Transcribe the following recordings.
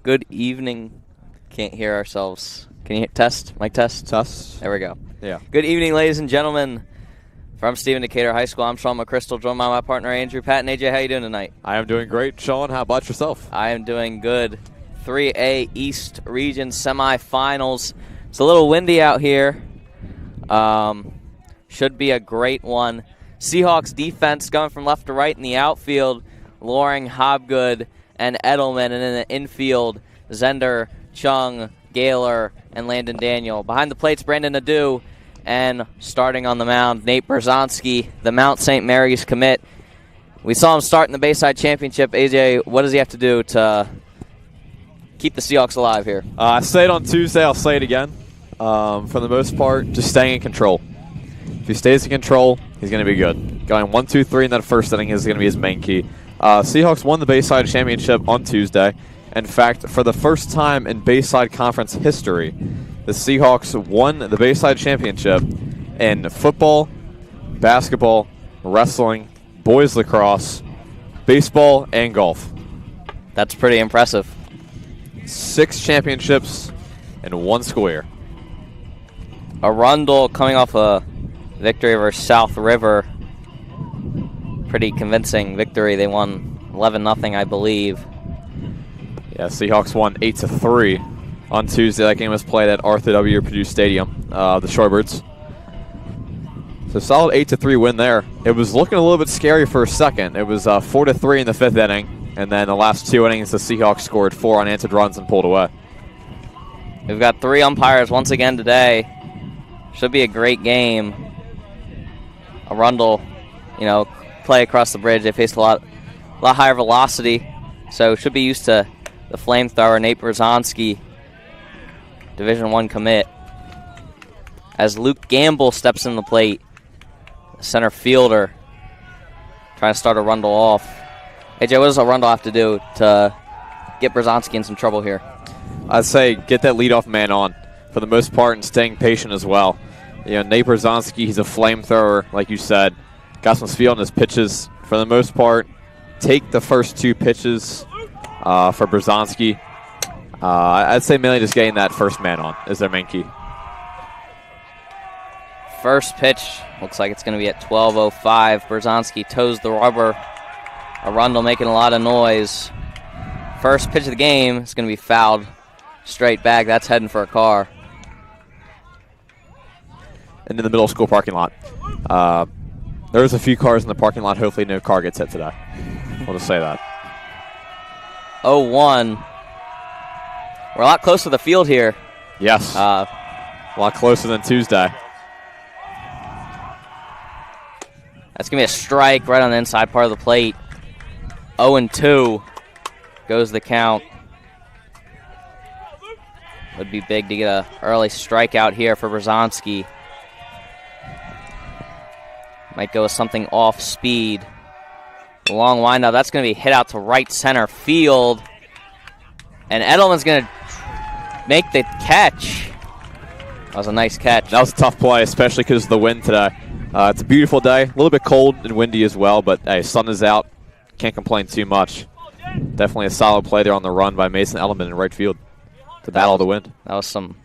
Good evening. Can't hear ourselves. Can you test? Mic test? Test. There we go. Yeah. Good evening, ladies and gentlemen. From Stephen Decatur High School, I'm Sean McChrystal, joined by my partner Andrew. Pat and AJ, how you doing tonight? I am doing great. Sean, how about yourself? I am doing good. 3A East Region semifinals. It's a little windy out here. Should be a great one. Seahawks defense going from left to right in the outfield. Loring, Hobgood, and Edelman. And in the infield, Zender, Chung, Gaylor, and Landon Daniel. Behind the plates, Brandon Nadeau. And starting on the mound, Nate Berzonski, the Mount St. Mary's commit. We saw him start in the Bayside Championship. AJ, what does he have to do to keep the Seahawks alive here? I said on Tuesday, I'll say it again. For the most part, just staying in control. If he stays in control, he's going to be good. Going 1-2-3 in that first inning is going to be his main key. Seahawks won the Bayside Championship on Tuesday. In fact, for the first time in Bayside Conference history, the Seahawks won the Bayside Championship in football, basketball, wrestling, boys lacrosse, baseball, and golf. That's pretty impressive. 6 championships in one school year. Arundel coming off a victory over South River. Pretty convincing victory. They won 11-0, I believe. Yeah, Seahawks won 8-3 on Tuesday. That game was played at Arthur W. Purdue Stadium, the Shorebirds. So solid 8-3 win there. It was looking a little bit scary for a second. It was 4-3 in the 5th inning, and then the last 2 innings, the Seahawks scored 4 unanswered runs and pulled away. We've got 3 umpires once again today. Should be a great game. Arundel, play across the bridge. They faced a lot higher velocity, so should be used to the flamethrower. Nate Berzonski, Division I commit. As Luke Gamble steps in the plate, the center fielder, trying to start Arundel off. AJ, what does Arundel have to do to get Berzonski in some trouble here? I'd say get that leadoff man on for the most part and staying patient as well. Nate Berzonski, he's a flamethrower, like you said. Got some speed on his pitches for the most part. Take the first 2 pitches for Berzonski. I'd say mainly just getting that first man on is their main key. First pitch looks like it's going to be at 12:05. Berzonski toes the rubber. Arundel making a lot of noise. First pitch of the game is going to be fouled straight back. That's heading for a car. And in the middle school parking lot. There's a few cars in the parking lot. Hopefully no car gets hit today. We'll just say that. 0-1. We're a lot closer to the field here. Yes. A lot closer than Tuesday. That's going to be a strike right on the inside part of the plate. 0-2 goes the count. Would be big to get an early strikeout here for Berzonski. Might go with something off speed. The long windup, that's going to be hit out to right center field. And Edelman's going to make the catch. That was a nice catch. That was a tough play, especially because of the wind today. It's a beautiful day, a little bit cold and windy as well, but hey, sun is out. Can't complain too much. Definitely a solid play there on the run by Mason Edelman in right field to battle the wind. That was some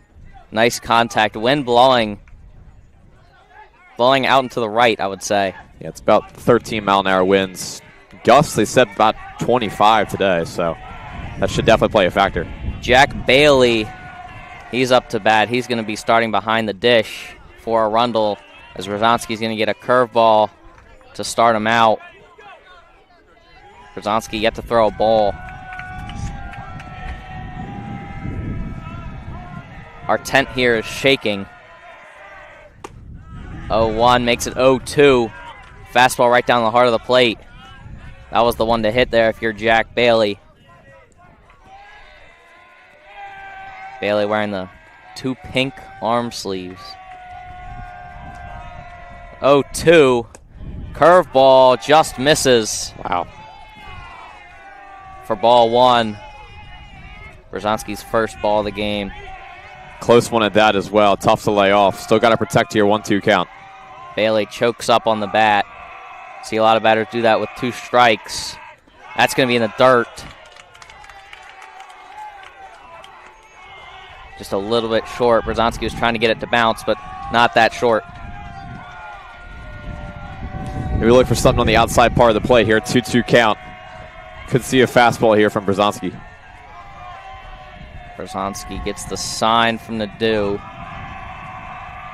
nice contact. Wind blowing out into the right, I would say. Yeah, it's about 13-mile-an-hour winds. Gusts, they said about 25 today, so that should definitely play a factor. Jack Bailey, he's up to bat. He's going to be starting behind the dish for Arundel, as Berzonski's going to get a curveball to start him out. Berzonski yet to throw a ball. Our tent here is shaking. 0-1 makes it 0-2. Fastball right down the heart of the plate. That was the one to hit there if you're Jack Bailey. Bailey wearing the 2 pink arm sleeves. 0-2. Curveball just misses. Wow. For ball 1. Berzonski's first ball of the game. Close one at that as well. Tough to lay off. Still got to protect your 1-2 count. Bailey chokes up on the bat. See a lot of batters do that with 2 strikes. That's going to be in the dirt. just a little bit short. Brzezinski was trying to get it to bounce, but not that short. Maybe look for something on the outside part of the play here. 2-2 count. Could see a fastball here from Brzezinski. Brzezinski gets the sign from Nadeau.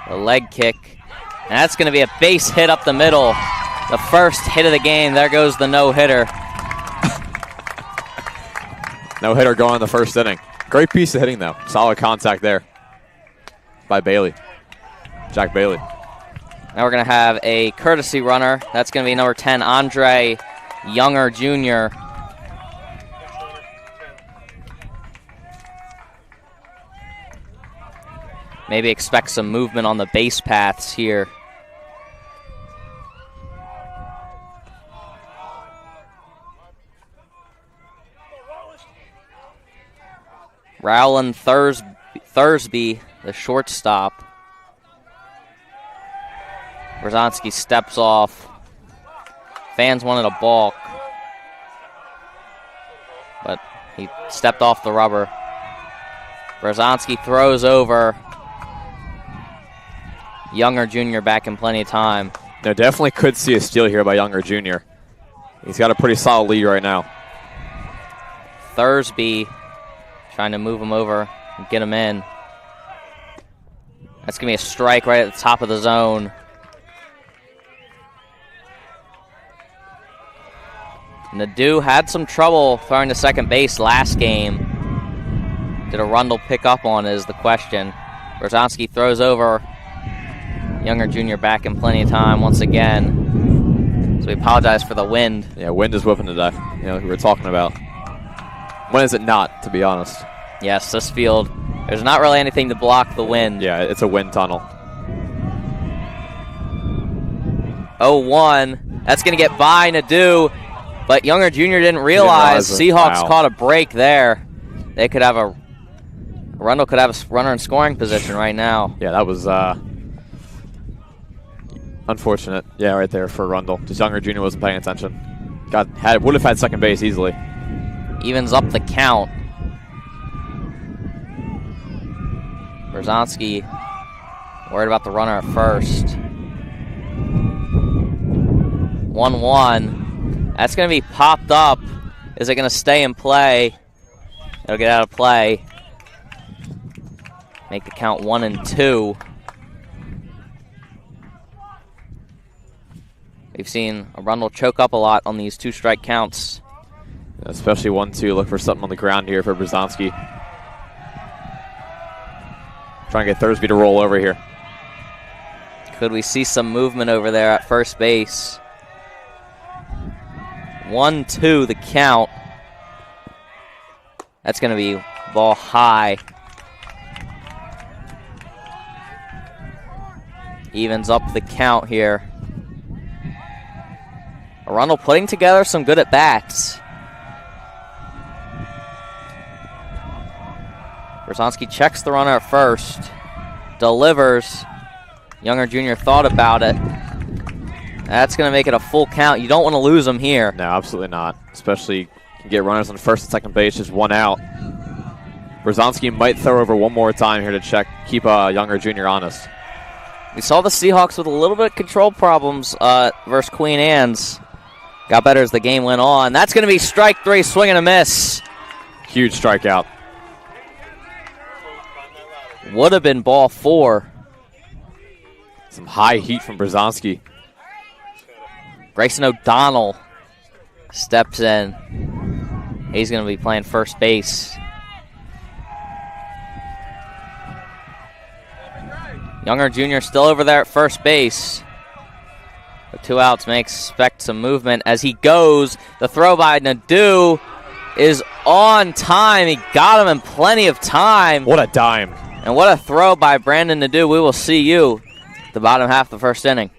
The leg kick. And that's going to be a base hit up the middle. The first hit of the game. There goes the no-hitter. No-hitter going in the first inning. Great piece of hitting, though. Solid contact there by Bailey. Jack Bailey. Now we're going to have a courtesy runner. That's going to be number 10, Andre Younger Jr. Maybe expect some movement on the base paths here. Rowland Thursby, the shortstop. Brzezinski steps off. Fans wanted a balk, but he stepped off the rubber. Brzezinski throws over. Younger Jr. back in plenty of time. No, definitely could see a steal here by Younger Jr. He's got a pretty solid lead right now. Thursby trying to move him over and get him in. That's going to be a strike right at the top of the zone. Nadeau had some trouble throwing to second base last game. Did Arundel pick up on is the question. Brzezinski throws over. Younger Jr. back in plenty of time once again. So we apologize for the wind. Yeah, wind is whipping today. You know, we were talking about. When is it not, to be honest? Yes, this field, there's not really anything to block the wind. Yeah, it's a wind tunnel. 0-1. That's going to get by Nadeau, but Younger Jr. didn't realize Seahawks caught a break there. They could have Arundel could have a runner in scoring position right now. Yeah, that was unfortunate. Yeah, right there for Arundel. Just Younger Jr. wasn't paying attention. Would have had second base easily. Evens up the count. Brzezinski worried about the runner at first. 1-1. That's going to be popped up. Is it going to stay in play? It'll get out of play. Make the count 1-2. We've seen Arundel choke up a lot on these two-strike counts. Especially 1-2. Look for something on the ground here for Brzezinski. Trying to get Thursby to roll over here. Could we see some movement over there at first base? 1-2 the count. That's going to be ball high. Evens up the count here. Arundel putting together some good at-bats. Brzezinski checks the runner at first. Delivers. Younger Jr. thought about it. That's going to make it a full count. You don't want to lose him here. No, absolutely not. Especially you can get runners on first and second base, just one out. Brzezinski might throw over one more time here to keep Younger Jr. honest. We saw the Seahawks with a little bit of control problems versus Queen Anne's. Got better as the game went on. That's going to be strike 3, swing and a miss. Huge strikeout. Would have been ball 4. Some high heat from Brzezinski. Grayson O'Donnell steps in. He's going to be playing first base. Younger Jr. still over there at first base. With 2 outs, may expect some movement as he goes. The throw by Nadeau is on time. He got him in plenty of time. What a dime. And what a throw by Brandon Nadeau. We will see you at the bottom half of the first inning.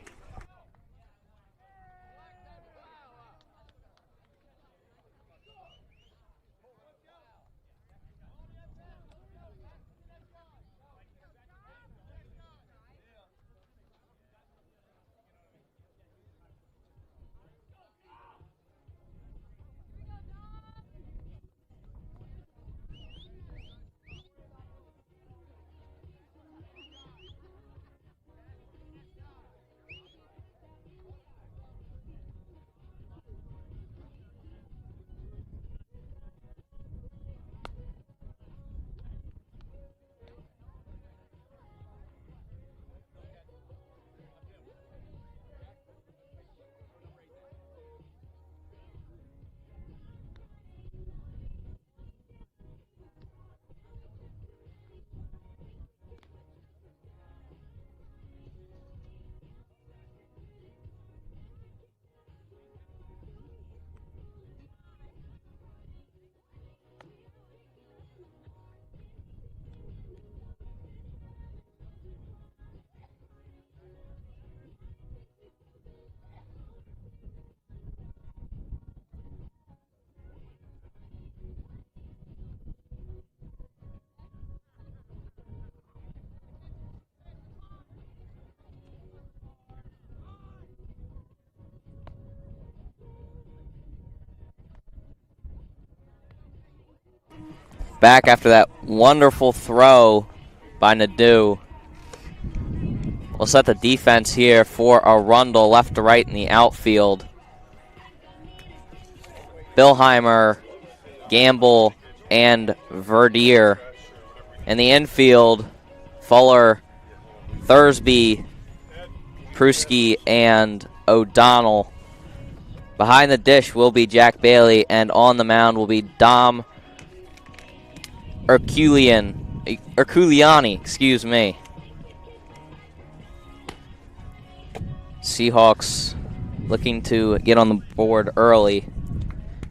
back after that wonderful throw by Nadeau. We'll set the defense here for Arundel, left to right in the outfield. Billheimer, Gamble, and Verdier. In the infield, Fuller, Thursby, Pruski, and O'Donnell. Behind the dish will be Jack Bailey, and on the mound will be Dom Erculiani, excuse me. Seahawks looking to get on the board early.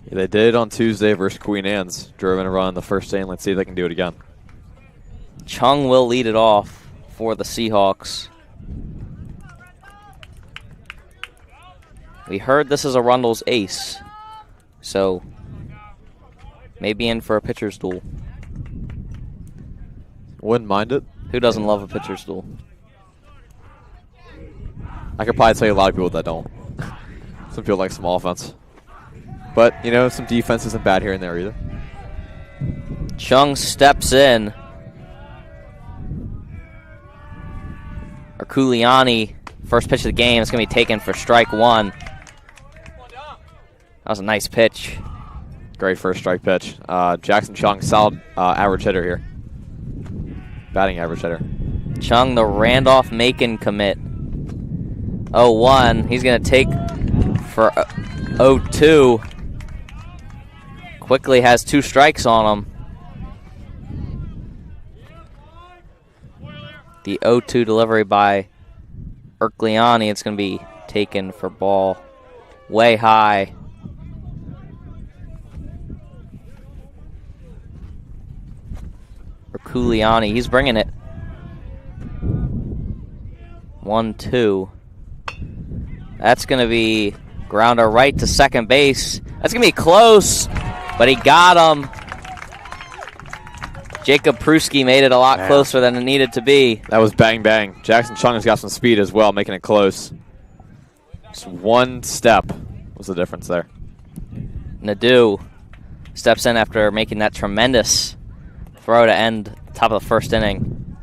Yeah, they did on Tuesday versus Queen Anne's. Drove in a run in the first inning. Let's see if they can do it again. Chung will lead it off for the Seahawks. We heard this is Arundel's ace, so maybe in for a pitcher's duel. Wouldn't mind it. Who doesn't love a pitcher's duel? I could probably tell you a lot of people that don't. Some people like some offense. But, you know, some defense isn't bad here and there either. Chung steps in. Erculiani, first pitch of the game, is going to be taken for strike one. That was a nice pitch. Great first strike pitch. Jackson Chung, solid average hitter here. Batting average hitter. Chung, the Randolph-Macon commit. 0-1. He's going to take for 0-2. Quickly has 2 strikes on him. The 0-2 delivery by Erculiani. It's going to be taken for ball way high. Erculiani, he's bringing it. 1-2. That's going to be grounder right to second base. That's going to be close, but he got him. Jacob Pruski made it a lot closer than it needed to be. That was bang, bang. Jackson Chung has got some speed as well, making it close. Just one step was the difference there. Nadeau steps in after making that tremendous throw to end top of the first inning.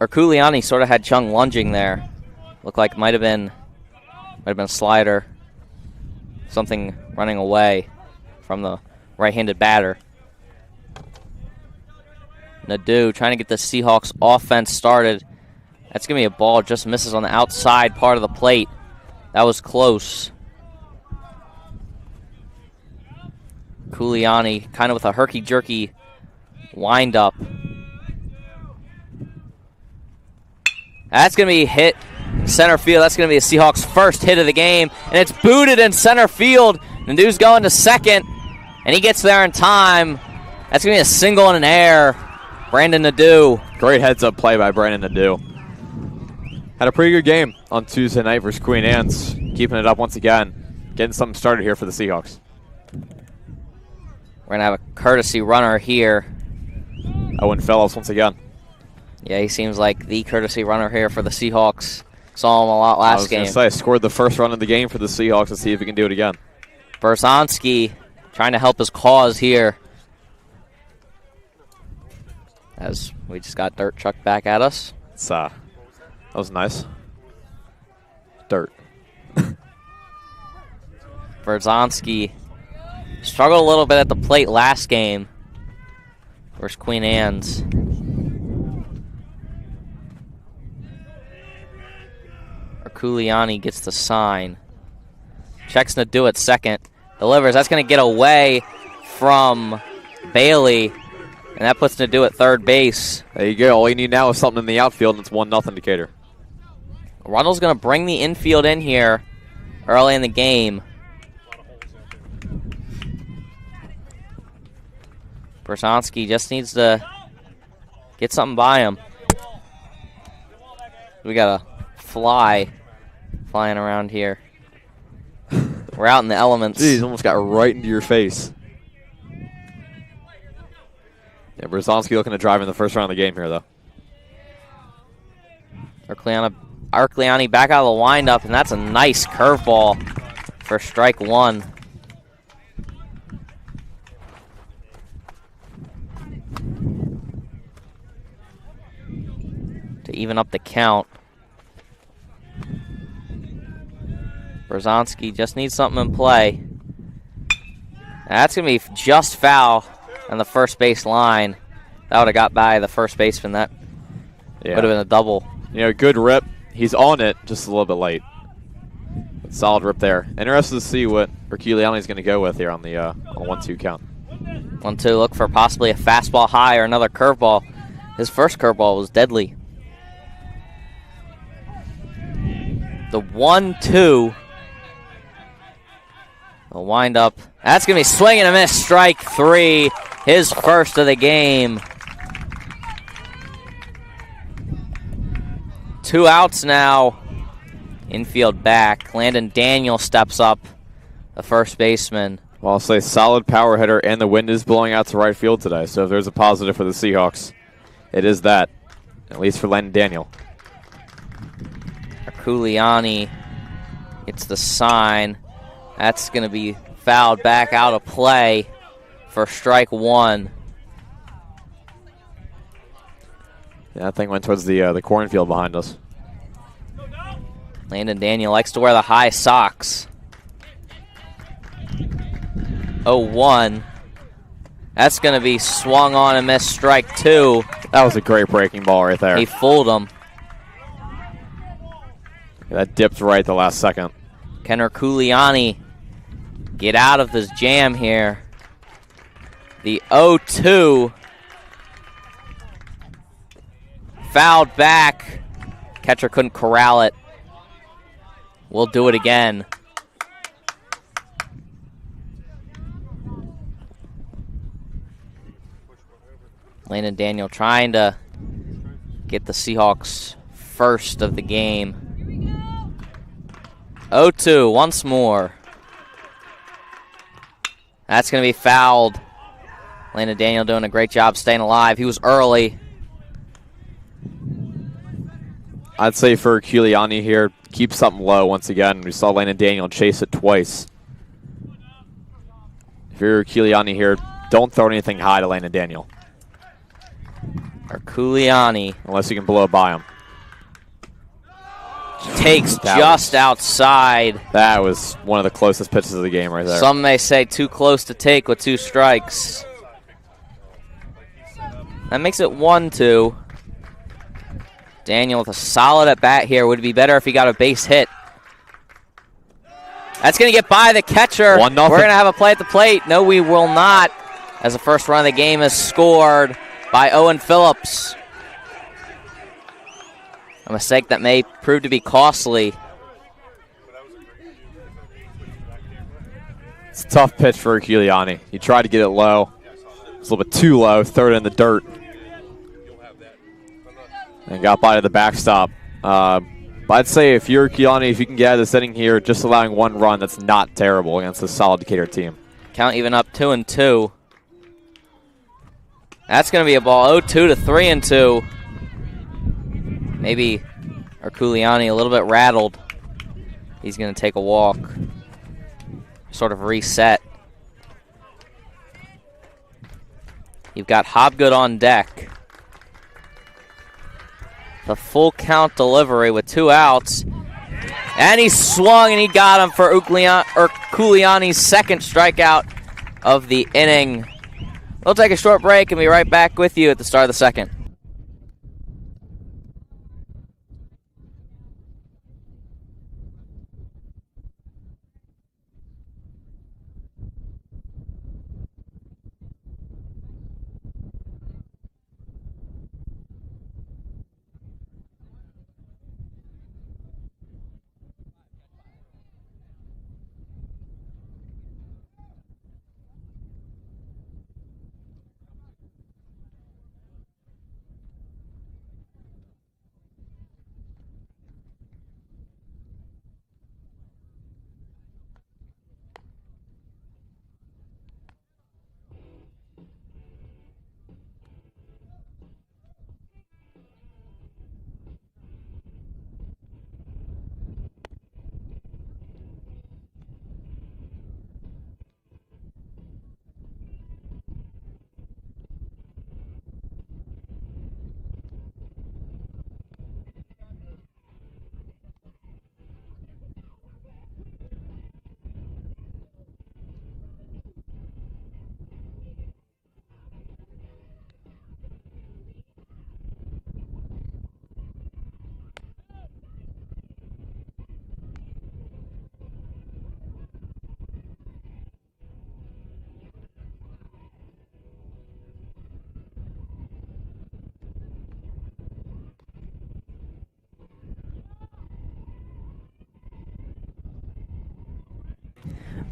Erculiani sort of had Chung lunging there. Looked like might have been a slider. Something running away from the right-handed batter. Nadeau trying to get the Seahawks offense started. That's going to be a ball, just misses on the outside part of the plate. That was close. Erculiani kind of with a herky-jerky wind-up. That's going to be hit center field. That's going to be the Seahawks' first hit of the game, and it's booted in center field. Nadeau's going to second, and he gets there in time. That's going to be a single in an air. Brandon Nadeau. Great heads-up play by Brandon Nadeau. Had a pretty good game on Tuesday night versus Queen Anne's. Keeping it up once again. Getting something started here for the Seahawks. We're going to have a courtesy runner here. Owen Fellows once again. Yeah, he seems like the courtesy runner here for the Seahawks. Saw him a lot last game. I was going to say, scored the first run of the game for the Seahawks. Let's see if he can do it again. Berzonski trying to help his cause here. As we just got dirt chucked back at us. That was nice. Dirt. Berzonski struggled a little bit at the plate last game versus Queen Anne's. Erculiani gets the sign. Checks Nadeau at second. Delivers. That's going to get away from Bailey. And that puts Nadeau at third base. There you go. All you need now is something in the outfield, and it's 1-0 Decatur. Arundel's going to bring the infield in here early in the game. Berzonski just needs to get something by him. We got a fly flying around here. We're out in the elements. Jeez, almost got right into your face. Yeah, Berzonski looking to drive in the first round of the game here, though. Erculiani back out of the windup, and that's a nice curveball for strike one. to even up the count. Brzezinski just needs something in play. That's going to be just foul on the first base line. That would have got by the first baseman. That would have been a double. You know, good rip. He's on it, just a little bit late. But solid rip there. Interested to see what Herculiani's going to go with here on the 1-2 count. 1-2, look for possibly a fastball high or another curveball. His first curveball was deadly. The 1-2. The windup. That's going to be swing and a miss. Strike 3. His first of the game. 2 outs now. Infield back. Landon Daniel steps up, the first baseman. Well, I'll say solid power hitter, and the wind is blowing out to right field today. So if there's a positive for the Seahawks, it is that, at least for Landon Daniel. Herculiani gets the sign. That's going to be fouled back out of play for strike 1. Yeah, that thing went towards the cornfield behind us. Landon Daniel likes to wear the high socks. 0-1. That's going to be swung on and missed. Strike 2. That was a great breaking ball right there. He fooled him. That dipped right the last second. Can Herculiani get out of this jam here? The 0-2. Fouled back. Catcher couldn't corral it. We'll do it again. Landon Daniel trying to get the Seahawks first of the game. 0-2 once more. That's going to be fouled. Landon Daniel doing a great job staying alive. He was early. I'd say for Herculiani here, keep something low once again. We saw Landon Daniel chase it twice. If you're Herculiani here, don't throw anything high to Landon Daniel. Herculiani. Unless you can blow it by him. Takes just outside. That was one of the closest pitches of the game right there. Some may say too close to take with 2 strikes. That makes it 1-2. Daniel with a solid at bat here. Would be better if he got a base hit. That's going to get by the catcher. 1-0. We're going to have a play at the plate. No, we will not, as the first run of the game is scored by Owen Phillips. A mistake that may prove to be costly. It's a tough pitch for Herculiani. He tried to get it low. It's a little bit too low. Third in the dirt. And got by to the backstop. But I'd say if you're Herculiani, if you can get out of this inning here, just allowing 1 run, that's not terrible against a solid Decatur team. Count even up 2-2. That's going to be a ball. 0-2 to 3-2. Maybe Herculiani a little bit rattled. He's going to take a walk. Sort of reset. You've got Hobgood on deck. The full count delivery with 2 outs. And he swung and he got him for Herculiani's second strikeout of the inning. We'll take a short break and be right back with you at the start of the second.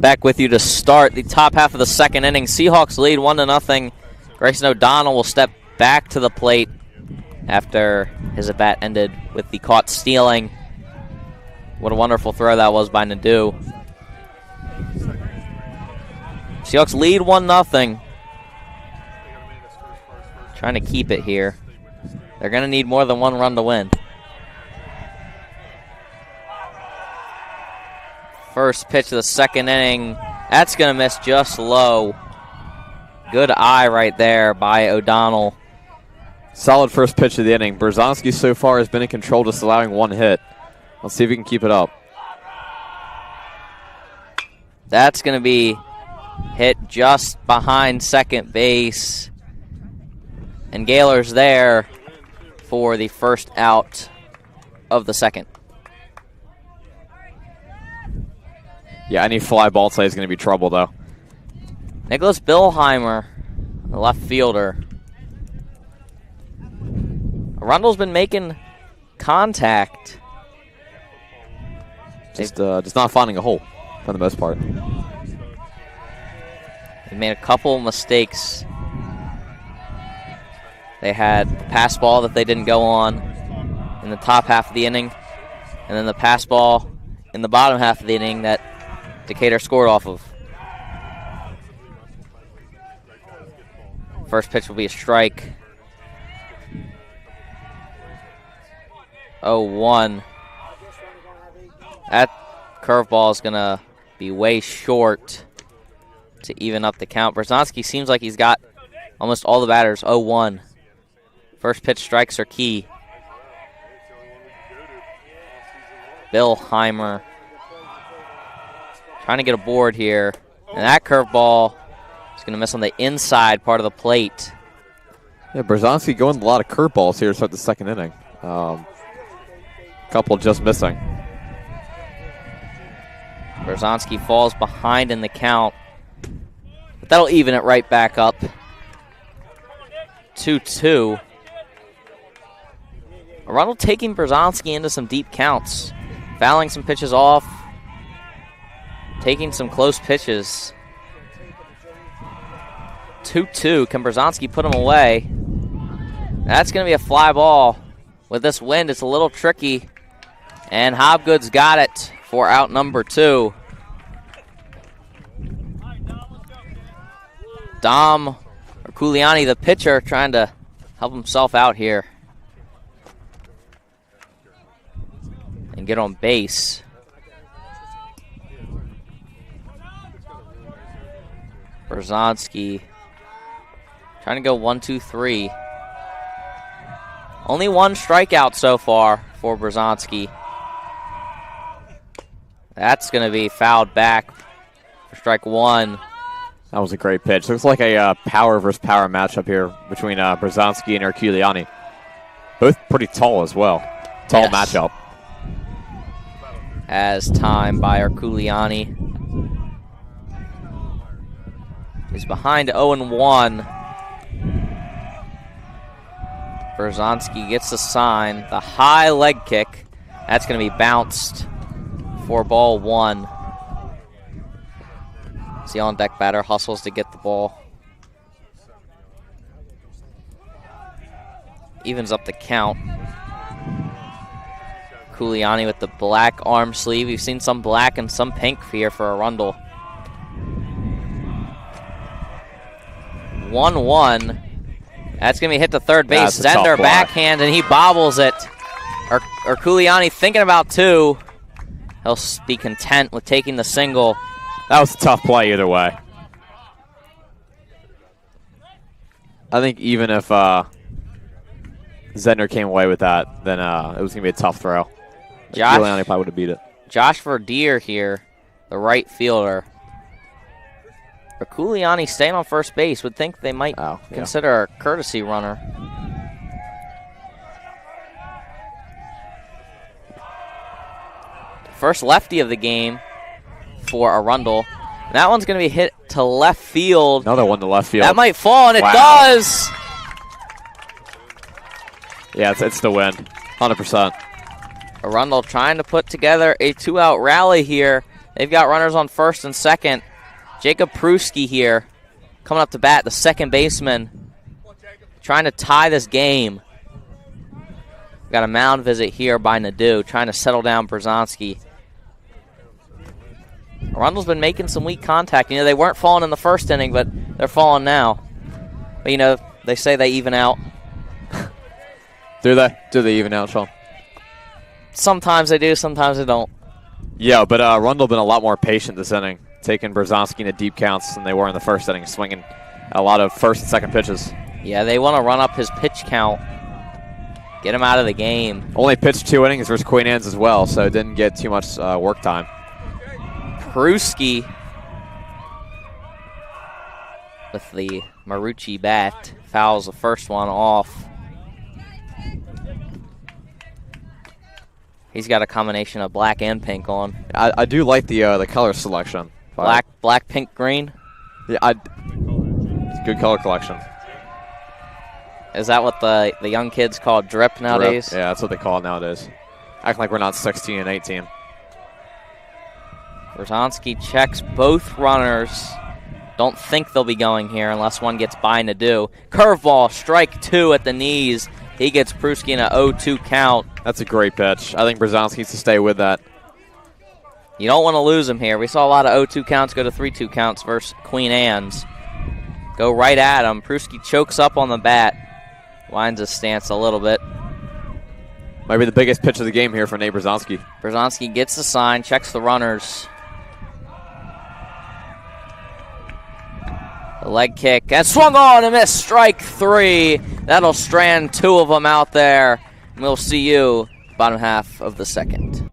Back with you to start the top half of the second inning. Seahawks lead 1-0. Grayson O'Donnell will step back to the plate after his at-bat ended with the caught stealing. What a wonderful throw that was by Nadeau. Seahawks lead 1-0. Trying to keep it here. They're going to need more than one run to win. First pitch of the second inning. That's going to miss just low. Good eye right there by O'Donnell. Solid first pitch of the inning. Berzonski so far has been in control, just allowing one hit. Let's see if he can keep it up. That's going to be hit just behind second base. And Gaylor's there for the first out of the second. Yeah, any fly ball today is going to be trouble, though. Nicholas Billheimer, the left fielder. Arundel's been making contact. Just not finding a hole for the most part. They made a couple mistakes. They had the pass ball that they didn't go on in the top half of the inning, and then the pass ball in the bottom half of the inning that Decatur scored off of. First pitch will be a strike. 0-1. That curveball is going to be way short to even up the count. Berzonski seems like he's got almost all the batters. 0-1. First pitch strikes are key. Billheimer trying to get a board here. And that curveball is going to miss on the inside part of the plate. Yeah, Berzonski going a lot of curveballs here to start the second inning. Couple just missing. Berzonski falls behind in the count. But that'll even it right back up. 2-2. Arundel taking Berzonski into some deep counts. Fouling some pitches off. Taking some close pitches. 2-2. Can Berzonski put him away? That's going to be a fly ball. With this wind, it's a little tricky. And Hobgood's got it for out number 2. Dom Erculiani, the pitcher, trying to help himself out here and get on base. Berzonski trying to go 1-2-3. Only one strikeout so far for Berzonski. That's going to be fouled back for strike 1. That was a great pitch. Looks like a power versus power matchup here between Berzonski and Erculiani. Both pretty tall as well. Tall matchup. As time by Erculiani. He's behind 0-1. Berzonski gets the sign. The high leg kick. That's going to be bounced for ball 1. The on-deck batter hustles to get the ball. Evens up the count. Kuliani with the black arm sleeve. We've seen some black and some pink here for Arundel. 1-1. That's going to be hit to third base. Zender backhand, and he bobbles it. Erculiani thinking about 2. He'll be content with taking the single. That was a tough play either way. I think even if Zender came away with that, then it was going to be a tough throw. Erculiani probably would have beat it. Josh Verdier here, the right fielder. Erculiani staying on first base. Would think they might consider a courtesy runner. First lefty of the game for Arundel. And that one's going to be hit to left field. Another one to left field. That might fall, and it does. Yeah, it's the win. 100%. Arundel trying to put together a 2-out rally here. They've got runners on first and second. Jacob Pruski here coming up to bat, the second baseman, trying to tie this game. Got a mound visit here by Nadeau, trying to settle down Brzezinski. Arundel's been making some weak contact. You know, they weren't falling in the first inning, but they're falling now. But, you know, they say they even out. Do they? Do they even out, Sean? Sometimes they do, sometimes they don't. Yeah, but Arundel been a lot more patient this inning, taking Brzezinski into deep counts than they were in the first inning, swinging a lot of first and second pitches. Yeah, they want to run up his pitch count, get him out of the game. Only pitched 2 innings versus Queen Anne's as well, so didn't get too much work time. Pruski with the Marucci bat fouls the first one off. He's got a combination of black and pink on. I do like the color selection. Black, pink, green. Yeah, it's a good color collection. Is that what the young kids call drip nowadays? Drip. Yeah, that's what they call it nowadays. Acting like we're not 16 and 18. Brzezinski checks both runners. Don't think they'll be going here unless one gets by Nadeau. Curveball, strike 2 at the knees. He gets Pruski in a 0-2 count. That's a great pitch. I think Brzezinski needs to stay with that. You don't want to lose him here. We saw a lot of 0-2 counts go to 3-2 counts versus Queen Anne's. Go right at him. Pruski chokes up on the bat. Winds his stance a little bit. Might be the biggest pitch of the game here for Nate Brzezinski. Brzezinski gets the sign, checks the runners. The leg kick, and swung on and missed. Strike 3. That'll strand 2 of them out there. And we'll see you bottom half of the second.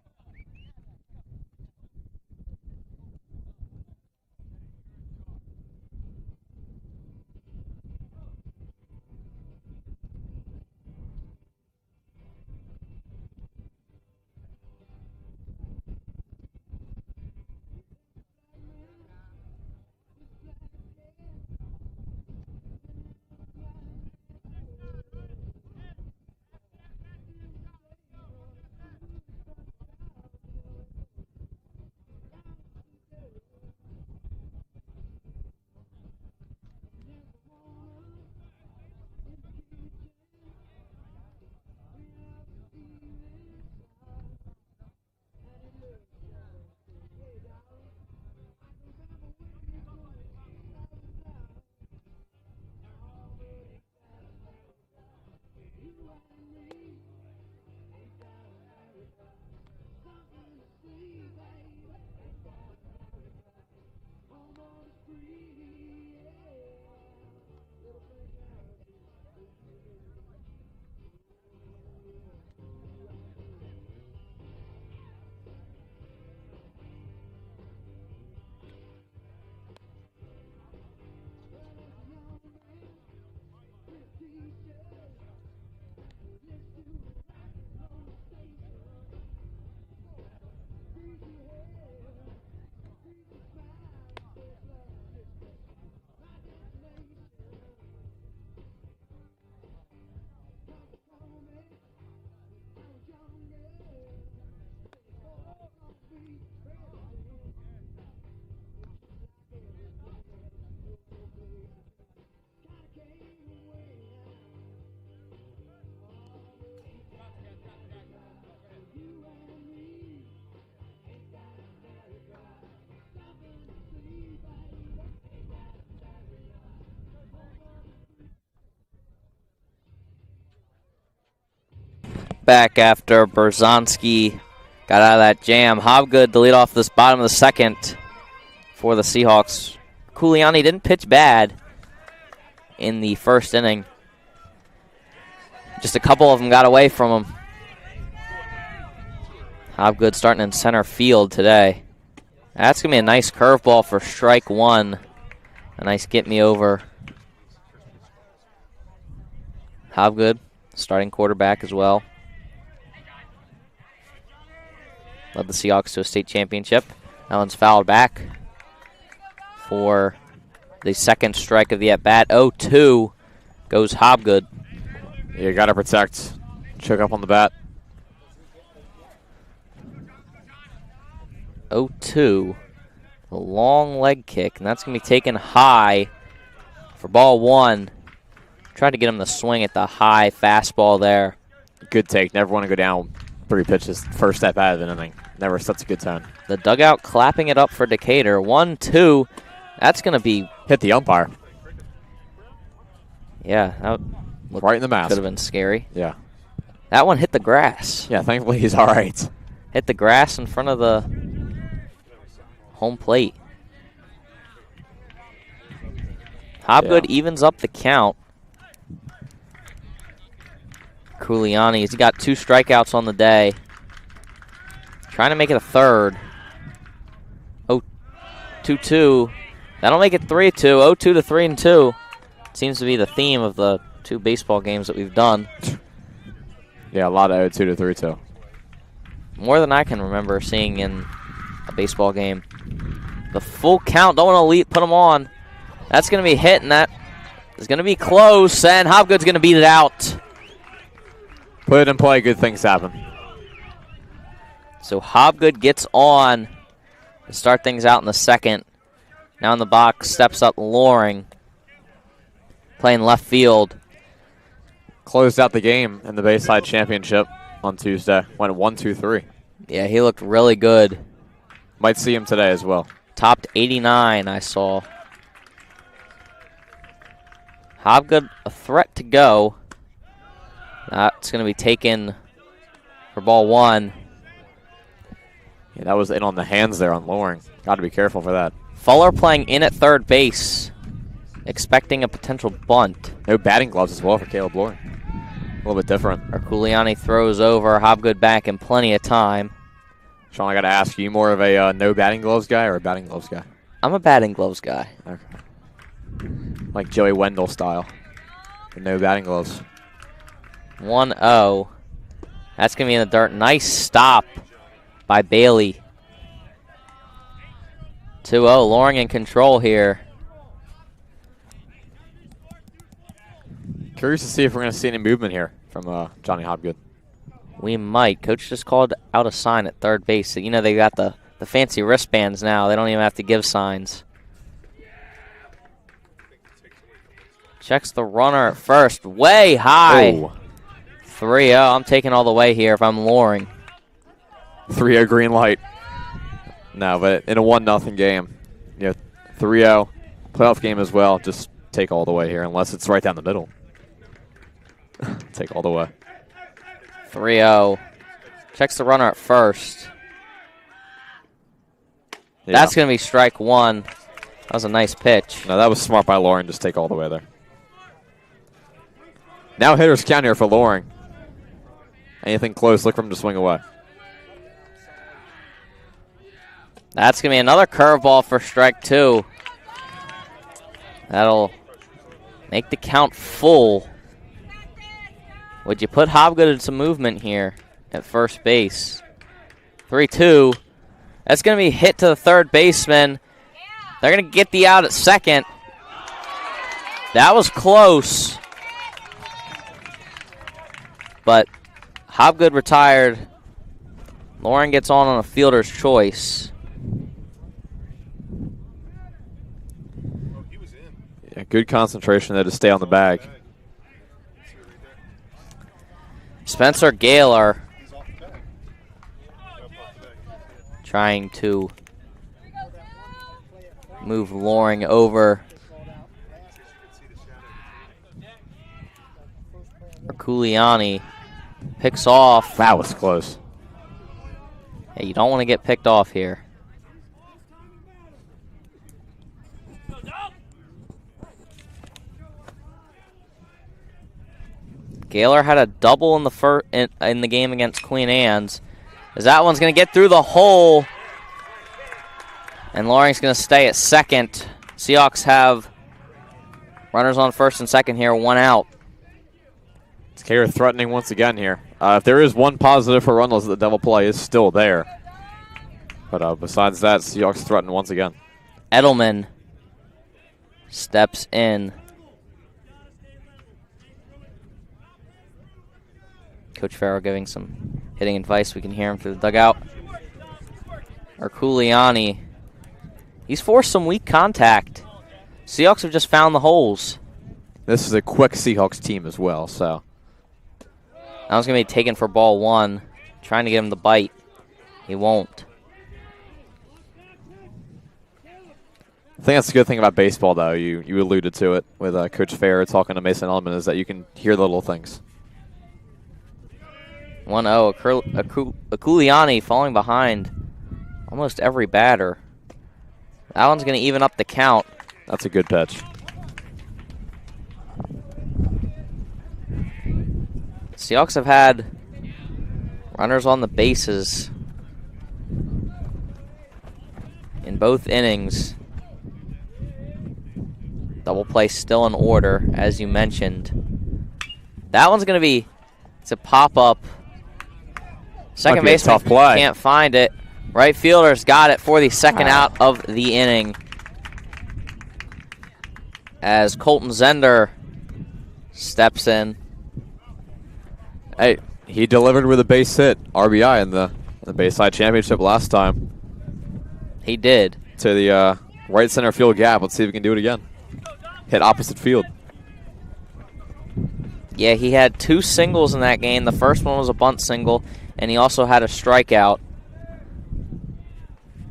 Back after Brzezinski got out of that jam. Hobgood to lead off this bottom of the second for the Seahawks. Culiani didn't pitch bad in the first inning. Just a couple of them got away from him. Hobgood starting in center field today. That's going to be a nice curveball for strike 1. A nice get me over. Hobgood, starting quarterback as well. Led the Seahawks to a state championship. That one's fouled back for the second strike of the at-bat. 0-2 goes Hobgood. You got to protect. Choke up on the bat. 0-2. A long leg kick, and that's going to be taken high for ball 1. Tried to get him to swing at the high fastball there. Good take. Never want to go down 3 pitches. First step out of an inning. Never sets a good tone. The dugout clapping it up for Decatur. 1-2. That's going to be... Hit the umpire. Yeah. That right in the mask. Could have been scary. Yeah. That one hit the grass. Yeah, thankfully he's all right. Hit the grass in front of the home plate. Hobgood evens up the count. Kuliani, he's got 2 strikeouts on the day. Trying to make it a third. 2-2. That'll make it 3-2. 0-2 to 3-2. Seems to be the theme of the 2 baseball games that we've done. Yeah, a lot of 0-2 to 3-2. More than I can remember seeing in a baseball game. The full count. Don't want to put him on. That's going to be hit, and that is going to be close, and Hobgood's going to beat it out. Put it in play, good things happen. So Hobgood gets on to start things out in the second. Now in the box, steps up Loring, playing left field. Closed out the game in the Bayside Championship on Tuesday. Went 1-2-3. Yeah, he looked really good. Might see him today as well. Topped 89, I saw. Hobgood, a threat to go. That's going to be taken for ball 1. Yeah, that was in on the hands there on Loring. Got to be careful for that. Fuller playing in at third base, expecting a potential bunt. No batting gloves as well for Caleb Loring. A little bit different. Arculiani throws over. Hobgood back in plenty of time. Sean, I got to ask you, more of a no batting gloves guy or a batting gloves guy? I'm a batting gloves guy. Okay. Like Joey Wendell style. No batting gloves. 1-0. That's going to be in the dirt. Nice stop by Bailey. 2-0. Loring in control here. Curious to see if we're going to see any movement here from Johnny Hobgood. We might. Coach just called out a sign at third base. So, you know, they got the fancy wristbands now. They don't even have to give signs. Checks the runner at first. Way high. Oh. 3-0. I'm taking all the way here if I'm Loring. 3-0 green light. No, but in a 1-0 game, 3-0 playoff game as well. Just take all the way here, unless it's right down the middle. Take all the way. 3-0. Checks the runner at first. Yeah. That's going to be strike 1. That was a nice pitch. No, that was smart by Loring. Just take all the way there. Now hitter's count here for Loring. Anything close, look for him to swing away. That's going to be another curveball for strike 2. That'll make the count full. Would you put Hobgood in some movement here at first base? 3-2. That's going to be hit to the third baseman. They're going to get the out at second. That was close. But Hobgood retired. Loring gets on a fielder's choice. Yeah, good concentration there to stay on the bag. Spencer Gaylor trying to move Loring over. Arculiani picks off. That was close. Yeah, you don't want to get picked off here. Gaylor had a double in the in the game against Queen Anne's. As that one's going to get through the hole. And Loring's going to stay at second. Seahawks have runners on first and second here, 1 out. It's Gaylor threatening once again here. If there is one positive for Arundel, the double play is still there. But besides that, Seahawks threaten once again. Edelman steps in. Coach Farrell giving some hitting advice. We can hear him through the dugout. Arculiani. He's forced some weak contact. Seahawks have just found the holes. This is a quick Seahawks team as well, so. That was going to be taken for ball one. Trying to get him to bite. He won't. I think that's the good thing about baseball, though. You alluded to it with Coach Fair talking to Mason Ellman, is that you can hear the little things. 1-0. Arculiani falling behind almost every batter. That one's going to even up the count. That's a good pitch. Seahawks have had runners on the bases in both innings. Double play still in order, as you mentioned. That one's going to be, it's a pop-up. Second baseman tough play. Can't find it. Right fielder's got it for the second out of the inning. As Colton Zender steps in. Hey, he delivered with a base hit, RBI in the Bayside Championship last time. He did. To the right center field gap. Let's see if we can do it again. Hit opposite field. Yeah, he had 2 singles in that game. The first one was a bunt single, and he also had a strikeout.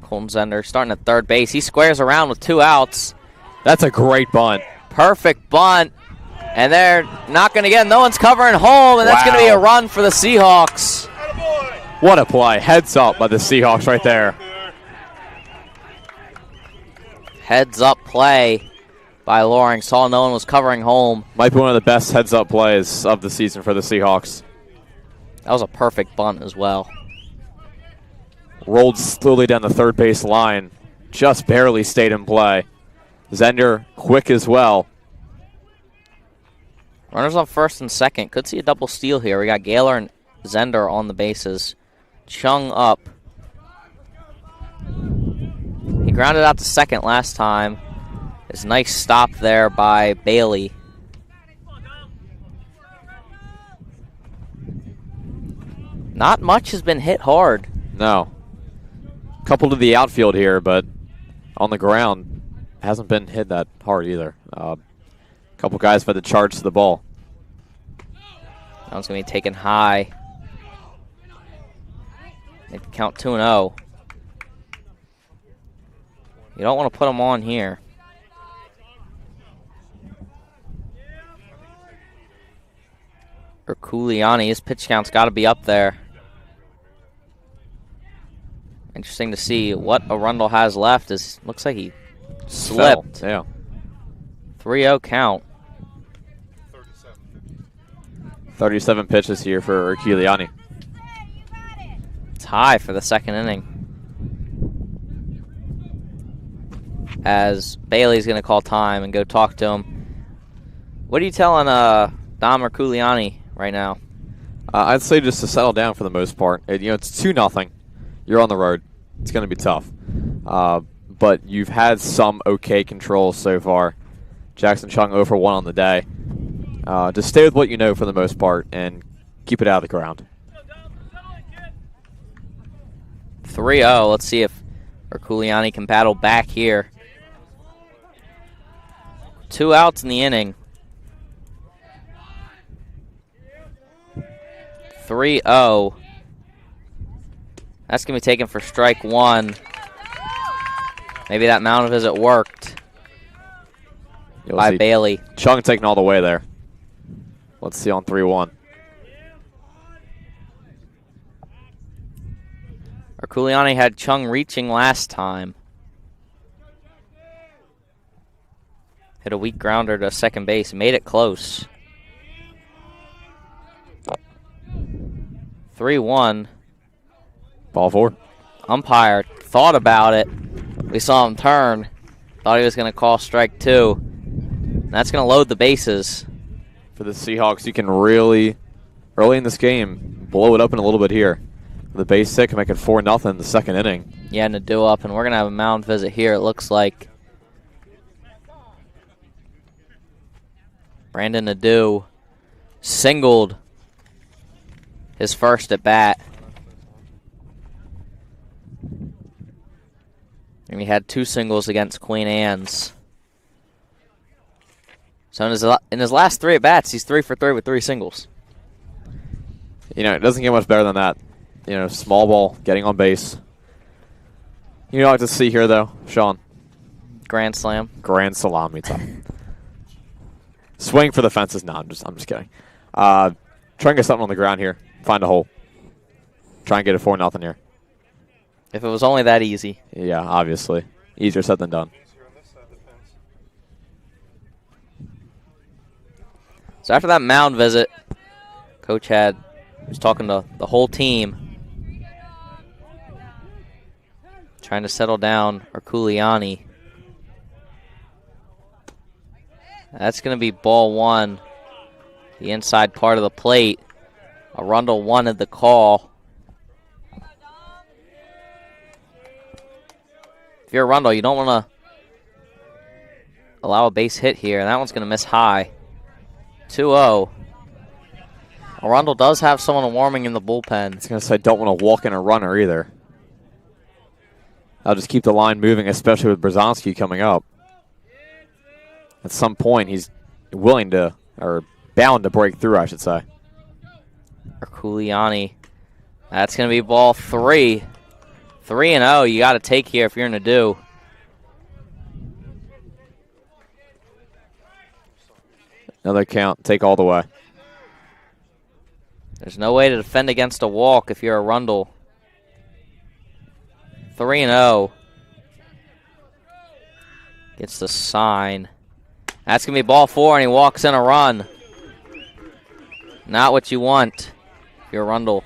Colton Zender starting at third base. He squares around with 2 outs. That's a great bunt. Perfect bunt. And they're not going to get him. No one's covering home, and that's going to be a run for the Seahawks. What a play. Heads up by the Seahawks right there. Heads up play by Loring. Saw no one was covering home. Might be one of the best heads up plays of the season for the Seahawks. That was a perfect bunt as well. Rolled slowly down the third base line. Just barely stayed in play. Zender quick as well. Runners on first and second. Could see a double steal here. We got Gaylor and Zender on the bases. Chung up. He grounded out to second last time. It's a nice stop there by Bailey. Not much has been hit hard. No. Couple to the outfield here, but on the ground hasn't been hit that hard either. Couple guys have had to charge to the ball. That one's going to be taken high. Make the count 2-0. You don't want to put him on here. Arculiani, his pitch count's got to be up there. Interesting to see what Arundel has left. Looks like he slipped. Yeah. 3-0 count. 37 pitches here for Arculiani. It's high for the second inning. As Bailey's going to call time and go talk to him. What are you telling Dom Arculiani right now? I'd say just to settle down for the most part. It's 2-0. You're on the road. It's going to be tough. But you've had some okay control so far. Jackson Chung 0 for 1 on the day. Just stay with what you know for the most part and keep it out of the ground. 3-0. Let's see if Arculiani can battle back here. 2 outs in the inning. 3-0. That's going to be taken for strike 1. Maybe that mound visit worked by Bailey. Chung taking all the way there. Let's see on 3-1. Arculiani had Chung reaching last time. Hit a weak grounder to second base. Made it close. 3-1. Ball 4. Umpire thought about it. We saw him turn. Thought he was going to call strike 2. That's going to load the bases. For the Seahawks, you can really, early in this game, blow it up in a little bit here. The base hit can make it 4-0 in the second inning. Yeah, Nadeau up, and we're going to have a mound visit here, it looks like. Brandon Nadeau singled his first at bat. And he had 2 singles against Queen Anne's. So in his last 3 at-bats, he's 3 for 3 with 3 singles. You know, it doesn't get much better than that. You know, small ball, getting on base. You know what I like to see here, though, Sean? Grand slam. Grand salami time. Swing for the fences. No, I'm just kidding. Try and get something on the ground here. Find a hole. Try and get it 4-0 here. If it was only that easy. Yeah, obviously. Easier said than done. So after that mound visit, Coach was talking to the whole team. Trying to settle down Arculiani. That's going to be ball 1. The inside part of the plate. Arundel wanted the call. If you're Arundel, you don't want to allow a base hit here. And that one's going to miss high. 2-0. Arundel does have someone warming in the bullpen. I was going to say, don't want to walk in a runner either. I'll just keep the line moving, especially with Brzezowski coming up. At some point, he's willing to, or bound to break through, I should say. Arculiani. That's going to be ball 3. 3-0 you got to take here if you're in a do. Another count, take all the way. There's no way to defend against a walk if you're Arundel. 3-0. Gets the sign. That's going to be ball 4, and he walks in a run. Not what you want if you're Arundel.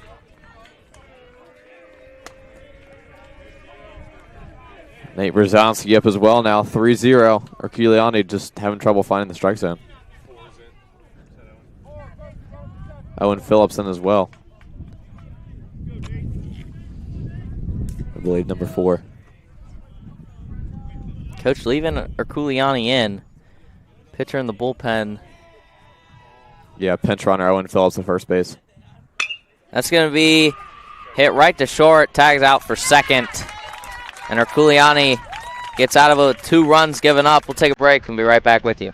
Nate Brzezowski up as well now, 3-0. Arculiani just having trouble finding the strike zone. Owen Phillips in as well. I believe number 4. Coach leaving Arculiani in. Pitcher in the bullpen. Yeah, pinch runner Owen Phillips at first base. That's going to be hit right to short. Tags out for second. And Arculiani gets out of it with 2 runs given up. We'll take a break and be right back with you.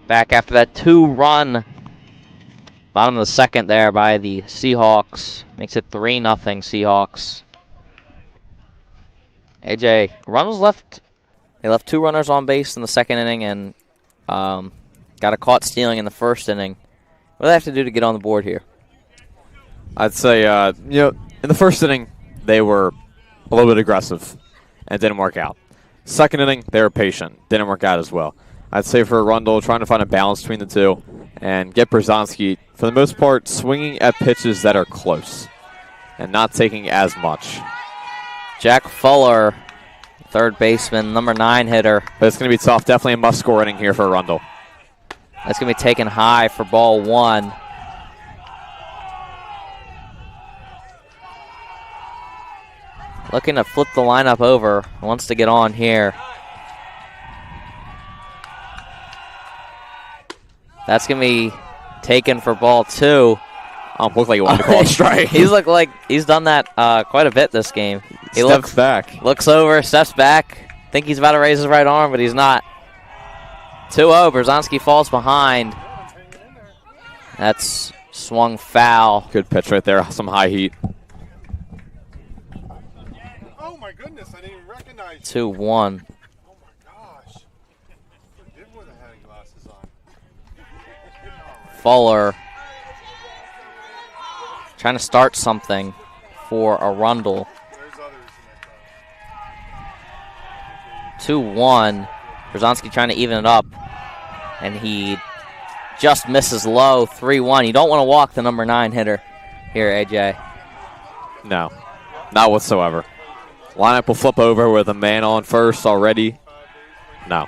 Back after that 2-run bottom of the second there by the Seahawks. Makes it 3-0 Seahawks. AJ, runners left. They left 2 runners on base in the second inning and got a caught stealing in the first inning. What do they have to do to get on the board here? I'd say, in the first inning, they were a little bit aggressive and didn't work out. Second inning, they were patient. Didn't work out as well. I'd say for Arundel, trying to find a balance between the two and get Brzezinski, for the most part, swinging at pitches that are close and not taking as much. Jack Fuller, third baseman, number 9 hitter. But it's going to be tough. Definitely a must-score inning here for Arundel. That's going to be taken high for ball 1. Looking to flip the lineup over. Wants to get on here. That's going to be taken for ball 2. Looked like he wanted to call a strike. He's looked like he's done that quite a bit this game. He steps back. Looks over, steps back. Think he's about to raise his right arm, but he's not. 2-0. Brzezinski falls behind. That's swung foul. Good pitch right there. Some high heat. Oh my goodness, I didn't even recognize 2-1. Oh my gosh. I did with the head glasses on. Fuller trying to start something for Arundel. There's others in that 2-1. Brzezinski trying to even it up. And he just misses low. 3-1. You don't want to walk the number 9 hitter here, AJ. No, not whatsoever. Lineup will flip over with a man on first already. No.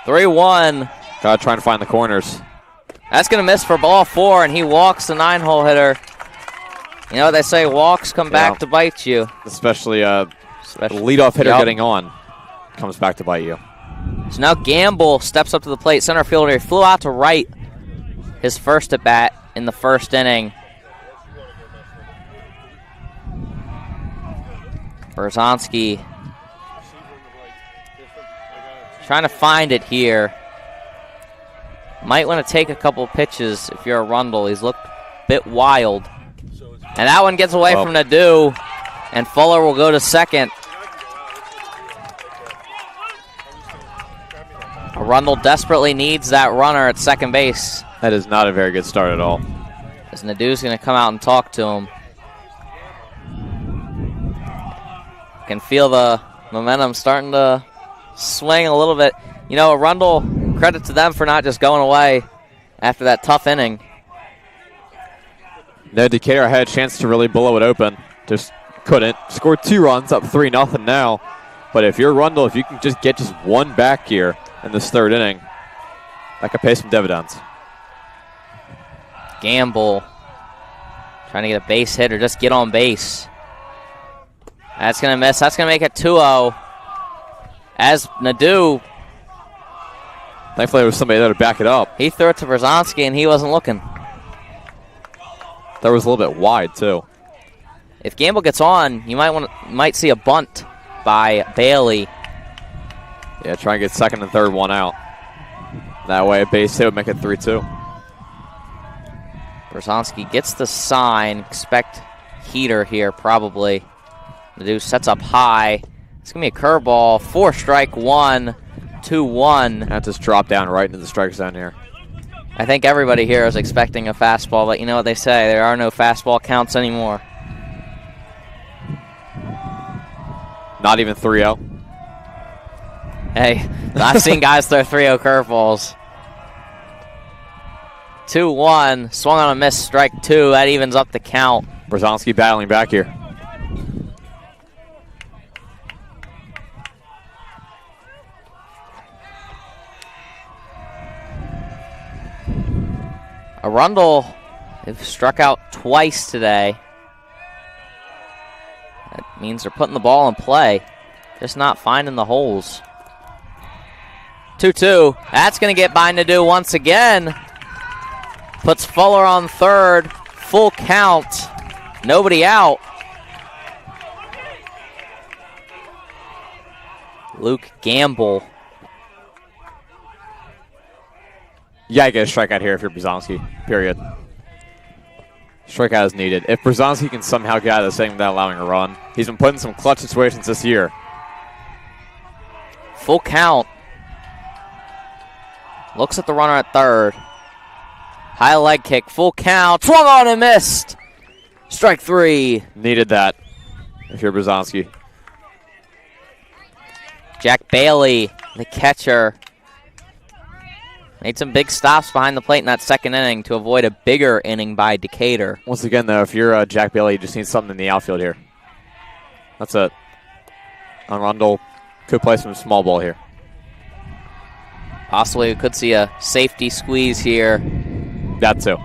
3-1. Got to try and find the corners. That's going to miss for ball 4, and he walks the 9-hole hitter. You know what they say, walks come back to bite you. Especially the leadoff hitter getting on comes back to bite you. So now Gamble steps up to the plate. Center fielder, he flew out to right his first at bat in the first inning. Brzezinski trying to find it here. Might want to take a couple pitches if you're Arundel. He's looked a bit wild. And that one gets away from Nadeau, and Fuller will go to second. Arundel desperately needs that runner at second base. That is not a very good start at all. As Nadeau's going to come out and talk to him. Can feel the momentum starting to swing a little bit. You know, Arundel, credit to them for not just going away after that tough inning. No, Decatur had a chance to really blow it open. Just couldn't. Scored 2 runs, up 3-0 now. But if you're Arundel, if you can just get just one back here in this third inning, that could pay some dividends. Gamble trying to get a base hit or just get on base. That's going to miss. That's going to make it 2-0. As Nadeau, thankfully there was somebody there to back it up. He threw it to Brzezinski and he wasn't looking. That was a little bit wide too. If Gamble gets on, you might see a bunt by Bailey. Yeah, try and get second and third one out. That way a base hit would make it 3-2. Brzezinski gets the sign. Expect heater here probably. Nadeau sets up high. It's going to be a curveball. 4-strike 1, 2-1. That just dropped down right into the strike zone here. I think everybody here is expecting a fastball, but you know what they say, there are no fastball counts anymore. Not even 3-0. Hey, I've seen guys throw 3-0 curveballs. 2-1, swung on a miss, strike 2. That evens up the count. Brzezinski battling back here. Arundel have struck out twice today. That means they're putting the ball in play, just not finding the holes. 2-2. That's going to get by Nadeau once again. Puts Fuller on third. Full count. Nobody out. Luke Gamble. You gotta get a strikeout here if you're Brzezinski, period. Strikeout is needed. If Brzezinski can somehow get out of this thing without allowing a run, he's been put in some clutch situations this year. Full count. Looks at the runner at third. High leg kick, full count, swung on and missed. Strike 3. Needed that if you're Brzezinski. Jack Bailey, the catcher, made some big stops behind the plate in that second inning to avoid a bigger inning by Decatur. Once again, though, if you're Jack Bailey, you just need something in the outfield here. That's it. Arundel could play some small ball here. Possibly we could see a safety squeeze here. That too.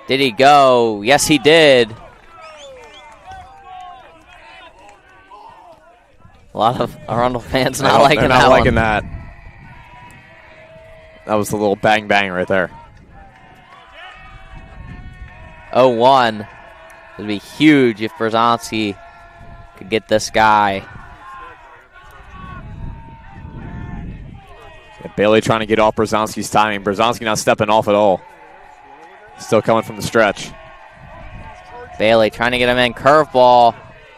Did he go? Yes, he did. A lot of Arundel fans not liking that one. Not liking that. That was a little bang bang right there. 0-1. It would be huge if Brzezinski could get this guy. Yeah, Bailey trying to get off Brzezinski's timing. Brzezinski not stepping off at all. Still coming from the stretch. Bailey trying to get him in. Curveball.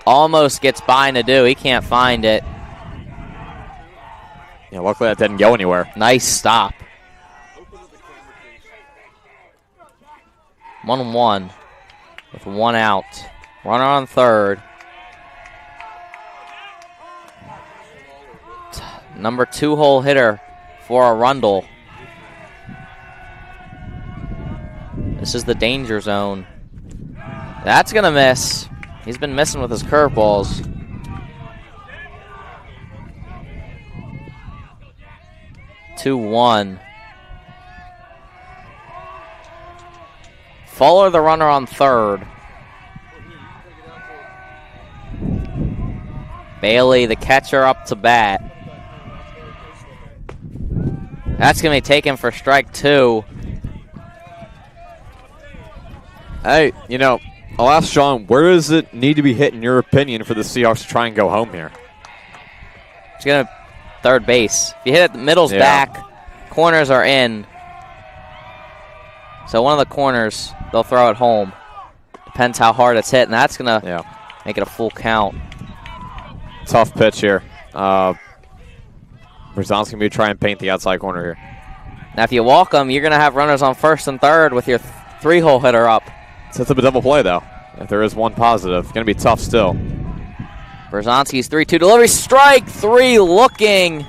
Almost gets by Nadeau. He can't find it. Yeah, luckily that didn't go anywhere. Nice stop. 1-1 with 1 out. Runner on third. Number 2 hole hitter for Arundel. This is the danger zone. That's going to miss. He's been missing with his curveballs. Two, 1. Fuller, the runner on third. Bailey, the catcher, up to bat. That's going to be taken for strike 2. Hey, you know, I'll ask Sean, where does it need to be hit, in your opinion, for the Seahawks to try and go home here? It's going to third base. If you hit it, the middle's back, corners are in. So one of the corners, they'll throw it home. Depends how hard it's hit, and that's going to make it a full count. Tough pitch here. Brzezinski's going to be trying to paint the outside corner here. Now, if you walk them, you're going to have runners on first and third with your 3-hole hitter up. Sets up a double play, though. If there is one positive, going to be tough still. Brzezinski's 3-2 delivery. Strike 3 looking.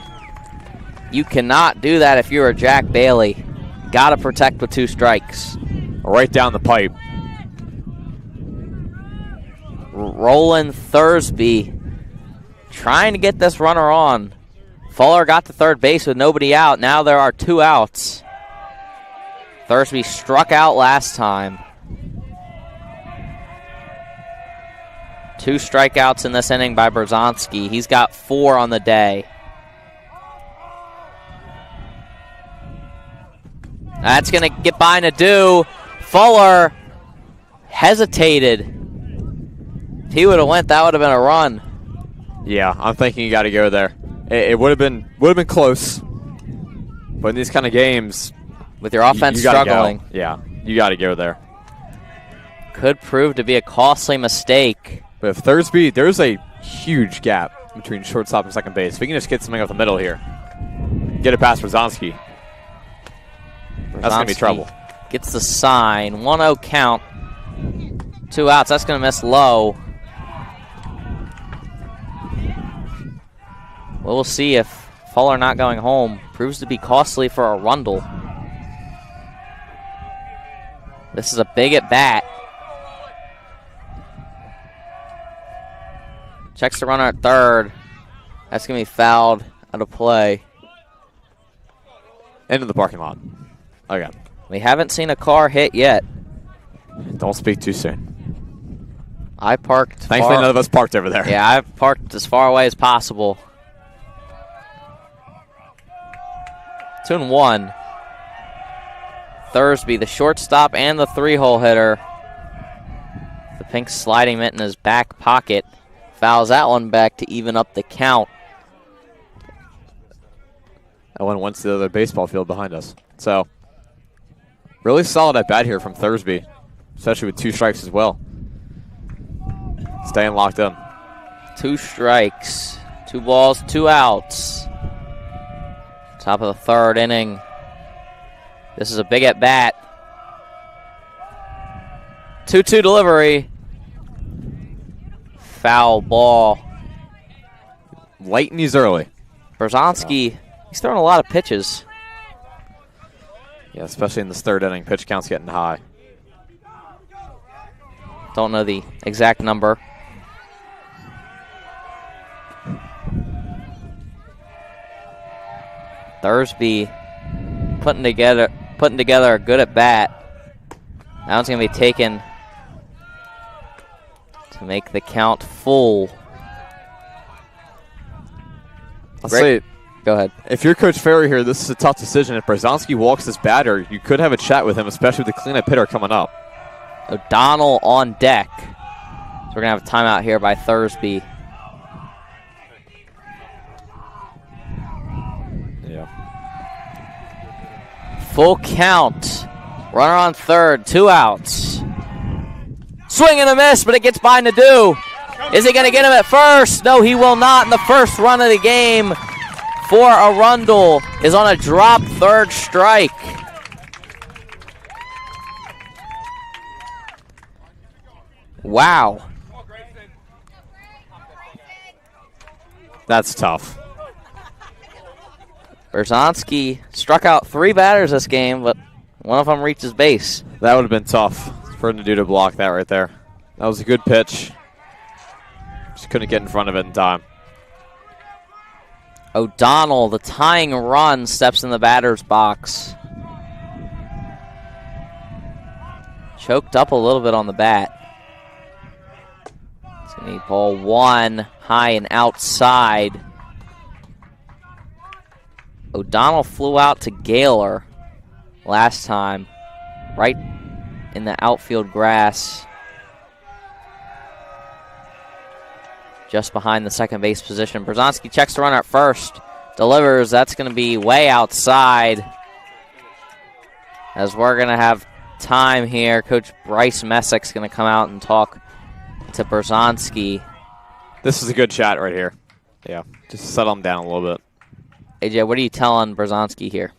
You cannot do that if you're a Jack Bailey. Got to protect with 2 strikes. Right down the pipe. Roland Thursby trying to get this runner on. Fuller got to third base with nobody out. Now there are 2 outs. Thursby struck out last time. 2 strikeouts in this inning by Brzezinski. He's got 4 on the day. That's going to get by Nadeau. Fuller hesitated. If he would have went, that would have been a run. Yeah, I'm thinking you got to go there. It would have been close, but in these kind of games, with your offense struggling, go. Yeah, you got to go there. Could prove to be a costly mistake. But if Thursby, there's a huge gap between shortstop and second base. If we can just get something up the middle here, get it past Brzezinski. That's going to be trouble. Gets the sign. 1-0 count. 2 outs. That's going to miss low. We'll see if Fuller not going home proves to be costly for Arundel. This is a big at bat. Checks the runner at third. That's going to be fouled out of play. Into the parking lot. Okay. We haven't seen a car hit yet. Don't speak too soon. I parked. Thankfully, none of us parked over there. Yeah, I parked as far away as possible. 2-1. Thursby, the shortstop and the 3-hole hitter. The pink sliding mitt in his back pocket. Fouls that one back to even up the count. That one went to the other baseball field behind us. So, really solid at bat here from Thursby, especially with 2 strikes as well. Staying locked in. 2 strikes, 2 balls, 2 outs. Top of the third inning. This is a big at bat. 2-2 delivery. Foul ball. Late and he's early. Berzonski, he's throwing a lot of pitches. Yeah, especially in this third inning. Pitch count's getting high. Don't know the exact number. Thursby putting together a good at bat. Now it's going to be taken to make the count full. I'll say, go ahead. If you're Coach Ferry here, this is a tough decision. If Berzonski walks this batter, you could have a chat with him, especially with the cleanup hitter coming up. O'Donnell on deck. So we're going to have a timeout here by Thursby. Yeah. Full count. Runner on third, 2 outs. Swing and a miss, but it gets by Nadeau. Is he going to get him at first? No, he will not. And the first run of the game for Arundel is on a drop third strike. Wow. That's tough. Berzonski struck out 3 batters this game, but one of them reaches base. That would have been tough for Nadeau to block that right there. That was a good pitch. Just couldn't get in front of it in time. O'Donnell, the tying run, steps in the batter's box. Choked up a little bit on the bat. It's going to need ball 1, high and outside. O'Donnell flew out to Gaylor last time, right in the outfield grass, just behind the second base position. Berzonski checks the runner at first, delivers. That's going to be way outside. As we're going to have time here, Coach Bryce Messick's going to come out and talk to Berzonski. This is a good shot right here. Yeah, just settle him down a little bit. AJ, what are you telling Berzonski here?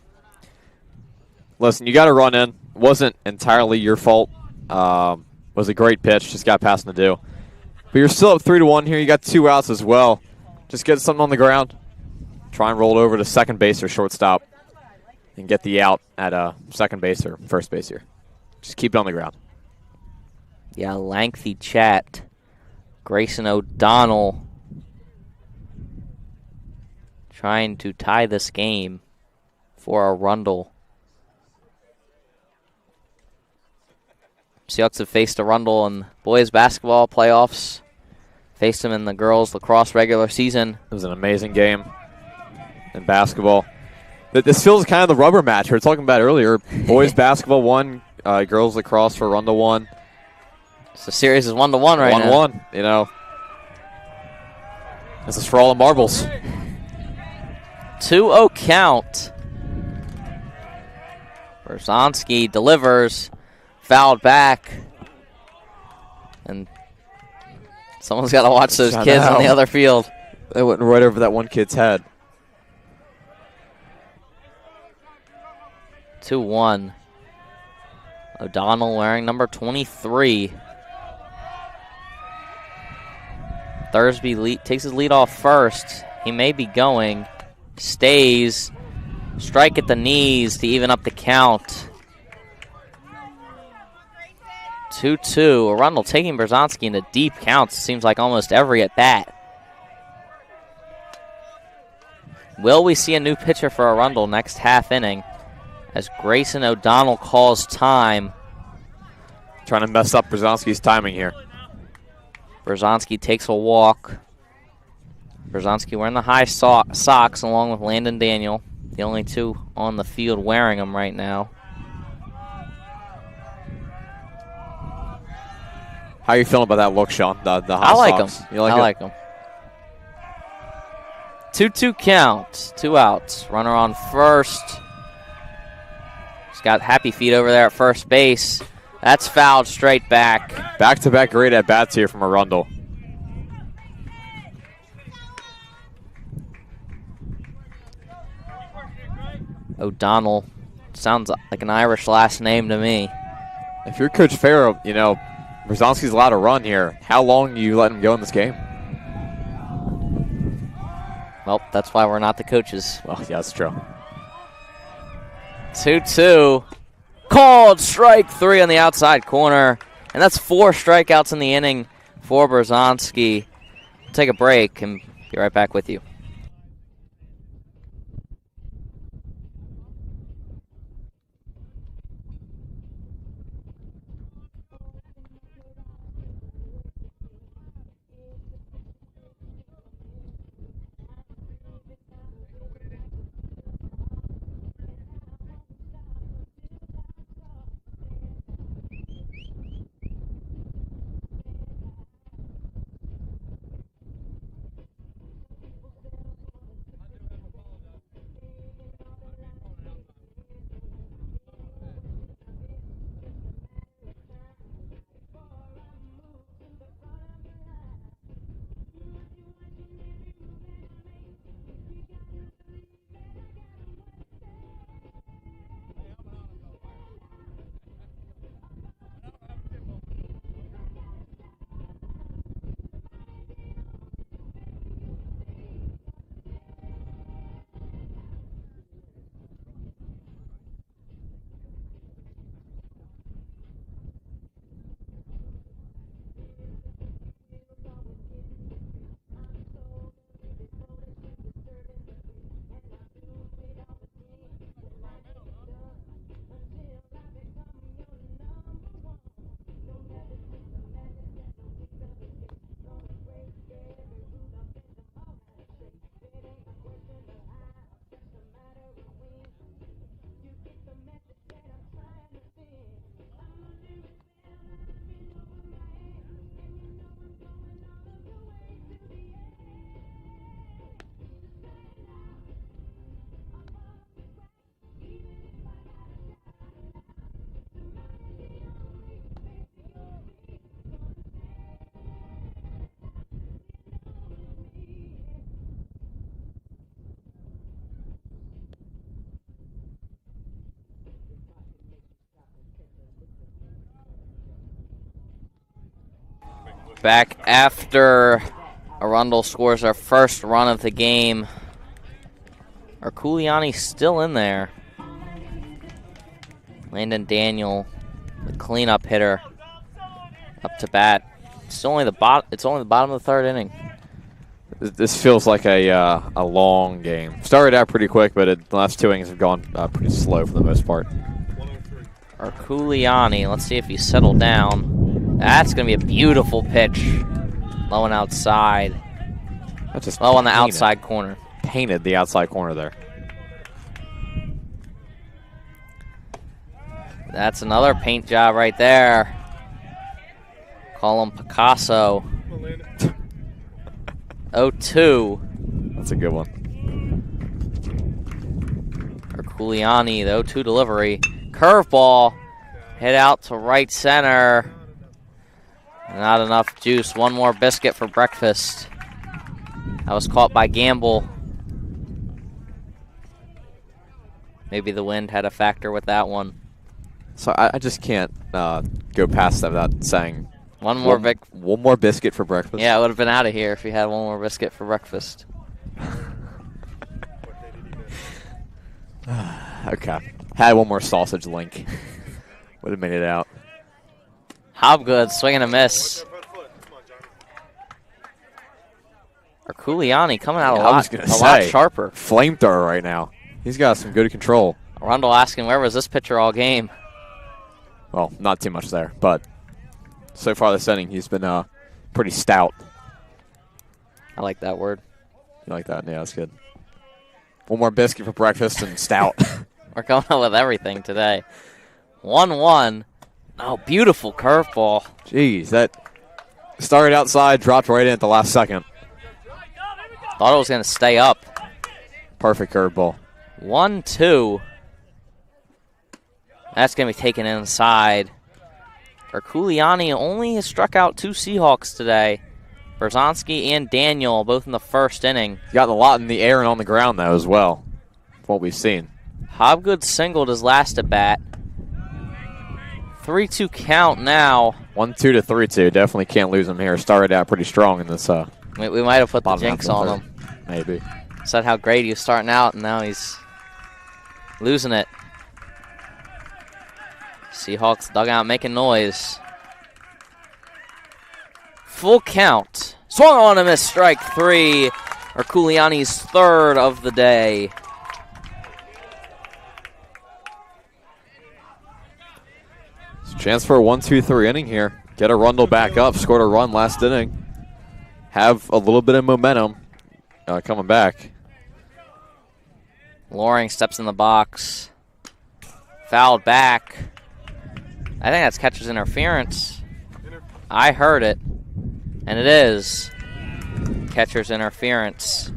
Listen, you got to run in. Wasn't entirely your fault. Was a great pitch. Just got past Nadeau. But you're still up 3-1 here. You got 2 outs as well. Just get something on the ground. Try and roll it over to second base or shortstop and get the out at second base or first base here. Just keep it on the ground. Yeah, lengthy chat. Grayson O'Donnell trying to tie this game for Arundel. Seahawks have faced Arundel in boys basketball playoffs. Faced them in the girls lacrosse regular season. It was an amazing game in basketball. This feels kind of the rubber match we were talking about earlier. Boys basketball won, girls lacrosse for Arundel won. So the series is 1-1 right now. 1-1, you know. This is for all the marbles. 2-0 count. Berzonski delivers, fouled back, and someone's got to watch those kids on the other field. They went right over that one kid's head. 2-1. O'Donnell wearing number 23. Thursby takes his lead off first. He may be going. Stays. Strike at the knees to even up the count. 2-2. Arundel taking Berzonski into deep counts. Seems like almost every at bat. Will we see a new pitcher for Arundel next half inning as Grayson O'Donnell calls time? Trying to mess up Berzonski's timing here. Berzonski takes a walk. Berzonski wearing the high socks along with Landon Daniel. The only 2 on the field wearing them right now. How are you feeling about that look, Sean? The high I like socks? them. You like I it? like them. 2-2 count. 2 outs. Runner on first. He's got happy feet over there at first base. That's fouled straight back. Back-to-back great at-bats here from Arundel. O'Donnell Sounds like an Irish last name to me. If you're Coach Farrow, you know, Brzezinski's allowed to run here. How long do you let him go in this game? Well, that's why we're not the coaches. Well, yeah, that's true. 2-2. Called strike 3 on the outside corner. And that's 4 strikeouts in the inning for Brzezinski. Take a break and be right back with you. Back after Arundel scores our first run of the game. Arculiani's still in there. Landon Daniel, the cleanup hitter, up to bat. It's only the bottom of the third inning. This feels like a long game. Started out pretty quick, but the last 2 innings have gone pretty slow for the most part. Arculiani, let's see if he's settled down. That's going to be a beautiful pitch. Low and outside. That's just low on the outside corner. Painted the outside corner there. That's another paint job right there. Call him Picasso. 0-2. That's a good one. Arculiani, the 0-2 delivery. Curveball. Hit out to right center. Not enough juice. One more biscuit for breakfast. That was caught by Gamble. Maybe the wind had a factor with that one. So I just can't go past that without saying one more biscuit for breakfast. Yeah, I would have been out of here if you had one more biscuit for breakfast. Okay. Had one more sausage link. Would have made it out. Hobgood, swing and a miss. Arculiani coming out a lot sharper. Flamethrower right now. He's got some good control. Arundel asking, where was this pitcher all game? Well, not too much there, but so far this inning, he's been pretty stout. I like that word. You like that? Yeah, that's good. One more biscuit for breakfast and stout. We're coming up with everything today. 1-1. Oh, beautiful curveball. Jeez, that started outside, dropped right in at the last second. Thought it was going to stay up. Perfect curveball. 1-2. That's going to be taken inside. Arculiani only has struck out 2 Seahawks today. Brzezinski and Daniel, both in the first inning. He's gotten a lot in the air and on the ground, though, as well, from what we've seen. Hobgood singled his last at bat. 3-2 count now. 1-2 to 3-2. Definitely can't lose him here. Started out pretty strong in this. We might have put the jinx on him. Maybe. Said how great he was starting out, and now he's losing it. Seahawks dugout making noise. Full count. Swung on a miss, strike 3. Arculiani's third of the day. Chance for a 1-2-3 inning here. Get Arundel back up. Scored a run last inning. Have a little bit of momentum coming back. Loring steps in the box. Fouled back. I think that's catcher's interference. I heard it. And it is catcher's interference.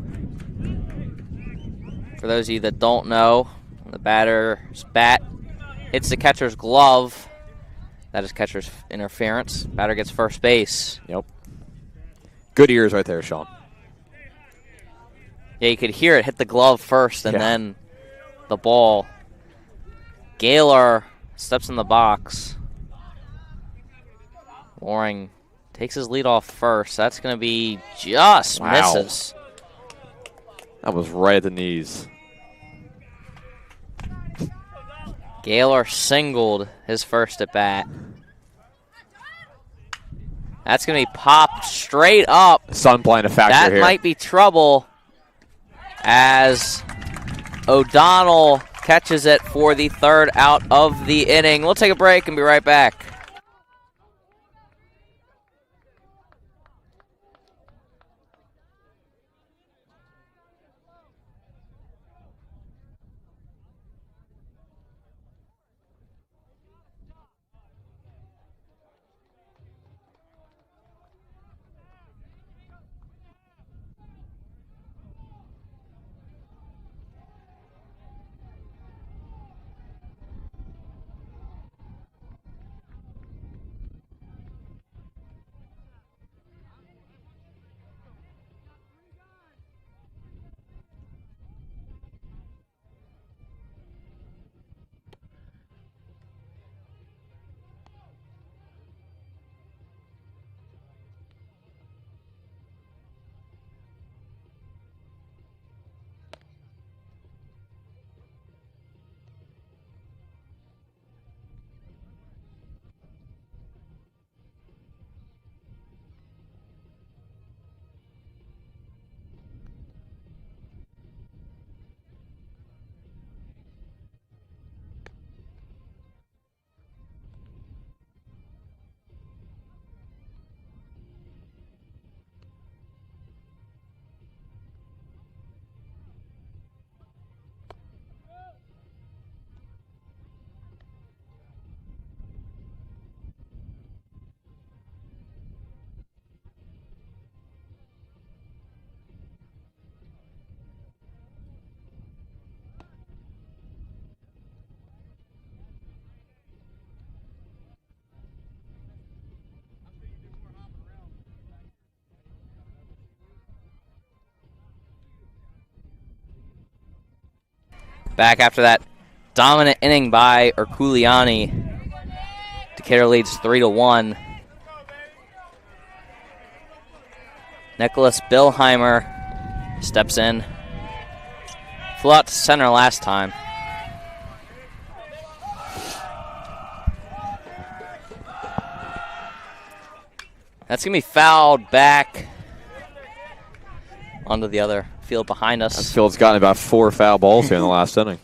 For those of you that don't know, the batter's bat hits the catcher's glove. That is catcher's interference. Batter gets first base. Yep. Good ears right there, Sean. Yeah, you could hear it hit the glove first and then the ball. Gaylor steps in the box. Loring takes his lead off first. That's going to be just misses. That was right at the knees. Gaylor singled his first at bat. That's going to be popped straight up. Sun playing a factor here. That might be trouble as O'Donnell catches it for the third out of the inning. We'll take a break and be right back. Back after that dominant inning by Arculiani. Decatur leads 3-1. Nicholas Billheimer steps in. Flew out to center last time. That's going to be fouled back onto the other field behind us. That field's gotten about 4 foul balls here in the last inning.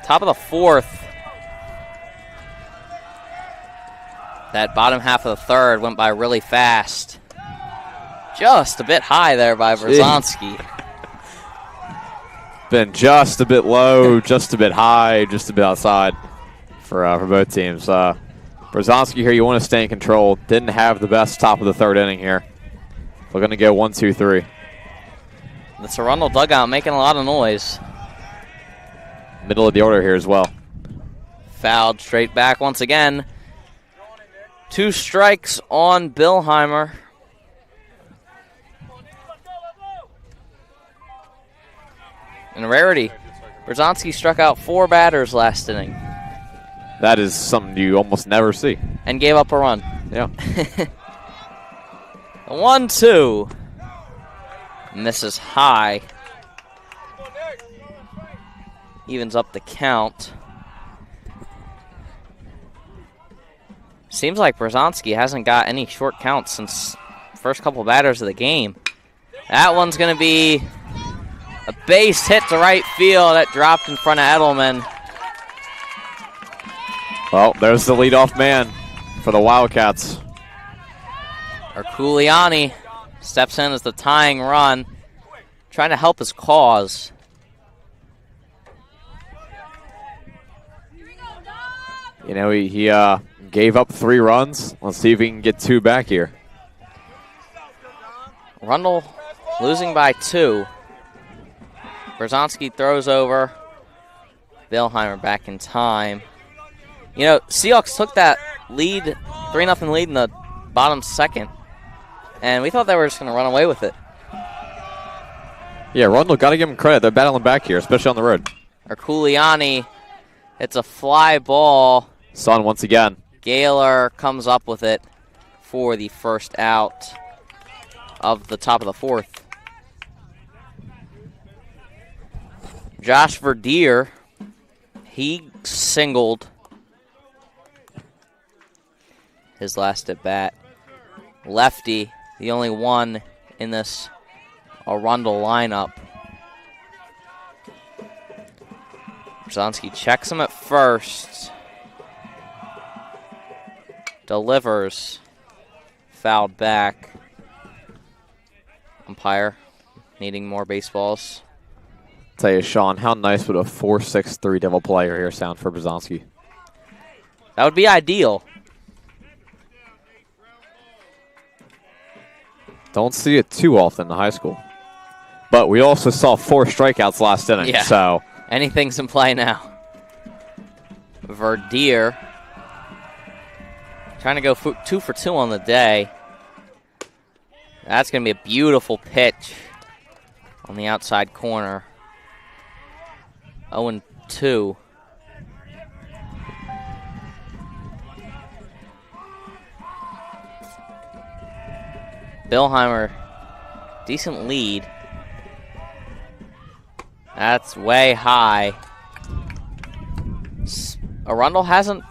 Top of the fourth. That bottom half of the third went by really fast. Just a bit high there by Brzezowski. Been just a bit low, just a bit high, just a bit outside for both teams. Brzezowski here, you want to stay in control. Didn't have the best top of the third inning here. We're going to go 1-2-3. The Arundel dugout making a lot of noise. Middle of the order here as well. Fouled straight back once again. 2 strikes on Billheimer. And rarity, Brzezinski struck out 4 batters last inning. That is something you almost never see. And gave up a run. Yeah. 1-2. Misses high. Evens up the count. Seems like Brzezinski hasn't got any short counts since first couple batters of the game. That one's going to be a base hit to right field. That dropped in front of Edelman. Well, there's the leadoff man for the Wildcats. Arculiani steps in as the tying run, trying to help his cause. You know, he gave up 3 runs. Let's see if he can get 2 back here. Arundel losing by 2. Brzezinski throws over. Billheimer back in time. You know, Seahawks took that lead, 3-0 lead in the bottom second, and we thought they were just going to run away with it. Yeah, Arundel, got to give him credit. They're battling back here, especially on the road. Arculiani, it's a fly ball. Son once again. Gaylor comes up with it for the first out of the top of the 4th. Josh Verdier, he singled his last at bat. Lefty, the only one in this Arundel lineup. Brzezinski checks him at first. Delivers. Fouled back. Umpire needing more baseballs. Tell you, Sean, how nice would a 4.63 double player here sound for Brzezinski? That would be ideal. Don't see it too often in high school. But we also saw 4 strikeouts last inning, yeah. So Anything's in play now. Verdier trying to go 2 for 2 on the day. That's going to be a beautiful pitch on the outside corner. 0-2. Billheimer, decent lead. That's way high. Arundel hasn't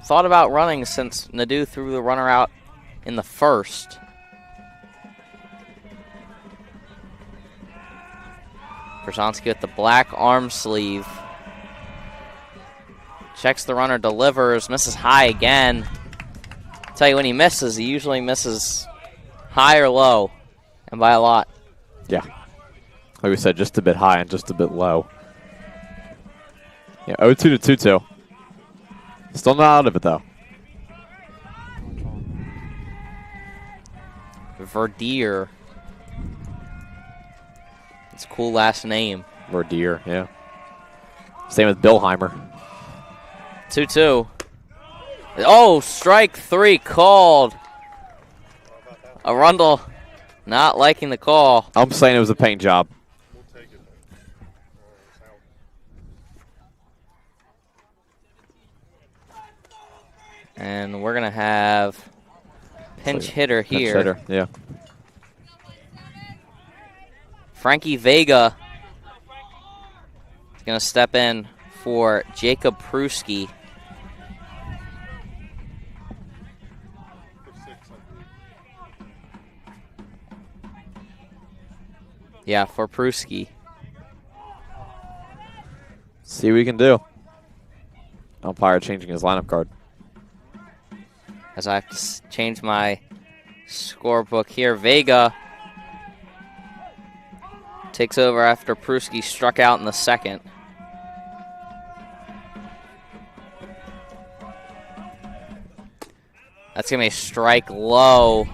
thought about running since Nadeau threw the runner out in the first. Brzezinski with the black arm sleeve. Checks the runner, delivers, misses high again. I'll tell you, when he misses, he usually misses high or low, and by a lot. Yeah. Like we said, just a bit high and just a bit low. Yeah, 0-2 to 2-2. Still not out of it, though. Verdier. It's a cool last name. Verdier, yeah. Same with Billheimer. 2-2. Oh, strike 3 called. Arundel not liking the call. I'm saying it was a paint job. We'll take it. And we're going to have pinch hitter here. Pinch hitter, yeah. Frankie Vega is going to step in for Jacob Pruski. Yeah, for Pruski. See what we can do. Umpire changing his lineup card. As I have to change my scorebook here. Vega takes over after Pruski struck out in the second. That's going to be a strike low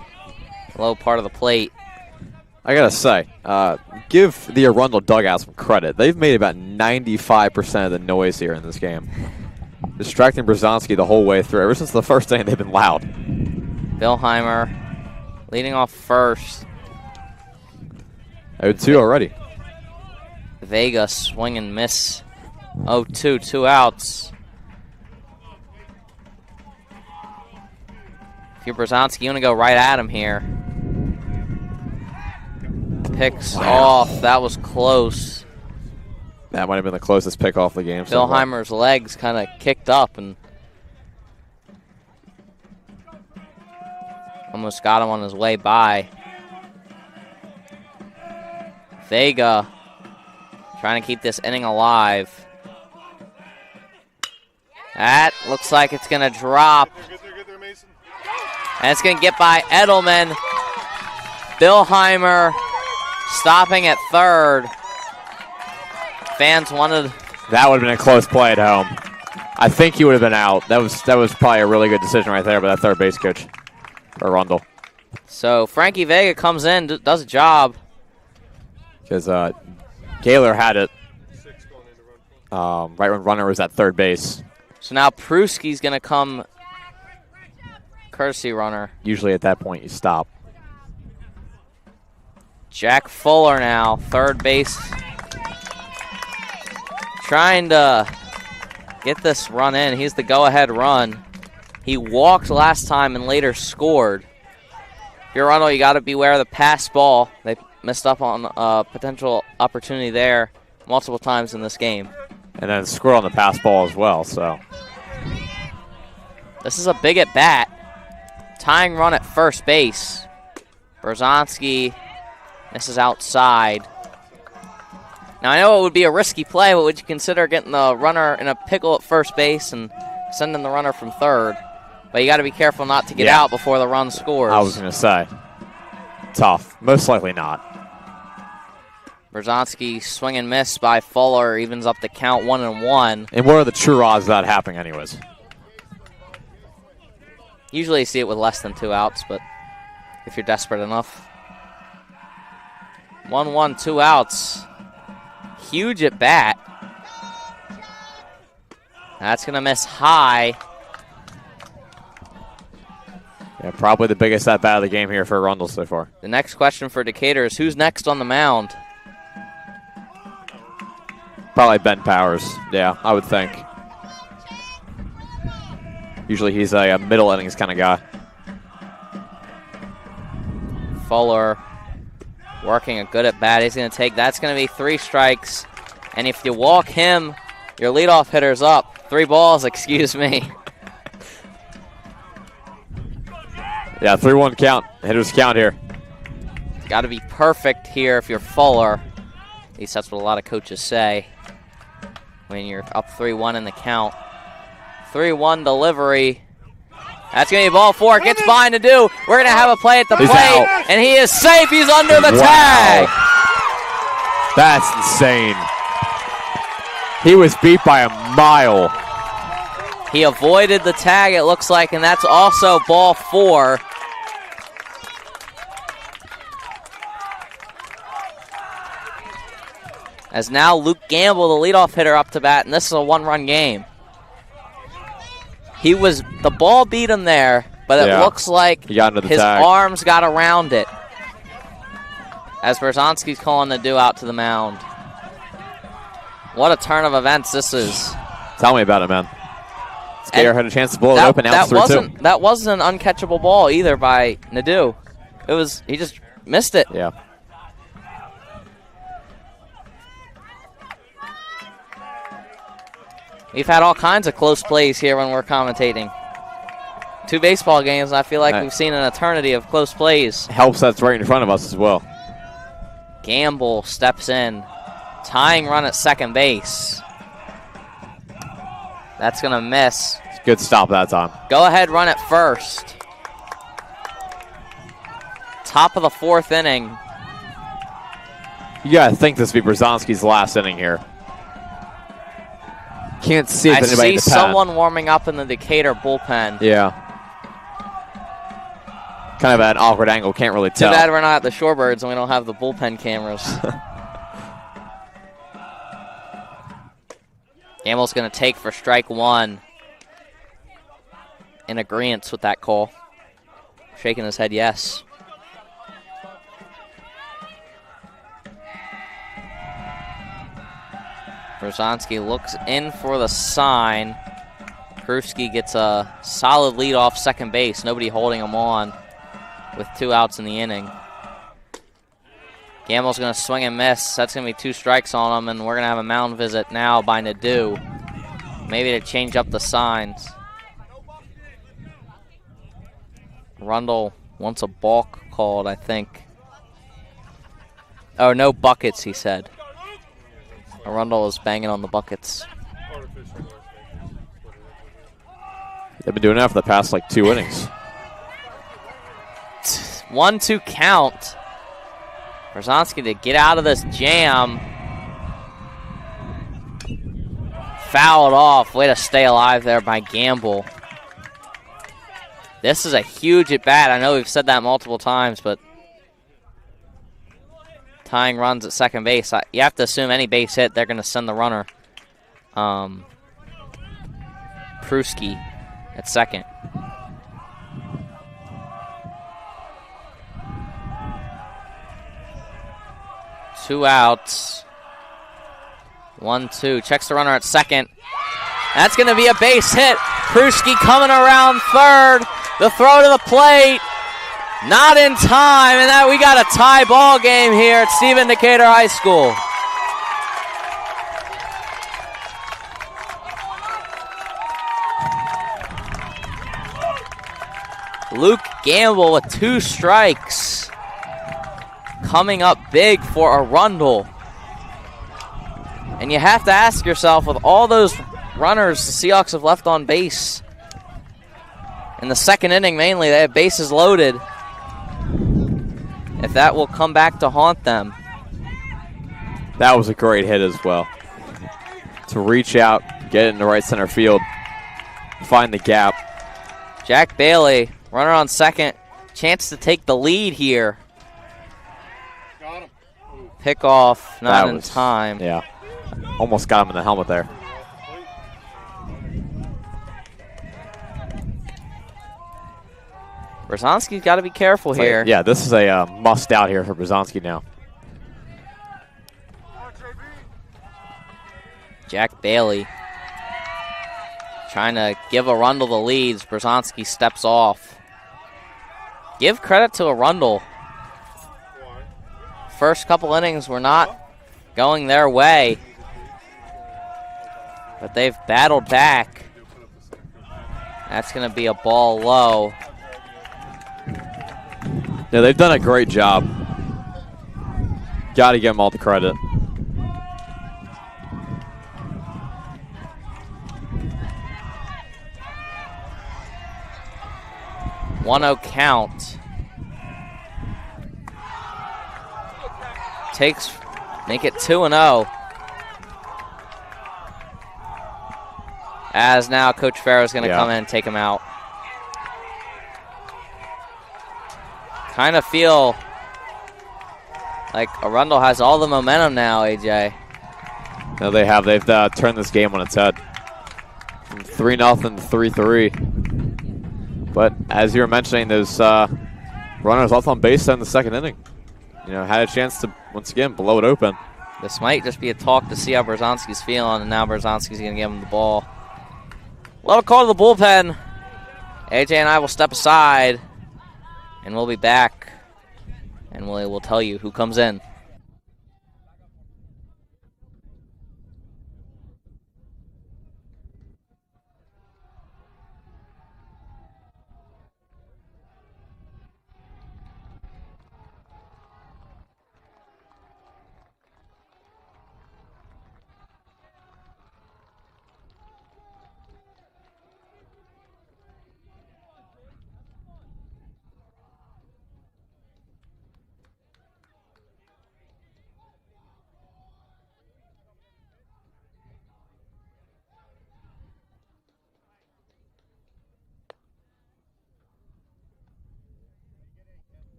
part of the plate. I got to say, give the Arundel dugout some credit. They've made about 95% of the noise here in this game. Distracting Brzezinski the whole way through. Ever since the first inning, they've been loud. Billheimer leading off first. 0-2 already. Vega swing and miss. 0-2, 2 outs. If you're Brzezowski, you want to go right at him here. Picks off. That was close. That might have been the closest pick off the game. Billheimer's legs kind of kicked up and almost got him on his way by. Vega trying to keep this inning alive. That looks like it's going to drop. And it's going to get by Edelman. Billheimer stopping at third. Fans wanted... That would have been a close play at home. I think he would have been out. That was probably a really good decision right there by that third base coach, Arundel. So Frankie Vega comes in, does a job. Because Gaylor had it right when runner was at third base. So now Pruski's going to come courtesy runner. Usually at that point you stop. Jack Fuller now, third base. Trying to get this run in. He's the go-ahead run. He walked last time and later scored. If you're Arundel, you got to beware of the pass ball. They missed up on a potential opportunity there multiple times in this game. And then scored on the pass ball as well, so. This is a big at bat. Tying run at first base. Brzezowski misses outside. Now, I know it would be a risky play, but would you consider getting the runner in a pickle at first base and sending the runner from third? But you got to be careful not to get out before the run scores. I was going to say. Tough. Most likely not. Brzezowski swing and miss by Fuller, evens up the count 1-1. And what are the true odds of that happening anyways? Usually you see it with less than 2 outs, but if you're desperate enough. 1-1, 2 outs. Huge at bat. That's going to miss high. Yeah, probably the biggest at bat of the game here for Arundel so far. The next question for Decatur is who's next on the mound? Probably Ben Powers. Yeah, I would think. Usually he's a middle innings kind of guy. Fuller working a good at bat. He's going to take, that's going to be 3 strikes. And if you walk him, your leadoff hitter's up. 3 balls, excuse me. Yeah, 3-1 count. Hitters count here. Got to be perfect here if you're Fuller. At least that's what a lot of coaches say when you're up 3-1 in the count. 3-1 delivery. That's going to be ball 4. Gets behind to do. We're going to have a play at the plate. Out. And he is safe. He's under the tag. That's insane. He was beat by a mile. He avoided the tag, it looks like, and that's also ball 4. As now Luke Gamble, the leadoff hitter, up to bat, and this is a 1-run game. The ball beat him there, but it looks like he got into the his tag. arms got around it. As Brzezowski's calling the due out to the mound. What a turn of events this is. Tell me about it, man. Gator had a chance to blow it open. Now it's 3-2. That wasn't an uncatchable ball either by Nadeau. He just missed it. Yeah. We've had all kinds of close plays here when we're commentating. 2 baseball games, and I feel like we've seen an eternity of close plays. Helps that's right in front of us as well. Gamble steps in. Tying run at second base. That's going to miss. Good stop that time. Go ahead run at first. Top of the 4th inning. You got to think this would be Brzezowski's last inning here. Can't see if I anybody in the see pen. someone warming up in the Decatur bullpen. Yeah. Kind of at an awkward angle. Can't really tell. Too bad we're not at the Shorebirds and we don't have the bullpen cameras. Gamble's going to take for strike 1. In agreement with that call. Shaking his head yes. Brzezinski looks in for the sign. Pruski gets a solid lead off second base. Nobody holding him on with 2 outs in the inning. Gamble's going to swing and miss. That's going to be 2 strikes on him, and we're going to have a mound visit now by Nadeau. Maybe to change up the signs. Arundel wants a balk called, I think. Oh, no buckets, he said. Arundel is banging on the buckets. They've been doing that for the past, 2 innings. 1-2 count. Brzezinski to get out of this jam. Fouled off. Way to stay alive there by Gamble. This is a huge at-bat. I know we've said that multiple times, but tying runs at second base, you have to assume any base hit, they're going to send the runner. Pruski at second. Two outs. 1-2. Checks the runner at second. That's going to be a base hit. Pruski coming around third. The throw to the plate. Not in time, and that we got a tie ball game here at Stephen Decatur High School. Luke Gamble with 2 strikes. Coming up big for Arundel. And you have to ask yourself, with all those runners the Seahawks have left on base, in the second inning mainly, they have bases loaded, if that will come back to haunt them. That was a great hit as well. To reach out, get it in the right center field, find the gap. Jack Bailey, runner on second, chance to take the lead here. Got him. Pick off, not That in was- time. Yeah. Almost got him in the helmet there. Brzezinski's got to be careful It's like- here. yeah, this is a must out here for Brzezinski now. Jack Bailey trying to give Arundel the leads. Brzezinski steps off. Give credit to Arundel. First couple innings were not going their way, but they've battled back. That's going to be a ball low. Yeah, they've done a great job. Got to give them all the credit. One-oh count. Make it 2-0. As now Coach Farrow's going to come in and take him out. Kind of feel like Arundel has all the momentum now, AJ. No, they have. They've turned this game on its head. From 3-0 to 3-3. But as you were mentioning, those runners left on base in the second inning. You know, had a chance to, once again, blow it open. This might just be a talk to see how Brzezinski's feeling, and now Brzezinski's going to give him the ball. We'll have a call to the bullpen. AJ and I will step aside, and we'll be back, and we'll tell you who comes in.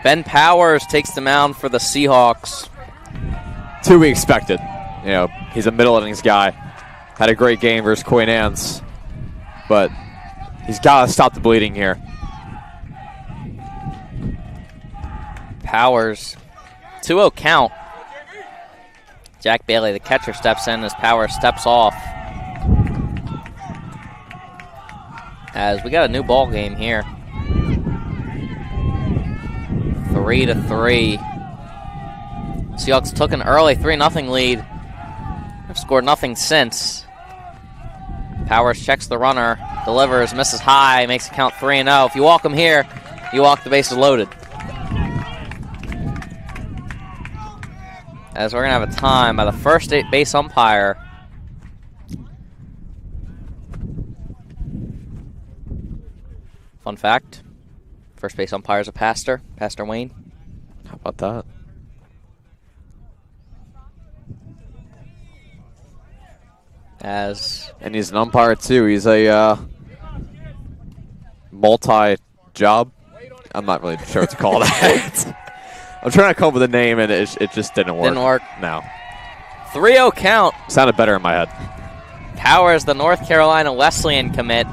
Ben Powers takes the mound for the Seahawks. To be expected. You know, he's a middle innings guy. Had a great game versus Queen Anne's, but he's got to stop the bleeding here. Powers, 2-0 count. Jack Bailey, the catcher, steps in as Powers steps off. As we got a new ball game here. 3-3. Seahawks took an early 3-0 lead. They've scored nothing since. Powers checks the runner, delivers, misses high, makes it count 3-0. If you walk him here, you walk the bases loaded. As we're going to have a time by the first base umpire. Fun fact, first base umpire is a pastor, Pastor Wayne. How about that? And he's an umpire too. He's a multi-job. I'm not really sure what to call that. I'm trying to come up with a name, and it just didn't work. Didn't work. No. 3-0 count. Sounded better in my head. Powers, the North Carolina Wesleyan commit.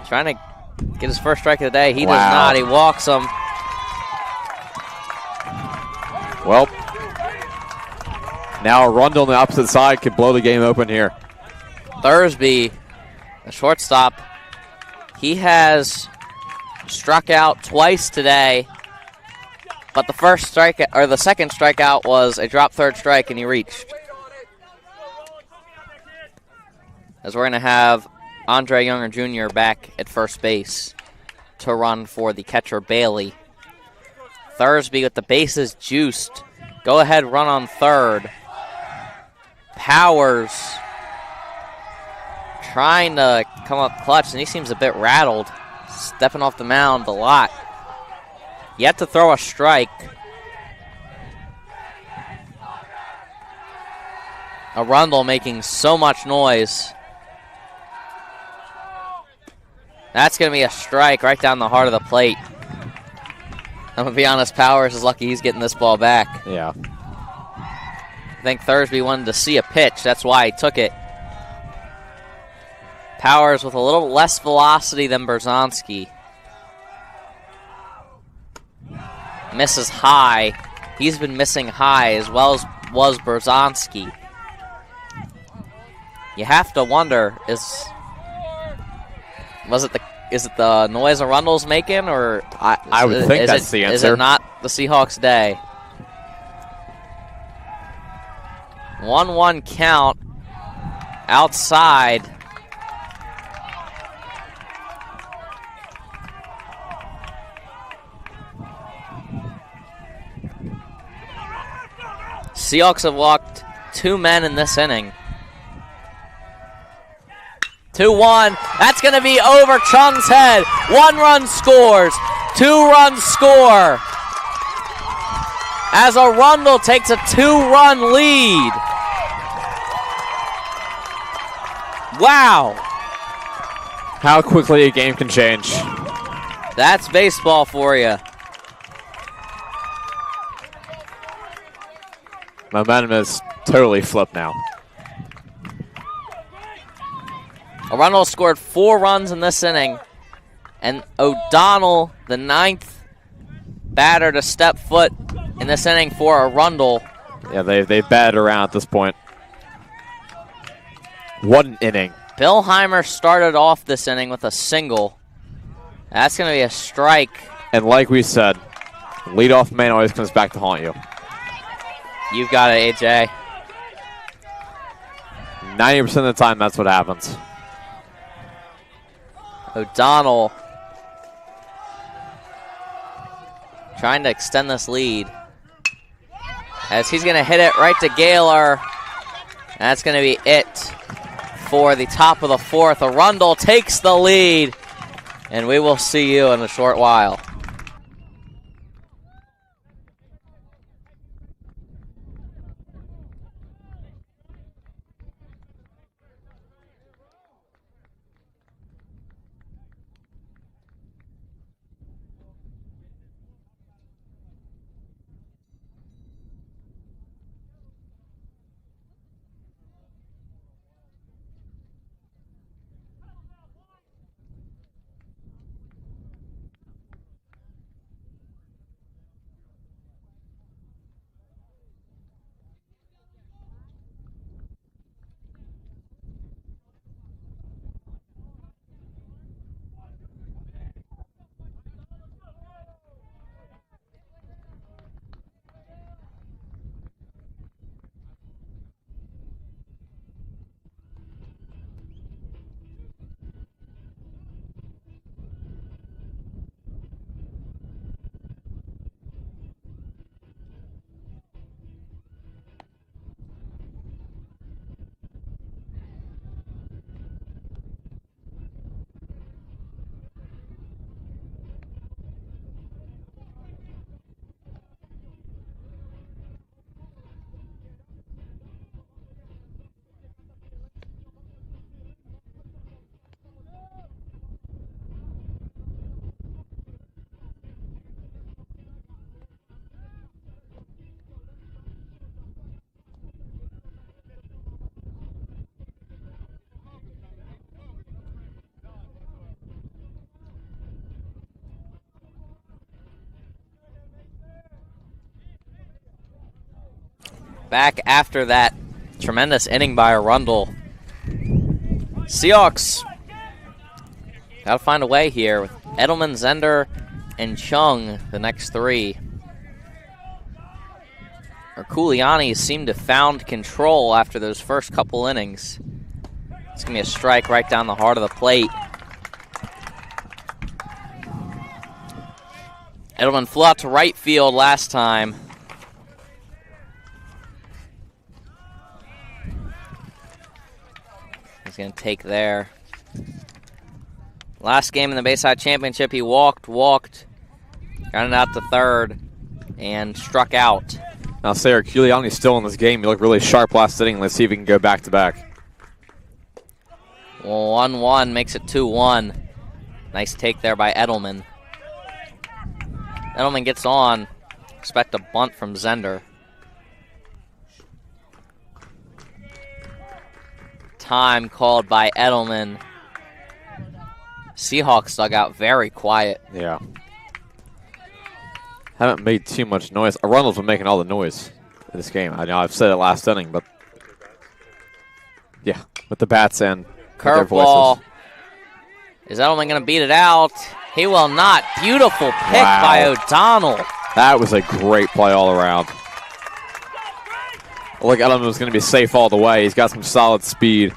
Trying to get his first strike of the day. He does not. He walks him. Well, now Arundel on the opposite side could blow the game open here. Thursby, the shortstop, he has struck out twice today, but the second strikeout was a drop third strike, and he reached. As we're going to have Andre Younger Jr. back at first base to run for the catcher Bailey. Thursby with the bases juiced. Go ahead, run on third. Powers trying to come up clutch, and he seems a bit rattled. Stepping off the mound a lot. Yet to throw a strike. Arundel making so much noise. That's going to be a strike right down the heart of the plate. I'm going to be honest, Powers is lucky he's getting this ball back. Yeah. I think Thursby wanted to see a pitch. That's why he took it. Powers with a little less velocity than Berzonski. Misses high. He's been missing high as well as was Berzonski. You have to wonder, is it the noise Arundel's making, or I would think that's the answer. Is it not the Seahawks' day? 1-1 count outside. Seahawks have walked 2 men in this inning. 2-1. That's going to be over Chung's head. 1 run scores. 2 runs score. As Arundel takes a 2-run lead. Wow. How quickly a game can change. That's baseball for you. Momentum is totally flipped now. Arundel scored 4 runs in this inning, and O'Donnell, the 9th batter to step foot in this inning for Arundel. Yeah, they batted around at this point. What an inning. Billheimer started off this inning with a single. That's going to be a strike. And like we said, leadoff man always comes back to haunt you. You've got it, AJ. 90% of the time, that's what happens. O'Donnell trying to extend this lead. As he's going to hit it right to Gaylor. That's going to be it for the top of the 4th. Arundel takes the lead, and we will see you in a short while. back after that tremendous inning by Arundel. Seahawks got to find a way here with Edelman, Zender, and Chung, the next three. Arculiani seemed to found control after those first couple innings. It's going to be a strike right down the heart of the plate. Edelman flew out to right field last time. He's going to take there. Last game in the Bayside Championship, he walked, got it out to third, and struck out. Now, Sarah Arculiani's still in this game. He looked really sharp last inning. Let's see if he can go back-to-back. 1-1 makes it 2-1. Nice take there by Edelman. Edelman gets on. Expect a bunt from Zender. Time called by Edelman. Seahawks dugout very quiet. Yeah. Haven't made too much noise. Arundel's been making all the noise in this game. I know I've said it last inning, but yeah, with the bats and their voices. Curveball. Is Edelman going to beat it out? He will not. Beautiful pick by O'Donnell. That was a great play all around. Look, Edelman was going to be safe all the way. He's got some solid speed.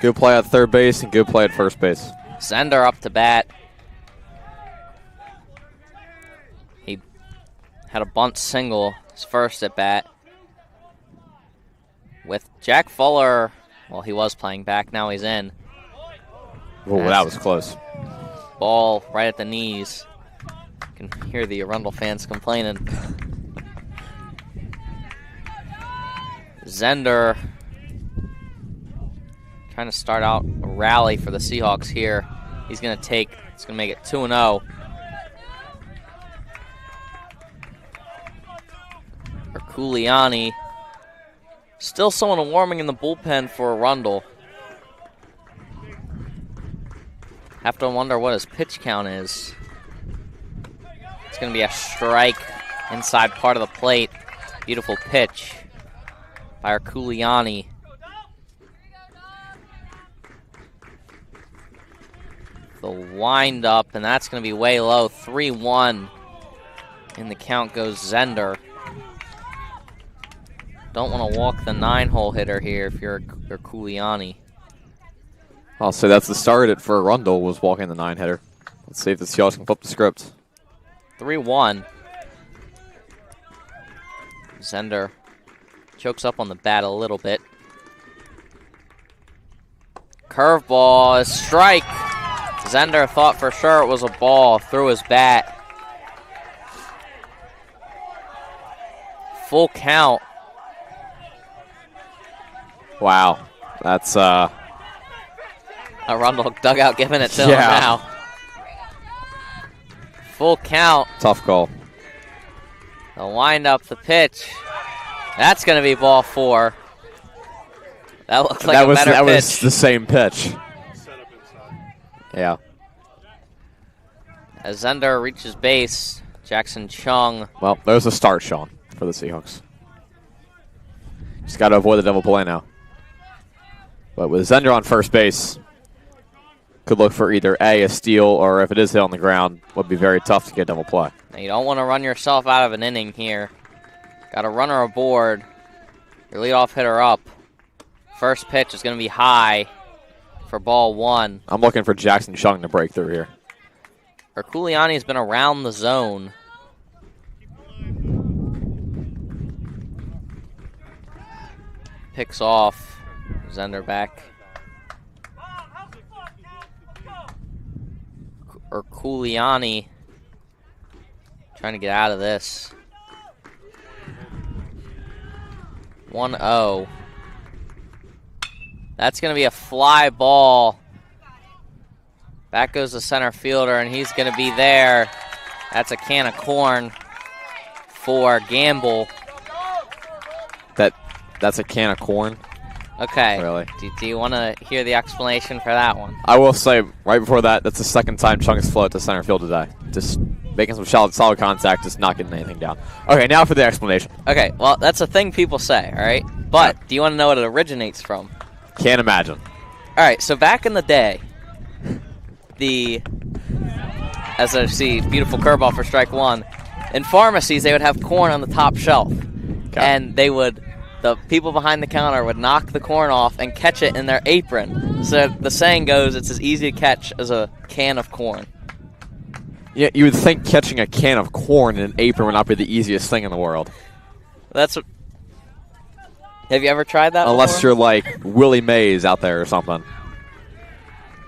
Good play at third base and good play at first base. Zender up to bat. He had a bunt single his first at bat. With Jack Fuller, well, he was playing back. Now he's in. Oh, that was close. Ball right at the knees. You can hear the Arundel fans complaining. Zender trying to start out a rally for the Seahawks here. He's going to take, it's going to make it 2-0. Arculiani. Still someone warming in the bullpen for Arundel. Have to wonder what his pitch count is. It's going to be a strike inside part of the plate. Beautiful pitch by Arculiani. The wind-up, and that's going to be way low. 3-1. And the count goes Zender. Don't want to walk the 9-hole hitter here if you're Arculiani. I'll say that's the start it for Arundel, was walking the 9-hitter. Let's see if the Seahawks can flip the script. 3-1. Zender chokes up on the bat a little bit. Curveball, a strike. Zender thought for sure it was a ball, threw his bat. Full count. Wow, that's Arundel dugout giving it to him Yeah. now. Full count. tough call. The wind up, the pitch. That's going to be ball 4. That looked like a better pitch. That was the same pitch. Yeah. As Zender reaches base, Jackson Chung. Well, there's a start, Sean, for the Seahawks. Just got to avoid the double play now. But with Zender on first base, could look for either a steal, or if it is hit on the ground, would be very tough to get double play. Now you don't want to run yourself out of an inning here. Got a runner aboard. Your leadoff hitter up. First pitch is going to be high for ball 1. I'm looking for Jackson Chung to break through here. Arculiani's been around the zone. Picks off. Zender back. Arculiani trying to get out of this. 1-0. That's going to be a fly ball. Back goes the center fielder, and he's going to be there. That's a can of corn for Gamble. That's a can of corn? Okay. Really? Do you want to hear the explanation for that one? I will say, right before that, that's the second time Chung has flown to center field today. Just making some solid contact, just not getting anything down. Okay, now for the explanation. Okay, well, that's a thing people say, all right? But do you want to know what it originates from? Can't imagine. All right, so back in the day, as I see, beautiful curveball for strike one, in pharmacies, they would have corn on the top shelf. Okay. And the people behind the counter would knock the corn off and catch it in their apron. So the saying goes, it's as easy to catch as a can of corn. Yeah, you would think catching a can of corn in an apron would not be the easiest thing in the world. Have you ever tried that Unless before? you're like Willie Mays out there or something.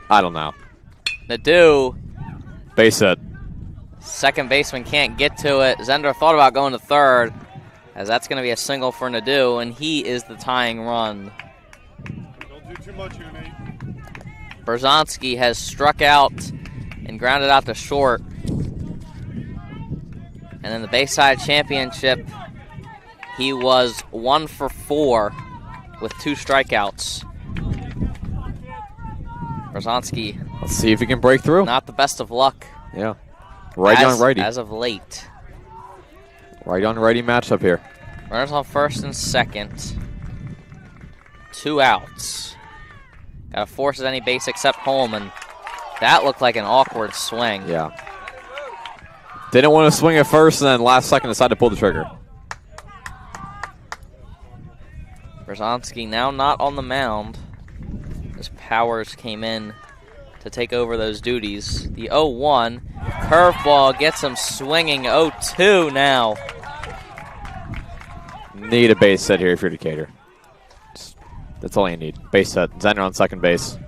I don't know. Nadeau. Base hit. Second baseman can't get to it. Zender thought about going to third, as that's going to be a single for Nadeau, and he is the tying run. Don't do too much here, Nate. Berzonski has struck out and grounded out to short. And in the Bayside Championship, he was 1 for 4 with 2 strikeouts. Berzonski, Let's see if he can break through. not the best of luck. Yeah. Righty on righty. As of late. Righty on righty matchup here. Runners on first and second. 2 outs. Got to force any base except home, and that looked like an awkward swing. Yeah. Didn't want to swing at first, and then last second decided to pull the trigger. Berzonski now not on the mound, as Powers came in to take over those duties. The 0-1 curveball gets him swinging. 0-2 now. Need a base hit here if you're Decatur. That's all you need. Base hit. Zender on second base.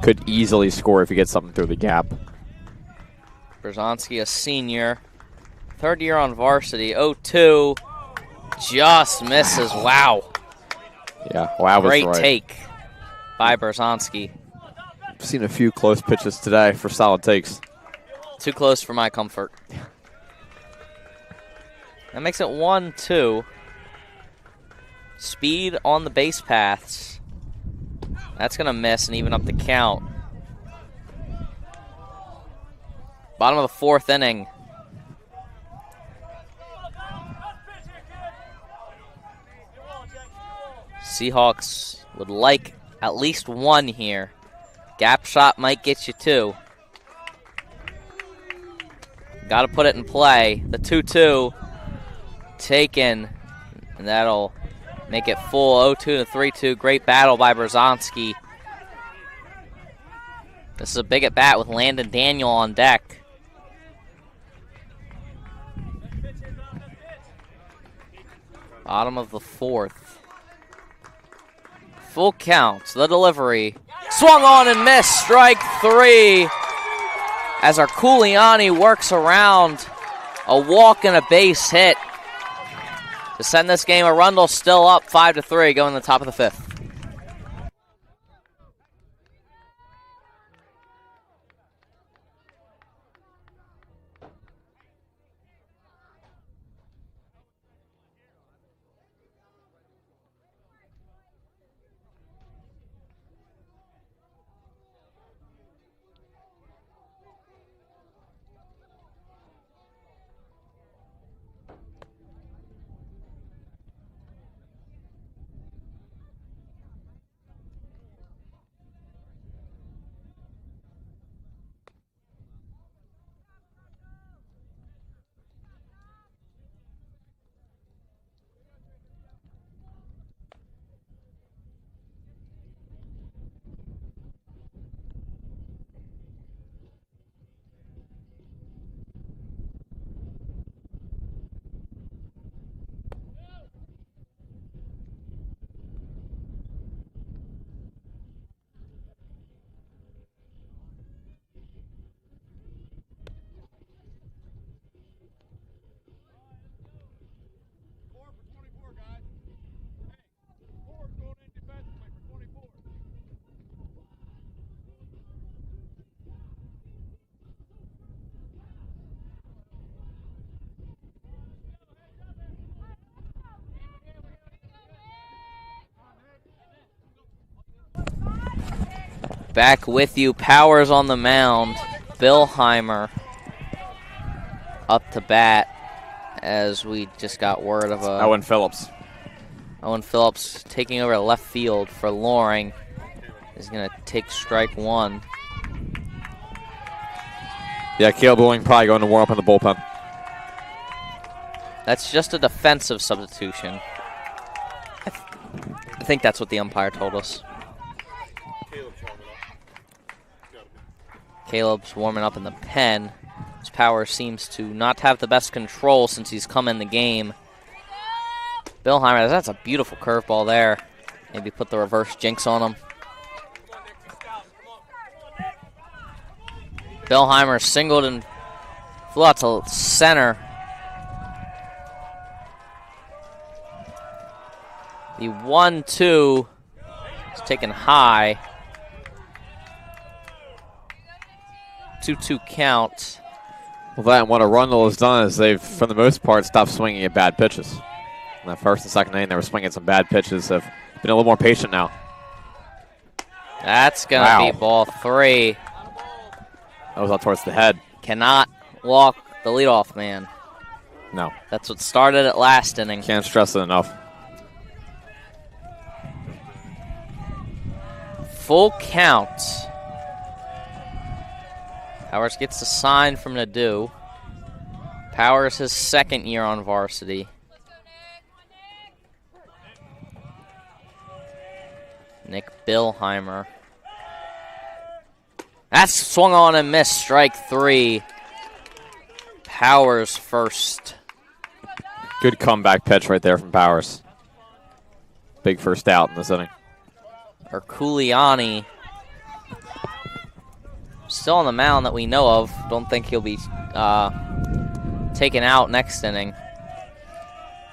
Could easily score if he gets something through the gap. Berzonski, a senior. Third year on varsity. 0-2. Just misses. Wow. Yeah, wow, was Great right. take by Berzonski. I've seen a few close pitches today for solid takes. Too close for my comfort. That makes it 1-2. Speed on the base paths. That's going to miss and even up the count. Bottom of the 4th inning. Seahawks would like at least 1 here. Gap shot might get you 2. Got to put it in play. The 2-2 taken, and that'll make it full. 0-2 to 3-2. Great battle by Berzonski. This is a big at bat with Landon Daniel on deck. Bottom of the 4th. Full count. The delivery. Swung on and missed. Strike 3. As Arculiani works around a walk and a base hit to send this game. Arundel still up 5-3 going to the top of the 5th. Back with you, Powers on the mound, Billheimer. to bat as we just got word of Owen Phillips. Owen Phillips taking over left field for Loring is going to take strike one. Yeah, Caleb Loring probably going to warm up in the bullpen. That's just a defensive substitution. I think that's what the umpire told us. Caleb's warming up in the pen. His power seems to not have the best control since he's come in the game. Billheimer, that's a beautiful curveball there. Maybe put the reverse jinx on him. Billheimer singled and flew out to center. The 1-2 is taken high. 2-2 count. Well, that and what Arundel has done is they've, for the most part, stopped swinging at bad pitches. In that first and second inning, they were swinging some bad pitches. Have been a little more patient now. That's going to be ball 3. That was out towards the head. Cannot walk the leadoff man. No. That's what started at last inning. Can't stress it enough. Full count. Powers gets a sign from Nadeau. Powers his second year on varsity. Nick Billheimer. That's swung on and missed. Strike 3. Powers first. Good comeback pitch right there from Powers. Big first out in this inning. Erculiani still on the mound that we know of. Don't think he'll be taken out next inning,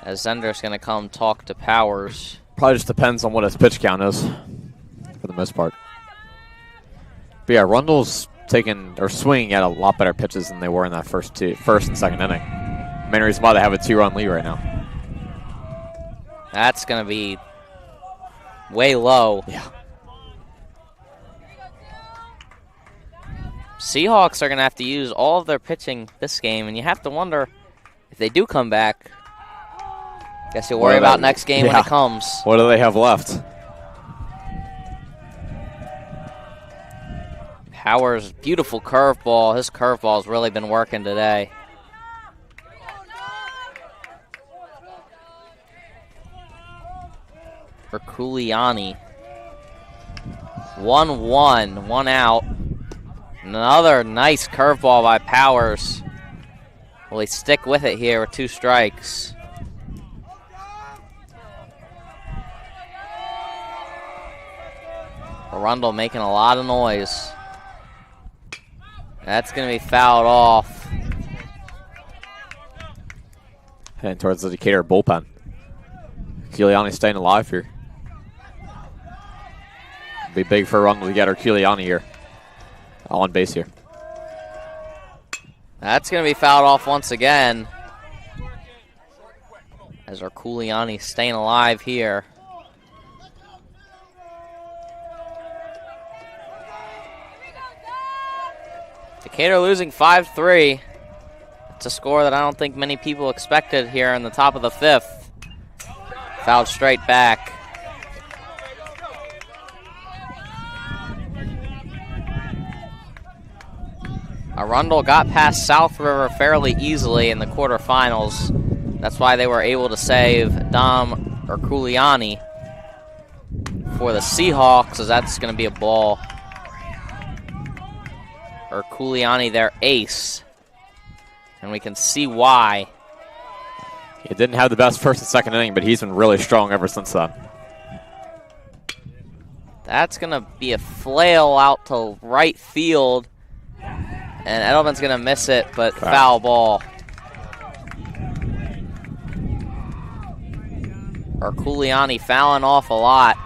as Zender's going to come talk to Powers. Probably just depends on what his pitch count is, for the most part. But yeah, Arundel's taking or swinging at a lot better pitches than they were in that first and second inning. Main reason why they have a 2-run lead right now. That's going to be way low. Yeah. Seahawks are going to have to use all of their pitching this game, and you have to wonder if they do come back. Guess you'll worry about next game when it comes. What do they have left? Powers, beautiful curveball. His curveball's really been working today. Erculiani. 1-1, 1 out. Another nice curveball by Powers. Will he stick with it here with 2 strikes? Arundel making a lot of noise. That's going to be fouled off. Heading towards the Decatur bullpen. Erculiani staying alive here. Be big for Arundel to get Erculiani here. On base here. That's going to be fouled off once again. As Erculiani staying alive here. Decatur losing 5-3. It's a score that I don't think many people expected here in the top of the 5th. Fouled straight back. Arundel got past South River fairly easily in the quarterfinals. That's why they were able to save Dom Erculiani for the Seahawks, as that's going to be a ball. Erculiani, their ace. And we can see why. He didn't have the best first and second inning, but he's been really strong ever since then. That's going to be a flail out to right field. And Edelman's going to miss it, but foul ball. Erculiani fouling off a lot.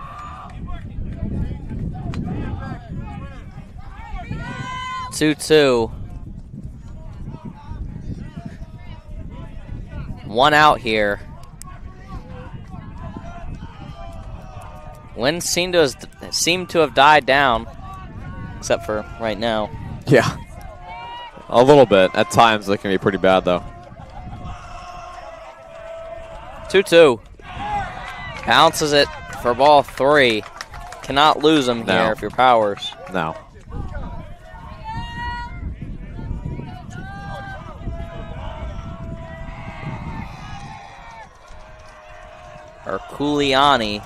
Two. 1 out here. Winds seem to have died down, except for right now. Yeah. A little bit. At times, it can be pretty bad, though. 2-2. Bounces it for ball 3. Cannot lose them here if you're Powers. No. Herculiani.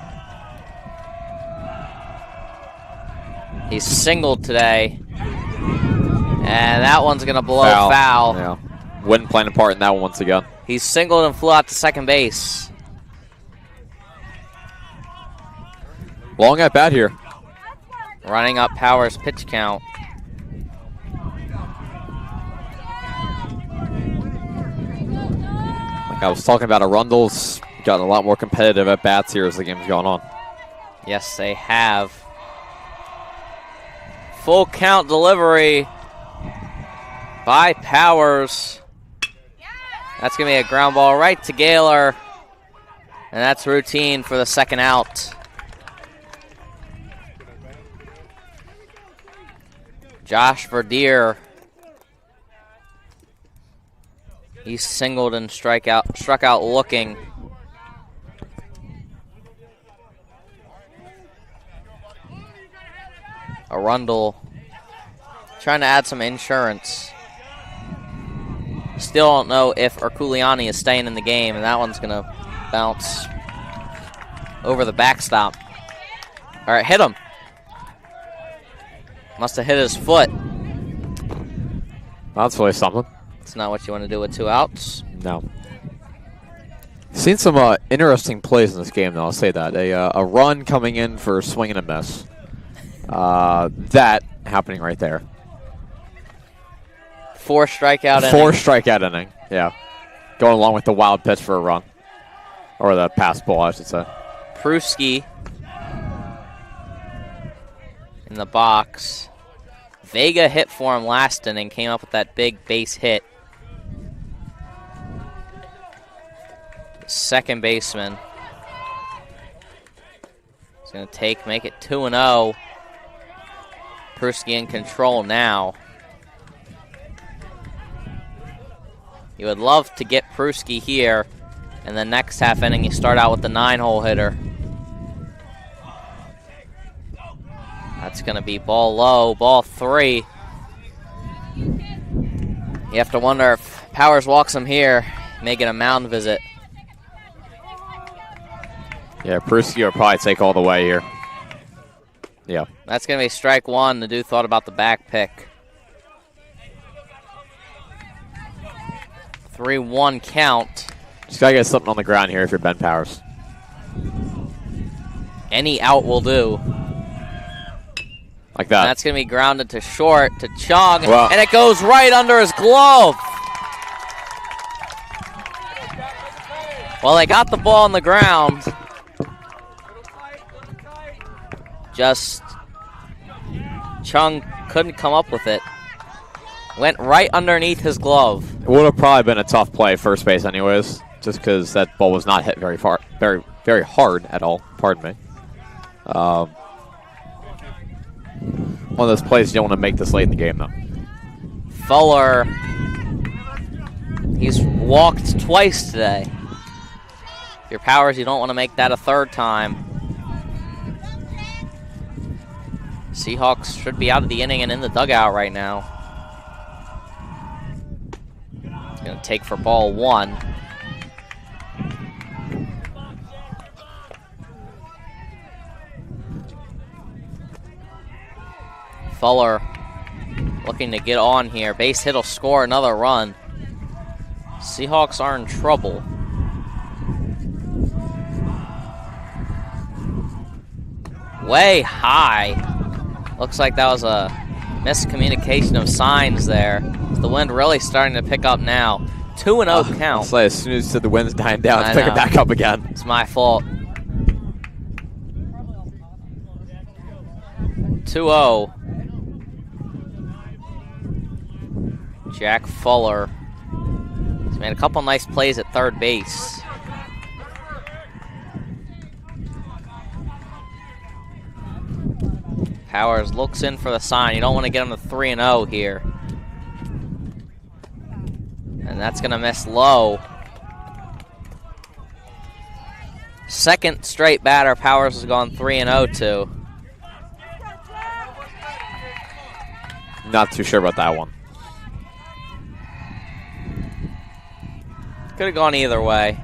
He's singled today. And that one's going to blow foul. Yeah. Wind playing a part in that one once again. He's singled and flew out to second base. Long at bat here. Running up Powers' pitch count. Like I was talking about, Arundel's gotten a lot more competitive at bats here as the game's gone on. Yes, they have. Full count delivery by Powers. That's going to be a ground ball right to Gaylor. And that's routine for the second out. Josh Verdier. He's singled and struck out looking. Arundel trying to add some insurance. Still don't know if Herculiani is staying in the game, and that one's going to bounce over the backstop. All right, hit him. Must have hit his foot. That's really something. It's not what you want to do with 2 outs. No. Seen some interesting plays in this game, though. I'll say that. A run coming in for a swing and a miss. That happening right there. 4 strikeout inning. 4 strikeout inning. Yeah. Going along with the wild pitch for a run. Or the pass ball, I should say. Pruski in the box. Vega hit for him last inning, came up with that big base hit. Second baseman. He's going to make it 2-0. Pruski in control now. You would love to get Pruski here. And the next half inning, you start out with the 9-hole hitter. That's going to be ball low, ball 3. You have to wonder if Powers walks him here, may get a mound visit. Yeah, Pruski will probably take all the way here. Yeah. That's going to be strike 1. The dude thought about the back pick. 3-1 count. Just got to get something on the ground here if you're Ben Powers. Any out will do. Like that. And that's going to be grounded to short, to Chung, well, and it goes right under his glove. Well, they got the ball on the ground. Just Chung couldn't come up with it. Went right underneath his glove. It would have probably been a tough play at first base anyways, just because that ball was not hit very far, very hard at all. Pardon me. One of those plays you don't want to make this late in the game, though. Fuller, he's walked twice today. If you're Powers, you don't want to make that a third time. Seahawks should be out of the inning and in the dugout right now. He's going to take for ball 1. Fuller looking to get on here. Base hit will score another run. Seahawks are in trouble. Way high. Looks like that was a miscommunication of signs there. The wind really starting to pick up now. 2-0 count. It's like as soon as the wind's dying down, it's picking back up again. It's my fault. 2-0. Jack Fuller. He's made a couple nice plays at third base. Powers looks in for the sign. You don't want to get him to 3-0 here. And that's going to miss low. second straight batter Powers has gone 3-0 to. Not too sure about that one. Could have gone either way.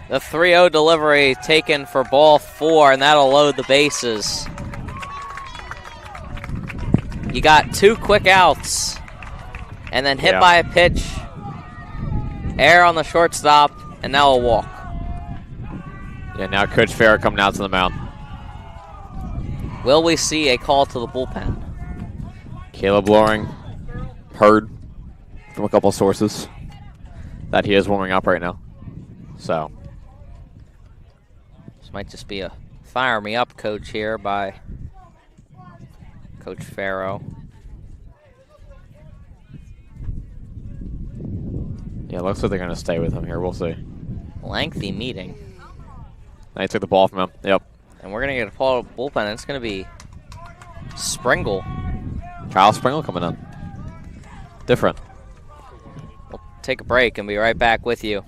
The 3-0 delivery taken for ball 4, and that'll load the bases. You got 2 quick outs, and then hit by a pitch, error on the shortstop, and now a walk. Yeah, now Coach Farrah coming out to the mound. Will we see a call to the bullpen? Caleb Loring heard from a couple sources that he is warming up right now. So this might just be a fire me up coach here by Coach Farrow. yeah, looks like they're going to stay with him here. We'll see. Lengthy meeting. Now he took the ball from him. Yep. And we're going to get a call to the bullpen. It's going to be Springle. Kyle Springle coming in. Different. We'll take a break and be right back with you.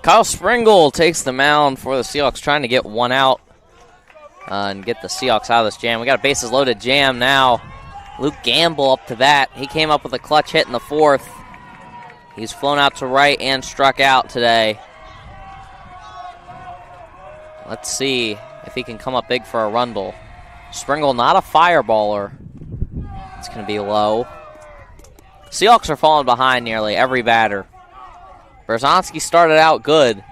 Kyle Springle takes the mound for the Seahawks, trying to get one out and get the Seahawks out of this jam. We got a bases loaded jam now. Luke Gamble up to bat. He came up with a clutch hit in the 4th. He's flown out to right and struck out today. Let's see if he can come up big for Arundel. Springle, not a fireballer. It's going to be low. Seahawks are falling behind nearly every batter. Berzonski started out good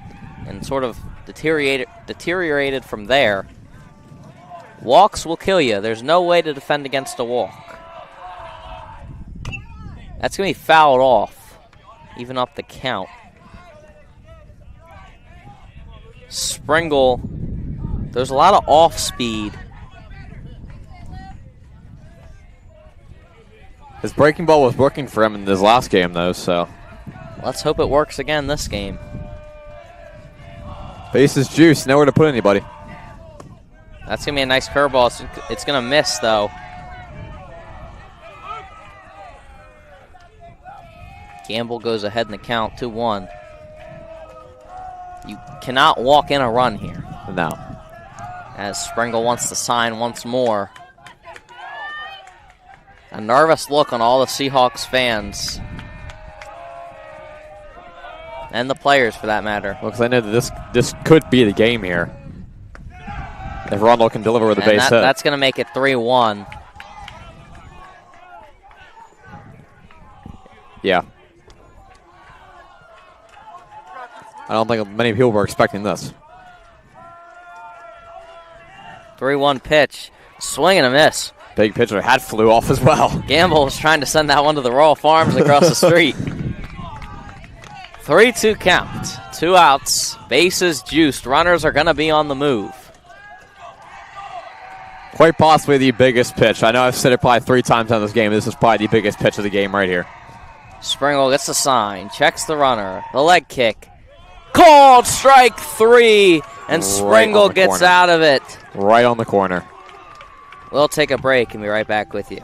and sort of deteriorated from there. Walks will kill you. There's no way to defend against a walk. That's going to be fouled off, even up the count. Springle, there's a lot of off speed. His breaking ball was working for him in his last game, though, so. Let's hope it works again this game. Bases juice, nowhere to put anybody. That's going to be a nice curveball. It's going to miss, though. Gamble goes ahead in the count, 2-1. You cannot walk in a run here. No. As Springle wants to sign once more. A nervous look on all the Seahawks fans. And the players, for that matter. Well, because I know that this could be the game here. If Arundel can deliver with a base hit. That's going to make it 3-1. Yeah. I don't think many people were expecting this. 3-1 pitch. Swing and a miss. Big pitcher. Hat flew off as well. Gamble was trying to send that one to the Royal Farms across the street. 3-2 count. 2 outs. Bases juiced. Runners are going to be on the move. Quite possibly the biggest pitch. I know I've said it probably 3 times on this game. This is probably the biggest pitch of the game right here. Springle gets the sign, checks the runner, the leg kick. Called strike 3, and Springle gets out of it. Right on the corner. We'll take a break and be right back with you.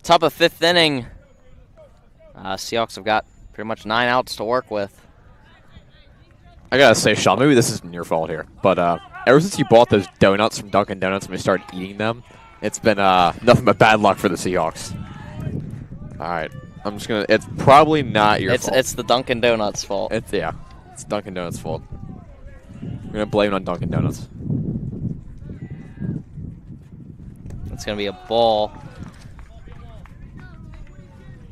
Top of 5th inning. Seahawks have got pretty much 9 outs to work with. I gotta say, Sean, maybe this isn't your fault here, but ever since you bought those donuts from Dunkin' Donuts and we started eating them, it's been nothing but bad luck for the Seahawks. All right, I'm just gonna. It's probably not your fault. It's the Dunkin' Donuts fault. It's Dunkin' Donuts' fault. We're gonna blame it on Dunkin' Donuts. It's gonna be a ball.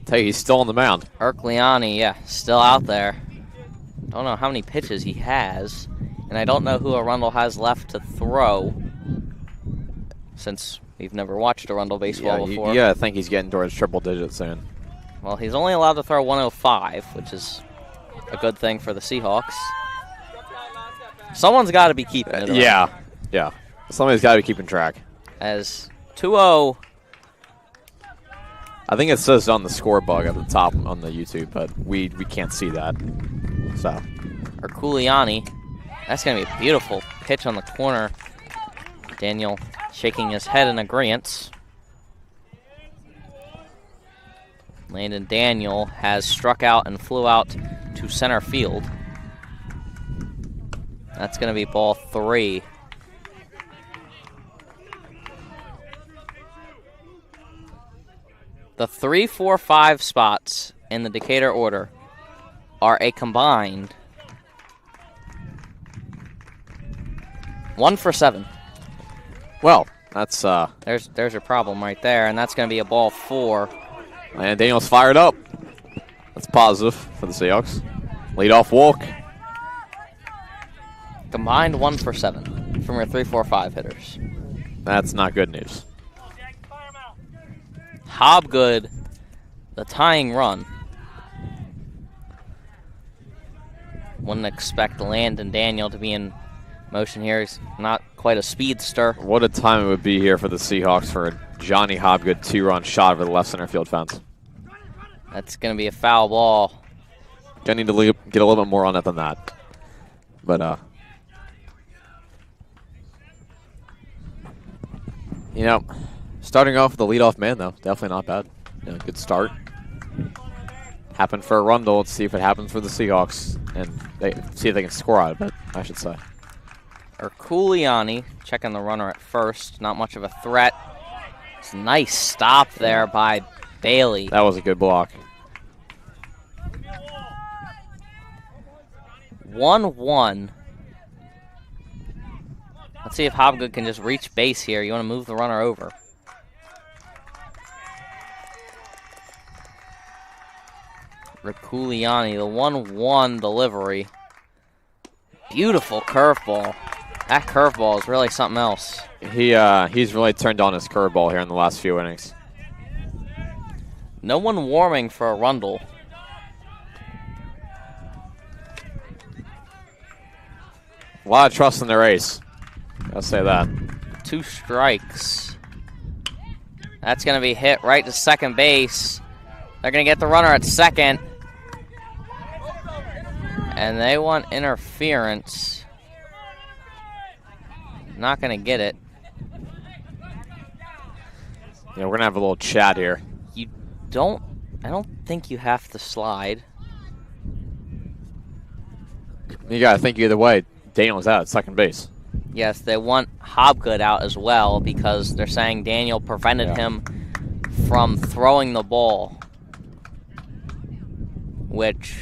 Tell you, he's still on the mound. Erkliani, yeah, still out there. Don't know how many pitches he has, and I don't know who Arundel has left to throw, since we've never watched Arundel baseball before. Yeah, I think he's getting towards triple digits soon. Well, he's only allowed to throw 105, which is a good thing for the Seahawks. Someone's got to be keeping it. Yeah. Somebody's got to be keeping track. As 2-0. I think it says on the score bug at the top on the YouTube, but we can't see that. So, Erkliani. That's going to be a beautiful pitch on the corner. Daniel shaking his head in agreement. Landon Daniel has struck out and flew out to center field. That's going to be ball 3. The 3, 4, 5 spots in the Decatur order are a combined 1 for 7. Well, that's there's your problem right there, and that's going to be a ball 4. And Daniel's fired up. That's positive for the Seahawks. Leadoff walk. Combined 1 for 7 from your 3, 4, 5 hitters. That's not good news. Hobgood, the tying run. Wouldn't expect Landon Daniel to be in motion here. He's not quite a speedster. What a time it would be here for the Seahawks for a Johnny Hobgood 2-run shot over the left center field fence. That's going to be a foul ball. Gonna need to get a little bit more on it than that. But, you know, starting off with the leadoff man, though, definitely not bad. Good start. Happened for Arundel. Let's see if it happens for the Seahawks. And see if they can score out of it, I should say. Erkuliani checking the runner at first. Not much of a threat. It's a nice stop there by Bailey. That was a good block. 1-1. Let's see if Hobgood can just reach base here. You want to move the runner over. Erkuliani, the 1-1 delivery. Beautiful curveball. That curveball is really something else. He's really turned on his curveball here in the last few innings. No one warming for Arundel. A lot of trust in their ace. I'll say that. 2 strikes. That's going to be hit right to second base. They're going to get the runner at second. And they want interference. Not going to get it. Yeah, we're going to have a little chat here. I don't think you have to slide. You got to think either way. Daniel's out at second base. Yes, they want Hobgood out as well because they're saying Daniel prevented him from throwing the ball. Which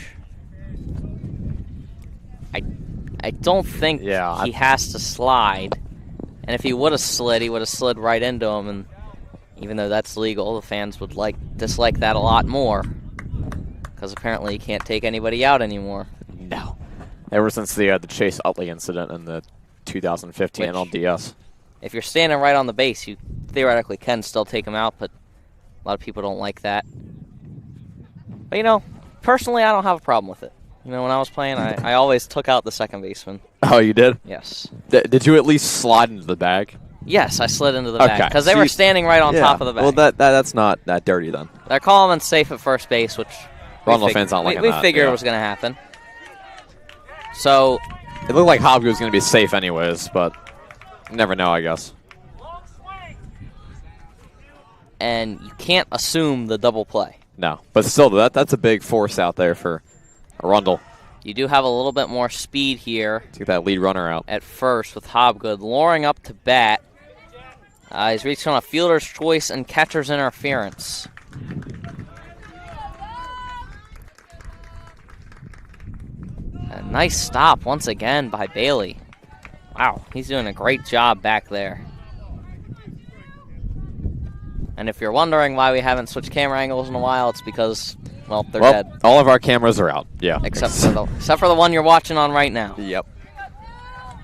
I don't think he has to slide. And if he would have slid, he would have slid right into him. And even though that's legal, the fans would dislike that a lot more. Because apparently you can't take anybody out anymore. No. Ever since the Chase Utley incident in the 2015 NLDS. If you're standing right on the base, you theoretically can still take him out, but a lot of people don't like that. But, you know, personally, I don't have a problem with it. You know, when I was playing, I always took out the second baseman. Oh, you did? Yes. Did you at least slide into the bag? Yes, I slid into the bag. Because they were standing right on top of the bag. Well, that's not that dirty then. They're calling him safe at first base, which Arundel fans aren't liking that. We figured it was going to happen. So it looked like Hobgood was going to be safe anyways, but you never know, I guess. And you can't assume the double play. No, but still, that's a big force out there for Arundel. You do have a little bit more speed here. To get that lead runner out. At first with Hobgood luring up to bat. He's reaching on a fielder's choice and catcher's interference. A nice stop once again by Bailey. Wow, he's doing a great job back there. And if you're wondering why we haven't switched camera angles in a while, it's because, well, they're dead. All of our cameras are out, yeah. Except for the one you're watching on right now. Yep. I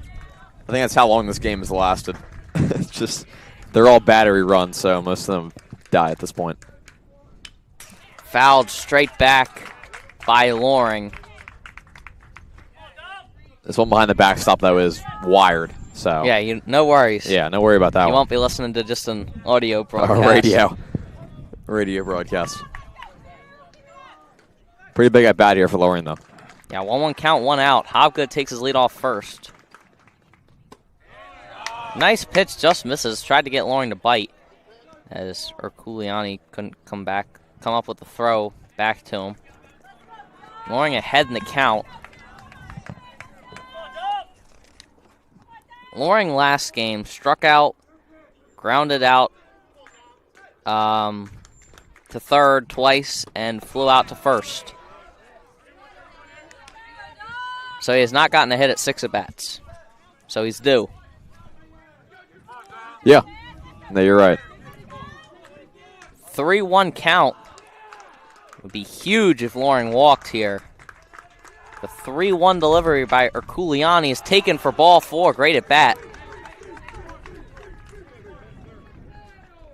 think that's how long this game has lasted. It's just, they're all battery runs, so most of them die at this point. Fouled straight back by Loring. This one behind the backstop, though, is wired. So yeah, no worries. Yeah, no worry about that. You won't be listening to just an audio broadcast. Or radio broadcast. Pretty big at bat here for Loring, though. Yeah, 1-1 count, 1 out. Hobgood takes his lead off first. Nice pitch, just misses. Tried to get Loring to bite as Erkuliani couldn't come up with the throw back to him. Loring ahead in the count. Loring last game struck out, grounded out to third twice, and flew out to first. So he has not gotten a hit at 6 at-bats. So he's due. Yeah. No, you're right. 3-1 count would be huge if Loring walked here. The 3-1 delivery by Erkuliani is taken for ball 4. Great at bat.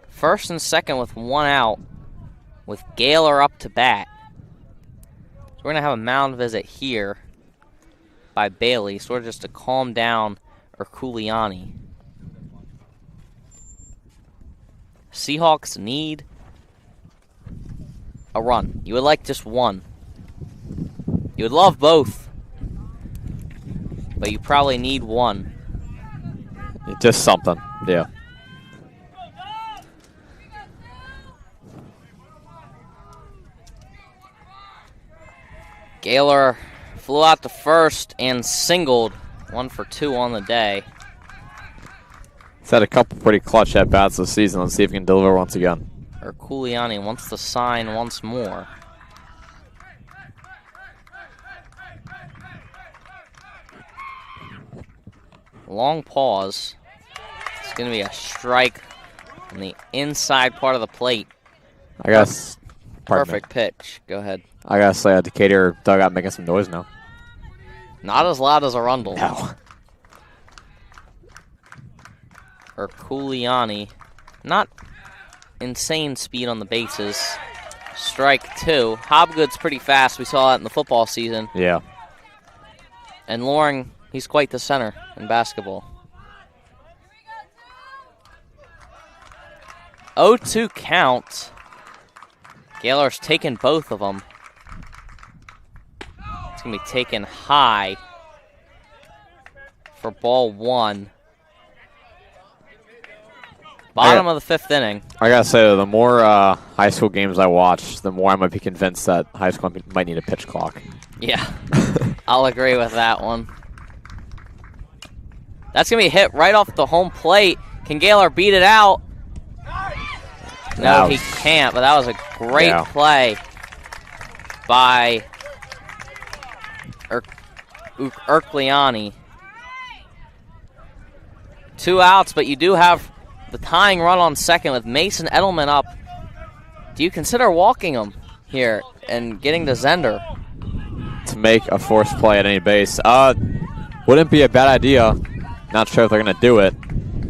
First and second with 1 out, with Gaylor up to bat. So we're going to have a mound visit here by Bailey, sort of just to calm down Erkuliani. Seahawks need a run. You would like just one. You would love both, but you probably need one. Just something, yeah. Gaylor flew out to first and singled. 1 for 2 on the day. He's had a couple pretty clutch at-bats this season. Let's see if he can deliver once again. Herculiani wants to sign once more. Long pause. It's going to be a strike on the inside part of the plate. I guess. Perfect pitch. Go ahead. I gotta say, Decatur dugout making some noise now. Not as loud as Arundel. No. Herculiani. Not insane speed on the bases. Strike 2. Hobgood's pretty fast. We saw that in the football season. Yeah. And Loring, he's quite the center in basketball. 0-2 count. Gaylor's taken both of them. It's going to be taken high for ball 1. Bottom of the 5th inning. I gotta say, the more high school games I watch, the more I might be convinced that high school might need a pitch clock. Yeah, I'll agree with that one. That's going to be hit right off the home plate. Can Gaylor beat it out? No, he can't, but that was a great play by Herculiani. 2 outs, but you do have the tying run on second with Mason Edelman up. Do you consider walking him here and getting to Zender? To make a forced play at any base. Wouldn't be a bad idea. Not sure if they're going to do it.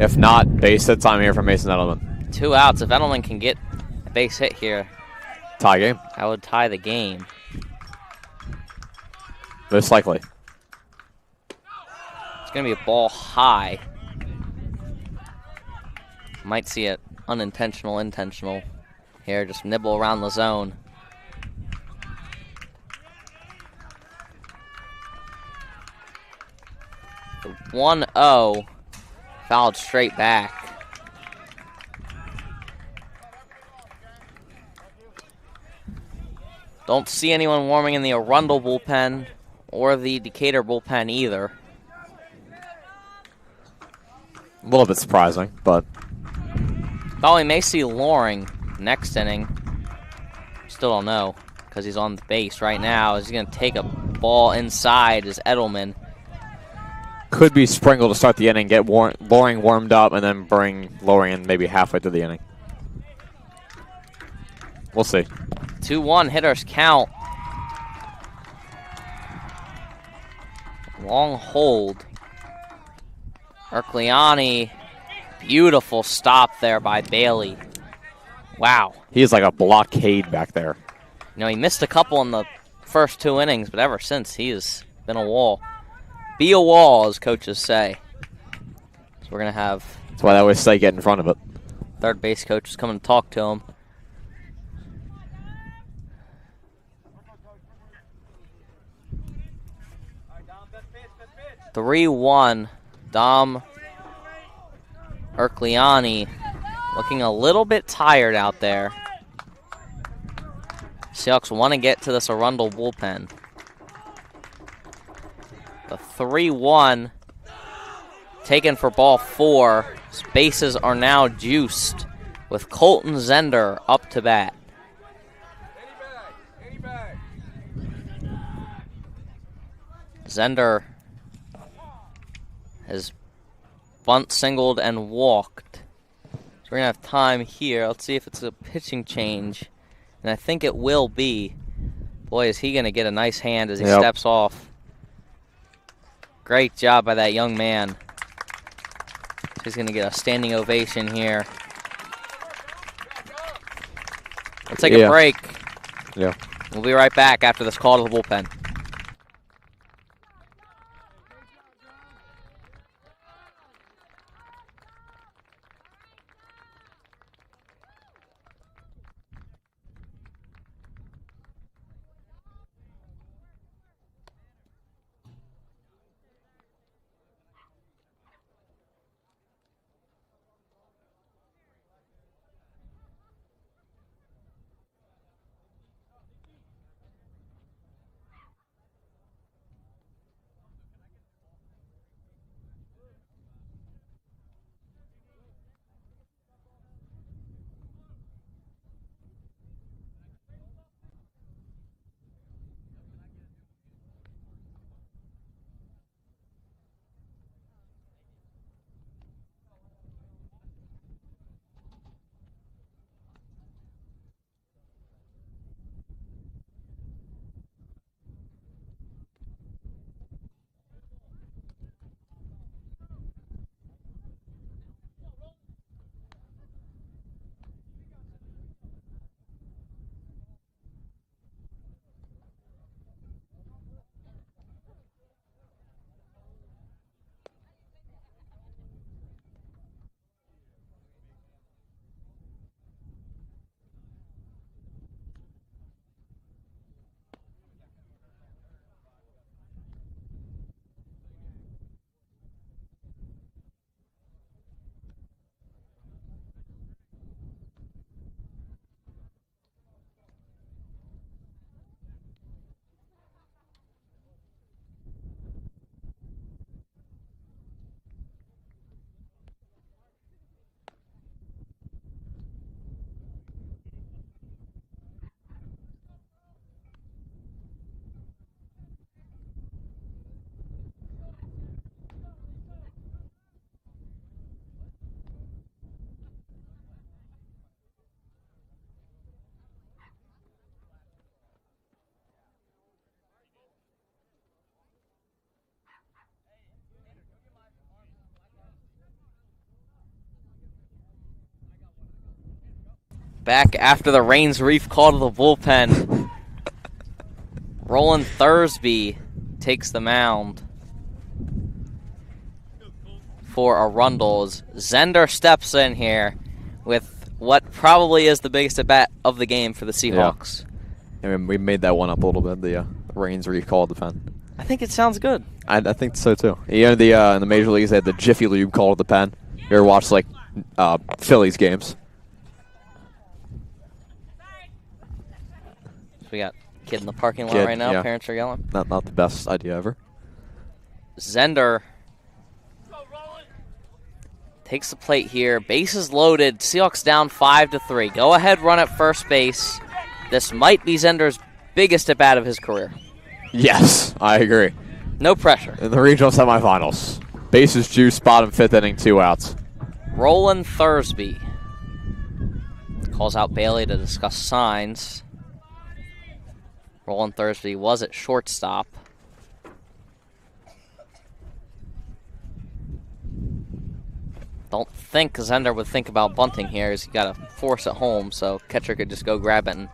If not, base hit time here for Mason Edelman. 2 outs. If Edelman can get a base hit here, tie game. I would tie the game. Most likely. It's going to be a ball high. Might see it unintentional, intentional here. Just nibble around the zone. The 1-0 fouled straight back. Don't see anyone warming in the Arundel bullpen or the Decatur bullpen either. A little bit surprising, but... Oh, we may see Loring next inning. Still don't know, because he's on the base right now. Is he going to take a ball inside as Edelman? Could be Springle to start the inning, get Loring warmed up, and then bring Loring in maybe halfway through the inning. We'll see. 2-1 hitters count. Long hold. Herculiani. Beautiful stop there by Bailey. Wow. He's like a blockade back there. You know, he missed a couple in the first 2 innings, but ever since, he has been a wall. Be a wall, as coaches say. So we're going to have... That's why they always say get in front of it. Third base coach is coming to talk to him. (3-1). Dom Herculiani looking a little bit tired out there. Seahawks want to get to this Arundel bullpen. The 3-1 taken for ball 4. Bases are now juiced with Colton Zender up to bat. Zender has bunt singled and walked. So we're going to have time here. Let's see if it's a pitching change. And I think it will be. Boy, is he going to get a nice hand as he steps off. Great job by that young man. He's going to get a standing ovation here. Let's take a break. Yeah. We'll be right back after this call to the bullpen. Back after the Rains Reef call to the bullpen. Roland Thursby takes the mound for Arundel. Zender steps in here with what probably is the biggest at-bat of the game for the Seahawks. Yeah. I mean, we made that one up a little bit, the Rains recall the pen. I think it sounds good. I think so, too. You know, in the major leagues, they had the Jiffy Lube call to the pen. You ever watched, like, Phillies games? We got a kid in the parking lot right now. Yeah. Parents are yelling. Not the best idea ever. Zender takes the plate here. Bases loaded. Seahawks down 5-3. Go ahead, run at first base. This might be Zender's biggest at bat of his career. Yes, I agree. No pressure. In the regional semifinals, bases juice, bottom 5th inning, 2 outs. Roland Thursby calls out Bailey to discuss signs. Roland Thursby was at shortstop. Don't think Zender would think about bunting here. He's got to force it home, so catcher could just go grab it and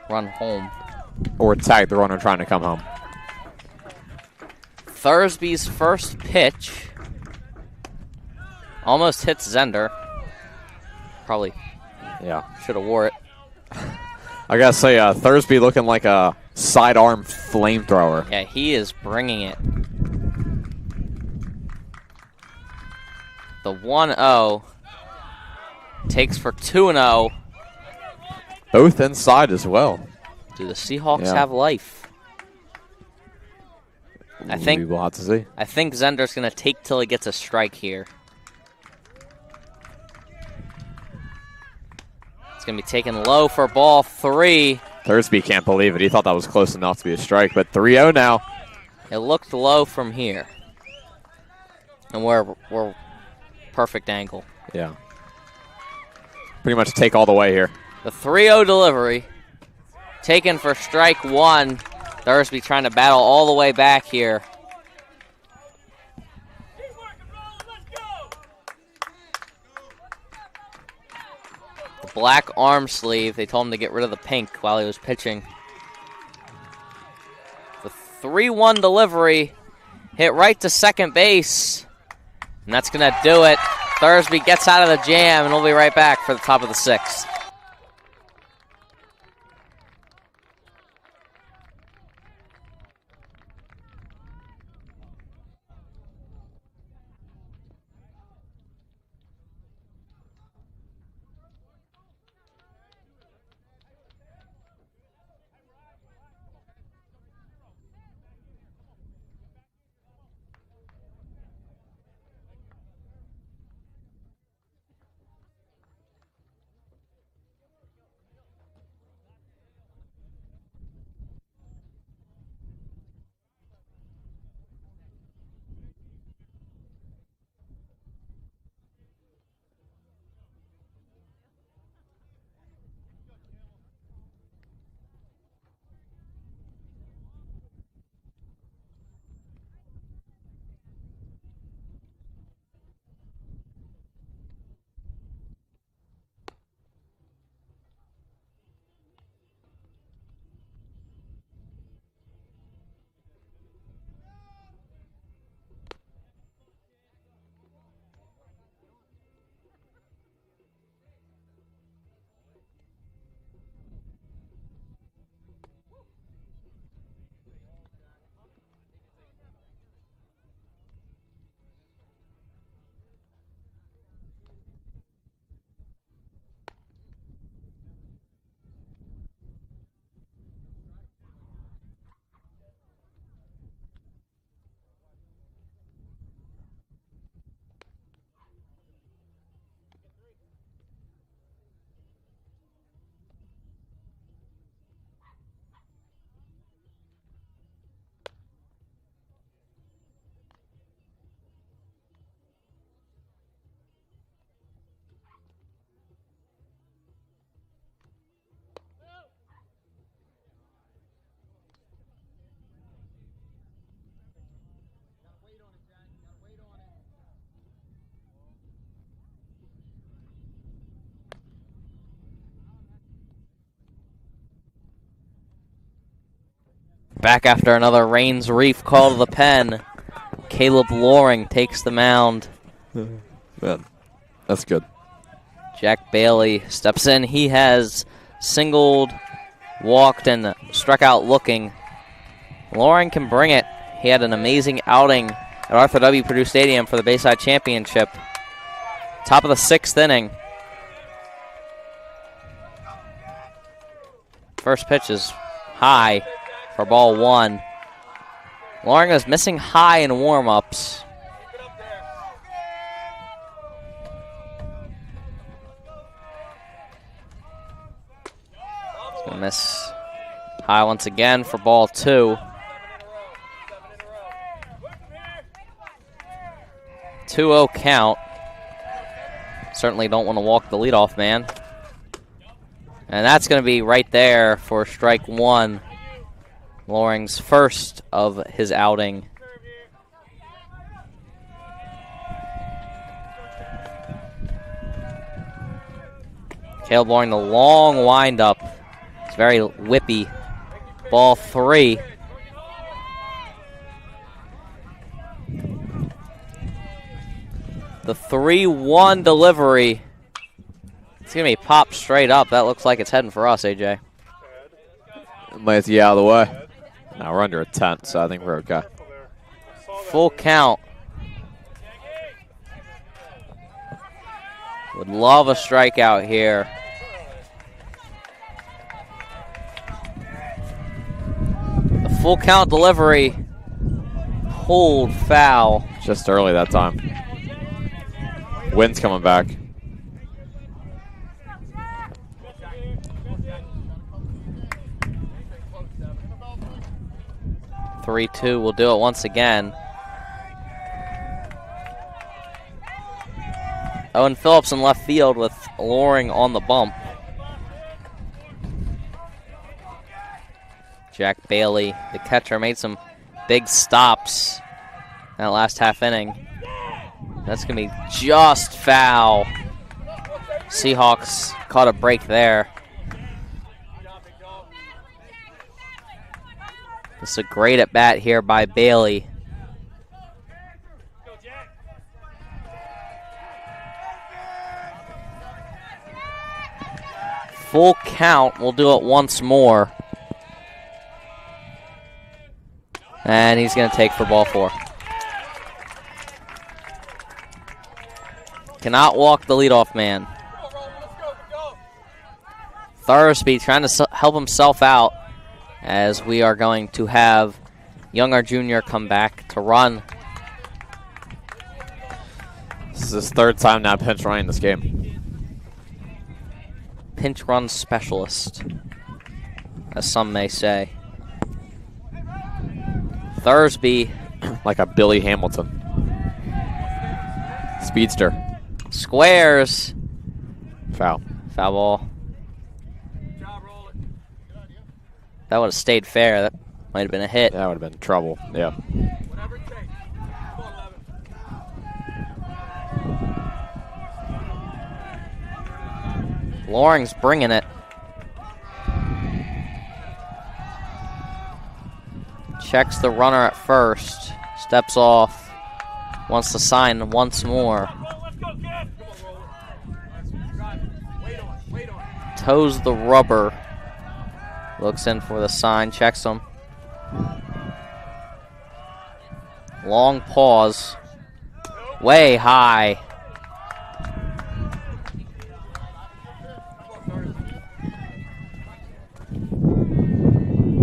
run home. Or tag the runner trying to come home. Thursby's first pitch almost hits Zender. Probably should have wore it. I gotta say, Thursby looking like a sidearm flamethrower. Yeah, he is bringing it. The 1-0 takes for 2-0. Both inside as well. Do the Seahawks have life? I think we'll have to see. I think Zender's going to take till he gets a strike here. It's going to be taken low for ball 3. Thursby can't believe it. He thought that was close enough to be a strike, but 3-0 now. It looked low from here. And we're perfect angle. Yeah. Pretty much take all the way here. The 3-0 delivery. Taken for strike 1. Thursby trying to battle all the way back here. The black arm sleeve. They told him to get rid of the pink while he was pitching. The 3-1 delivery. Hit right to second base. And that's going to do it. Thursby gets out of the jam, and we'll be right back for the top of the 6th. Back after another Rains Reef call to the pen. Caleb Loring takes the mound. Man, that's good. Jack Bailey steps in. He has singled, walked, and struck out looking. Loring can bring it. He had an amazing outing at Arthur W. Purdue Stadium for the Bayside Championship. Top of the 6th inning. First pitch is high for ball 1. Loring is missing high in warm-ups. He's going to miss high once again for ball 2. 2-0 count. Certainly don't want to walk the leadoff man. And that's going to be right there for strike 1. Loring's first of his outing. Caleb Loring, the long windup. It's very whippy. Ball 3. The 3-1 delivery. It's going to be popped straight up. That looks like it's heading for us, AJ. Might have to get out of the way. Now we're under a 10, so I think we're okay. Full count. Would love a strikeout here. The full count delivery. Pulled foul. Just early that time. Wind's coming back. Three-two will do it once again. Owen Phillips in left field with Loring on the bump. Jack Bailey, the catcher, made some big stops in that last half inning. That's going to be just foul. Seahawks caught a break there. This is a great at-bat here by Bailey. Full count. We'll do it once more. And he's going to take for ball 4. Cannot walk the leadoff man. Thursby trying to help himself out, as we are going to have Younger Jr. come back to run. This is his 3rd time now pinch running this game. Pinch run specialist, as some may say. Thursby. Like a Billy Hamilton. Speedster. Squares. Foul. Foul ball. That would have stayed fair. That might have been a hit. That would have been trouble. Yeah. Loring's bringing it. Checks the runner at first. Steps off. Wants to sign once more. Toes the rubber. Looks in for the sign. Checks him. Long pause. Way high.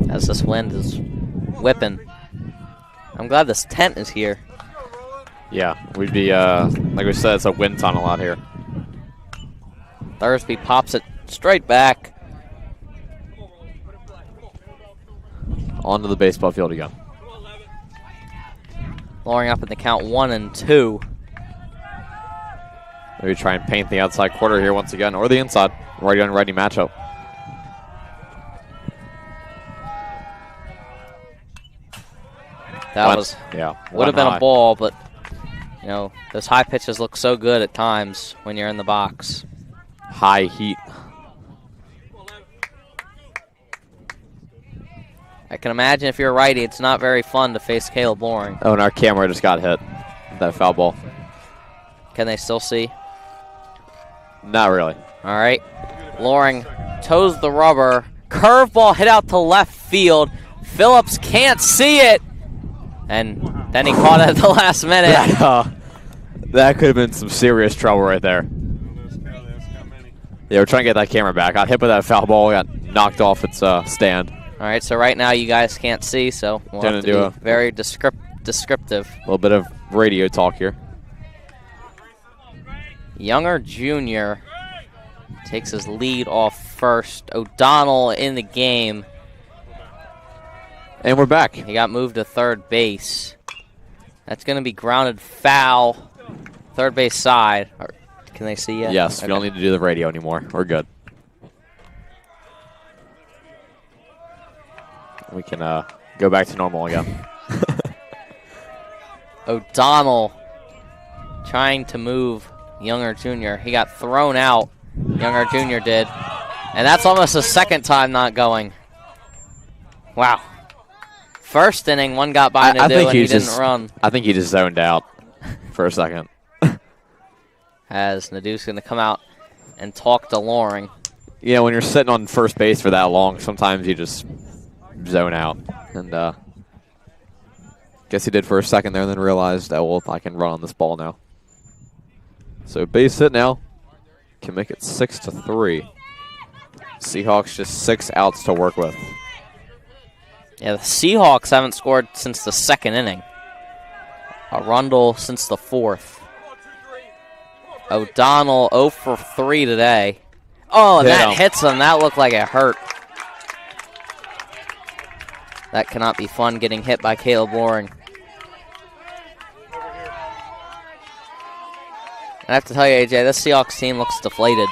As this wind is whipping. I'm glad this tent is here. Yeah, we'd be, like we said, it's a wind tunnel out here. Thursby pops it straight back. Onto the baseball field again. Loring up in the count 1-2. Maybe try and paint the outside quarter here once again, or the inside. Righty on righty matchup. That would have been a ball, but you know, those high pitches look so good at times when you're in the box. High heat. I can imagine if you're a righty, it's not very fun to face Caleb Loring. Oh, and our camera just got hit. That foul ball. Can they still see? Not really. All right. Loring toes the rubber. Curveball hit out to left field. Phillips can't see it. And then he caught it at the last minute. That could have been some serious trouble right there. Yeah, we're trying to get that camera back. Got hit with that foul ball. Got knocked off its stand. All right, so right now you guys can't see, so we'll have to be very descriptive. A little bit of radio talk here. Younger Jr. takes his lead off first. O'Donnell in the game. And we're back. He got moved to third base. That's going to be grounded foul. Third base side. Can they see yet? Yes, okay. We don't need to do the radio anymore. We're good. We can go back to normal again. O'Donnell trying to move Younger Jr. He got thrown out. Younger Jr. did. And that's almost the second time not going. Wow. First inning, one got by Nadeau and he didn't run. I think he just zoned out for a second. As Nadeau's going to come out and talk to Loring. Yeah, when you're sitting on first base for that long, sometimes you just zone out. And guess he did for a second there and then realized, oh, well, I can run on this ball now. So base hit now. Can make it 6-3. Seahawks just 6 outs to work with. Yeah, the Seahawks haven't scored since the second inning. Arundel since the fourth. O'Donnell 0 for 3 today. Oh, and that hits him. That looked like it hurt. That cannot be fun getting hit by Caleb Loring. I have to tell you, AJ, this Seahawks team looks deflated.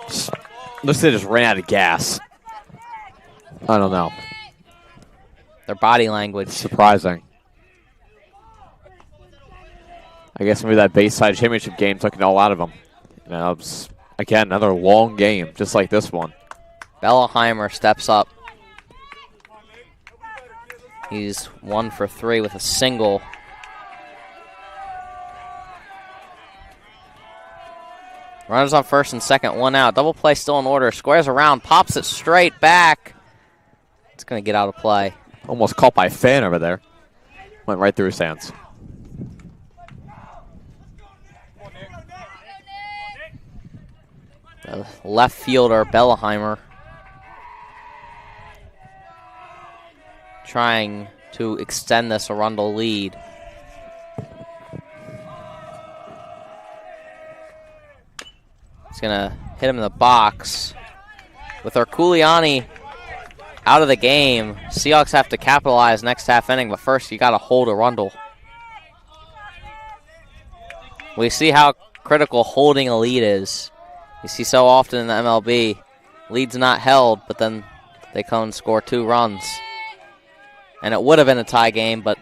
Looks like they just ran out of gas. I don't know. Their body language. Surprising. I guess maybe that Bayside Championship game took it all out of them. You know, it's, again, another long game, just like this one. Bellaheimer steps up. He's 1 for 3 with a single. Runners on first and second, 1 out. Double play still in order. Squares around, pops it straight back. It's going to get out of play. Almost caught by a fan over there. Went right through his hands. The left fielder, Bellaheimer, trying to extend this Arundel lead. He's going to hit him in the box. With Arculiani out of the game, Seahawks have to capitalize next half inning, but first you got to hold Arundel. We see how critical holding a lead is. You see so often in the MLB, lead's not held, but then they come and score 2 runs. And it would have been a tie game, but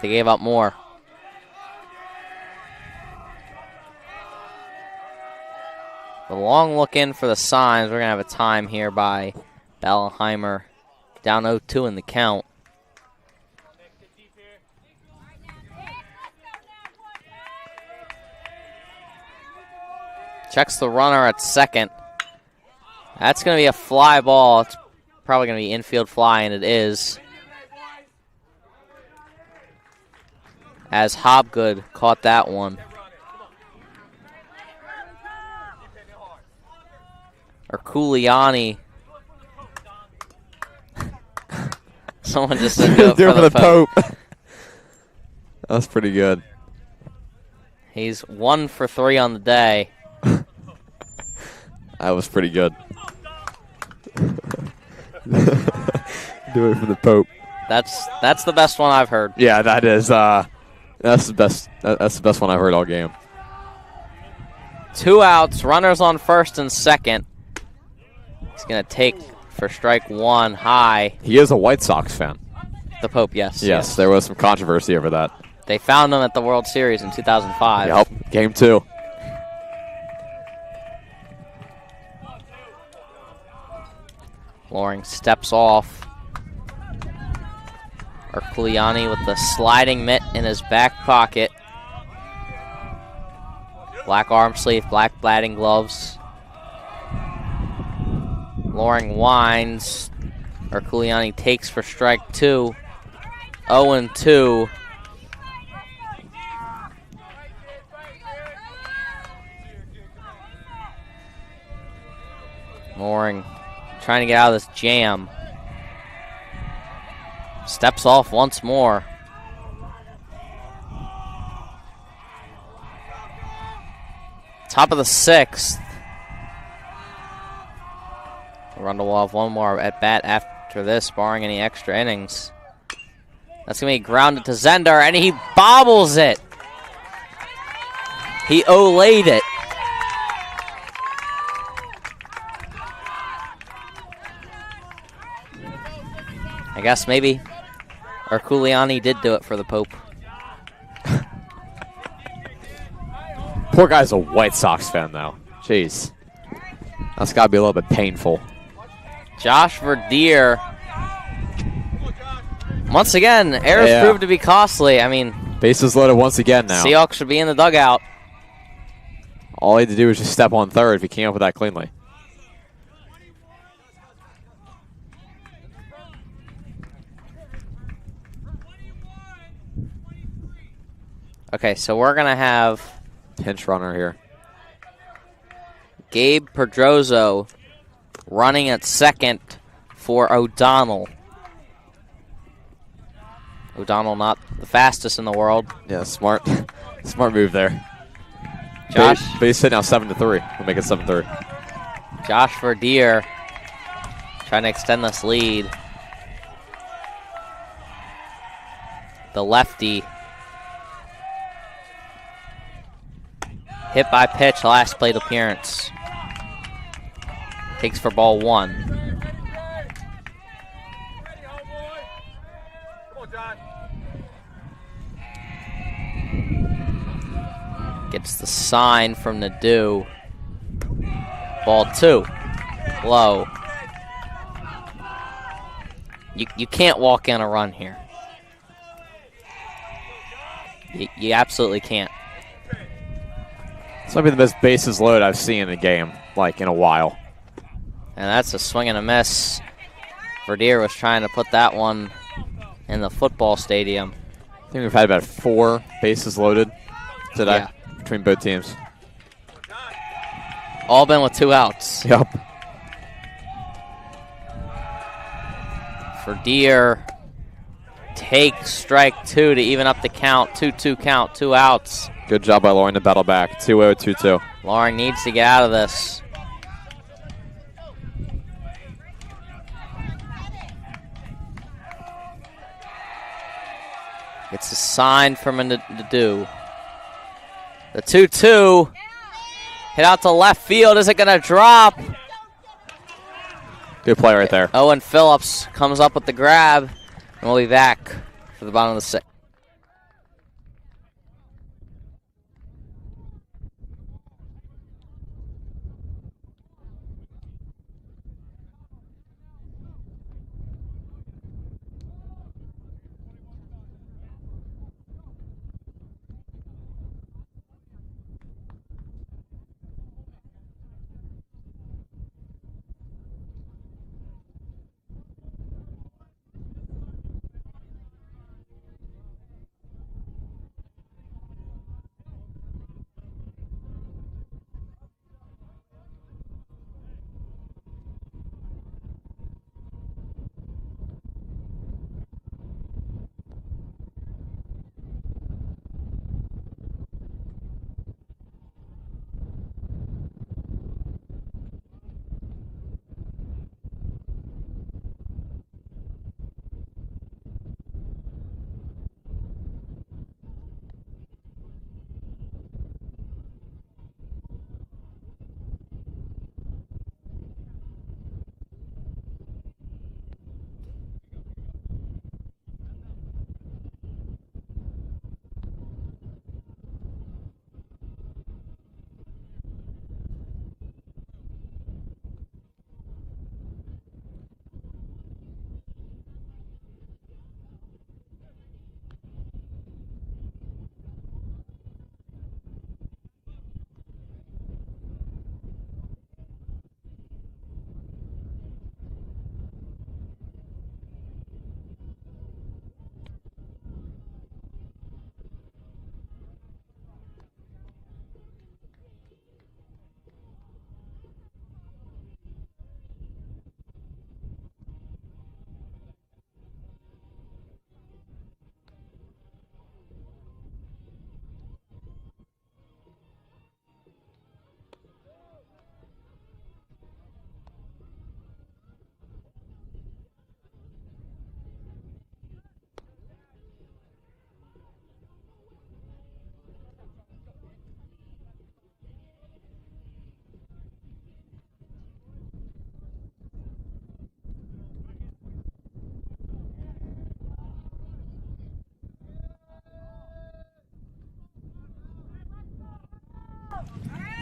they gave up more. The long look in for the signs. We're going to have a time here by Bellaheimer. Down 0-2 in the count. Checks the runner at second. That's going to be a fly ball. It's probably going to be infield fly, and it is. As Hobgood caught that one. Arculiani. Someone just said do it for the Pope. That was pretty good. He's 1 for 3 on the day. That was pretty good. Do it for the Pope. That's the best one I've heard. Yeah, that is. That's the best. That's the best one I've heard all game. 2 outs. Runners on first and second. He's gonna take for strike 1 high. He is a White Sox fan. The Pope, yes. Yes, there was some controversy over that. They found him at the World Series in 2005. Yep, game 2. Loring steps off. Erkuliani with the sliding mitt in his back pocket. Black arm sleeve, black batting gloves. Loring winds. Erkuliani takes for strike 2. 0-2. Loring trying to get out of this jam. Steps off once more. Top of the 6th. Arundel will have one more at bat after this, barring any extra innings. That's going to be grounded to Zender, and he bobbles it. He olayed it. I guess maybe Erkuliani did do it for the Pope. Poor guy's a White Sox fan, though. Jeez. That's got to be a little bit painful. Josh Verdier. Once again, errors proved to be costly. I mean, bases loaded once again now. Seahawks should be in the dugout. All he had to do was just step on third if he came up with that cleanly. Okay, so we're going to have pinch runner here. Gabe Pedroso running at second for O'Donnell. O'Donnell not the fastest in the world. Yeah, smart smart move there. Josh. Base hit now 7-3. We'll make it 7-3. Josh Verdier trying to extend this lead. The lefty. Hit by pitch, last plate appearance. Takes for ball 1. Gets the sign from Nadeau. Ball 2. Low. You can't walk in a run here. You absolutely can't. This might be the best bases load I've seen in a game, like, in a while. And that's a swing and a miss. Verdier was trying to put that one in the football stadium. I think we've had about 4 bases loaded today between both teams. All been with 2 outs. Yep. Verdier takes strike 2 to even up the count. 2-2 count, 2 outs. Good job by Loring to battle back. 2-0, 2-2. Loring needs to get out of this. Gets a sign from Nadeau. The 2-2. Hit out to left field. Is it going to drop? Good play right there. Owen Phillips comes up with the grab. And we'll be back for the bottom of the 6th.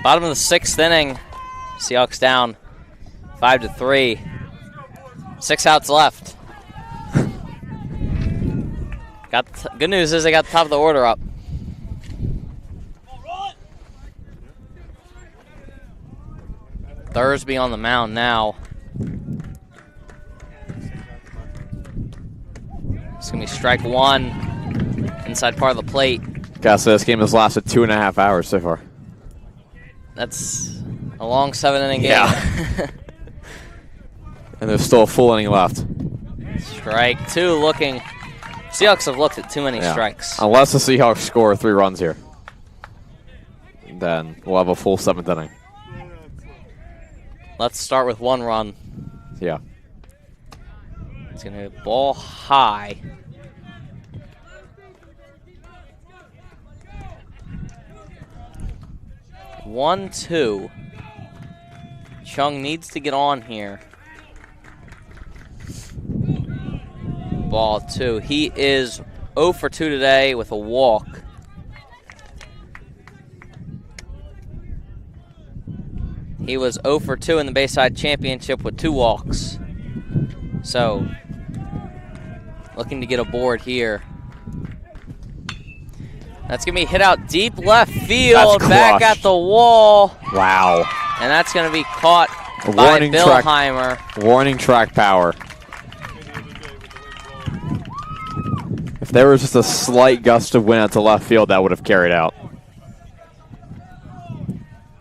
Bottom of the 6th inning. Seahawks down 5-3. 6 outs left. Good news is they got the top of the order up. Thursby on the mound now. It's going to be strike 1, inside part of the plate. Gotta say, this game has lasted 2.5 hours so far. That's a long 7-inning game. Yeah. And there's still a full inning left. Strike 2 looking. Seahawks have looked at too many strikes. Unless the Seahawks score 3 runs here, then we'll have a full 7th inning. Let's start with 1 run. Yeah. It's going to hit ball high. One, 2. Chung needs to get on here. Ball 2. He is 0 for 2 today with a walk. He was 0 for 2 in the Bayside Championship with 2 walks. So, looking to get a board here. That's going to be hit out deep left field, back at the wall. Wow. And that's going to be caught by Billheimer. Warning track power. If there was just a slight gust of wind out to left field, that would have carried out.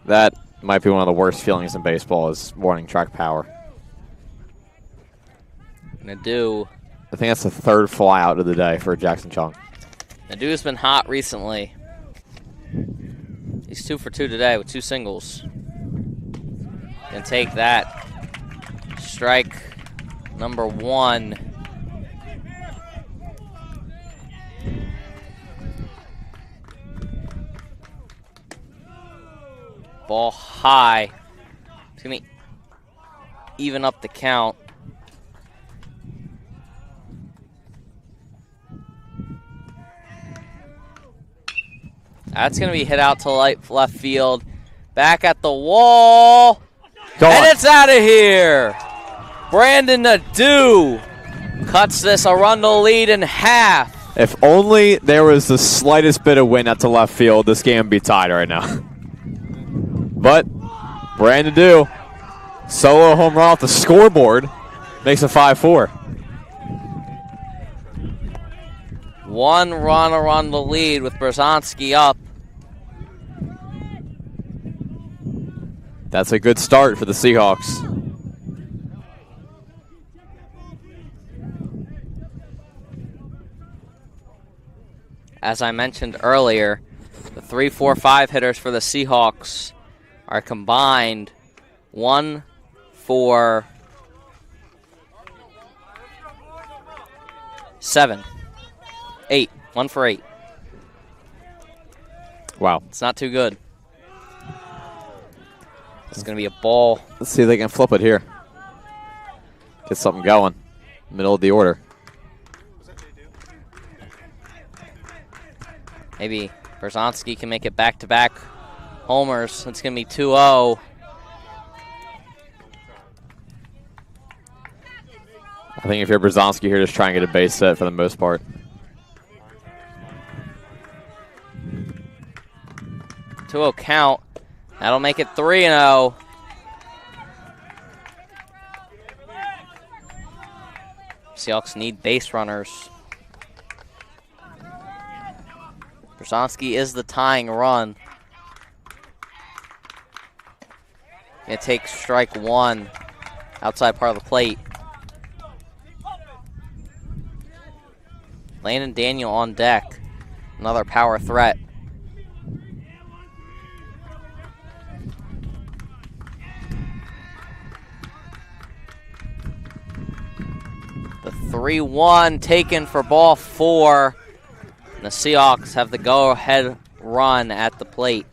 That might be one of the worst feelings in baseball, is warning track power. Nadu. I think that's the 3rd flyout of the day for Jackson Chung. Nadu's been hot recently. He's 2 for 2 today with 2 singles. Gonna take that. Strike number 1. Ball high. It's gonna even up the count. That's going to be hit out to left field. Back at the wall. And it's out of here. Brandon Nadu cuts this Arundel lead in half. If only there was the slightest bit of wind out to left field, this game would be tied right now. But Brandon Nadu, solo home run off the scoreboard, makes it 5-4. 1 run Arundel lead with Brzezinski up. That's a good start for the Seahawks. As I mentioned earlier, the 3, 4, 5 hitters for the Seahawks are combined 1 for 7. 8. 1 for 8. Wow. It's not too good. It's going to be a ball. Let's see if they can flip it here. Get something going. Middle of the order. Maybe Brzezinski can make it back-to-back homers. It's going to be 2-0. I think if you're Brzezinski here, just try and get a base set for the most part. 2-0 count. That'll make it 3-0. Seahawks need base runners. Brzezinski is the tying run. Gonna take strike 1, outside part of the plate. Landon Daniel on deck. Another power threat. The 3-1 taken for ball 4. And the Seahawks have the go-ahead run at the plate.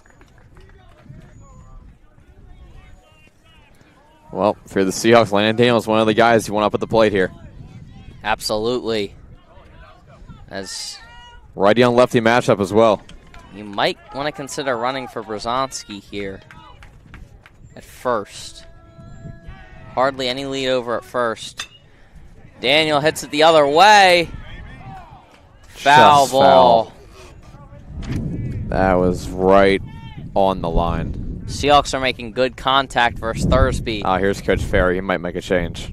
Well, if you're the Seahawks, Landon Daniel is one of the guys you want up at the plate here. Absolutely. As righty on lefty matchup as well. you might want to consider running for Brzezinski here. at first. Hardly any lead over at first. Daniel hits it the other way. Foul ball. That was right on the line. Seahawks are making good contact versus Thursby. Here's Coach Ferry. He might make a change.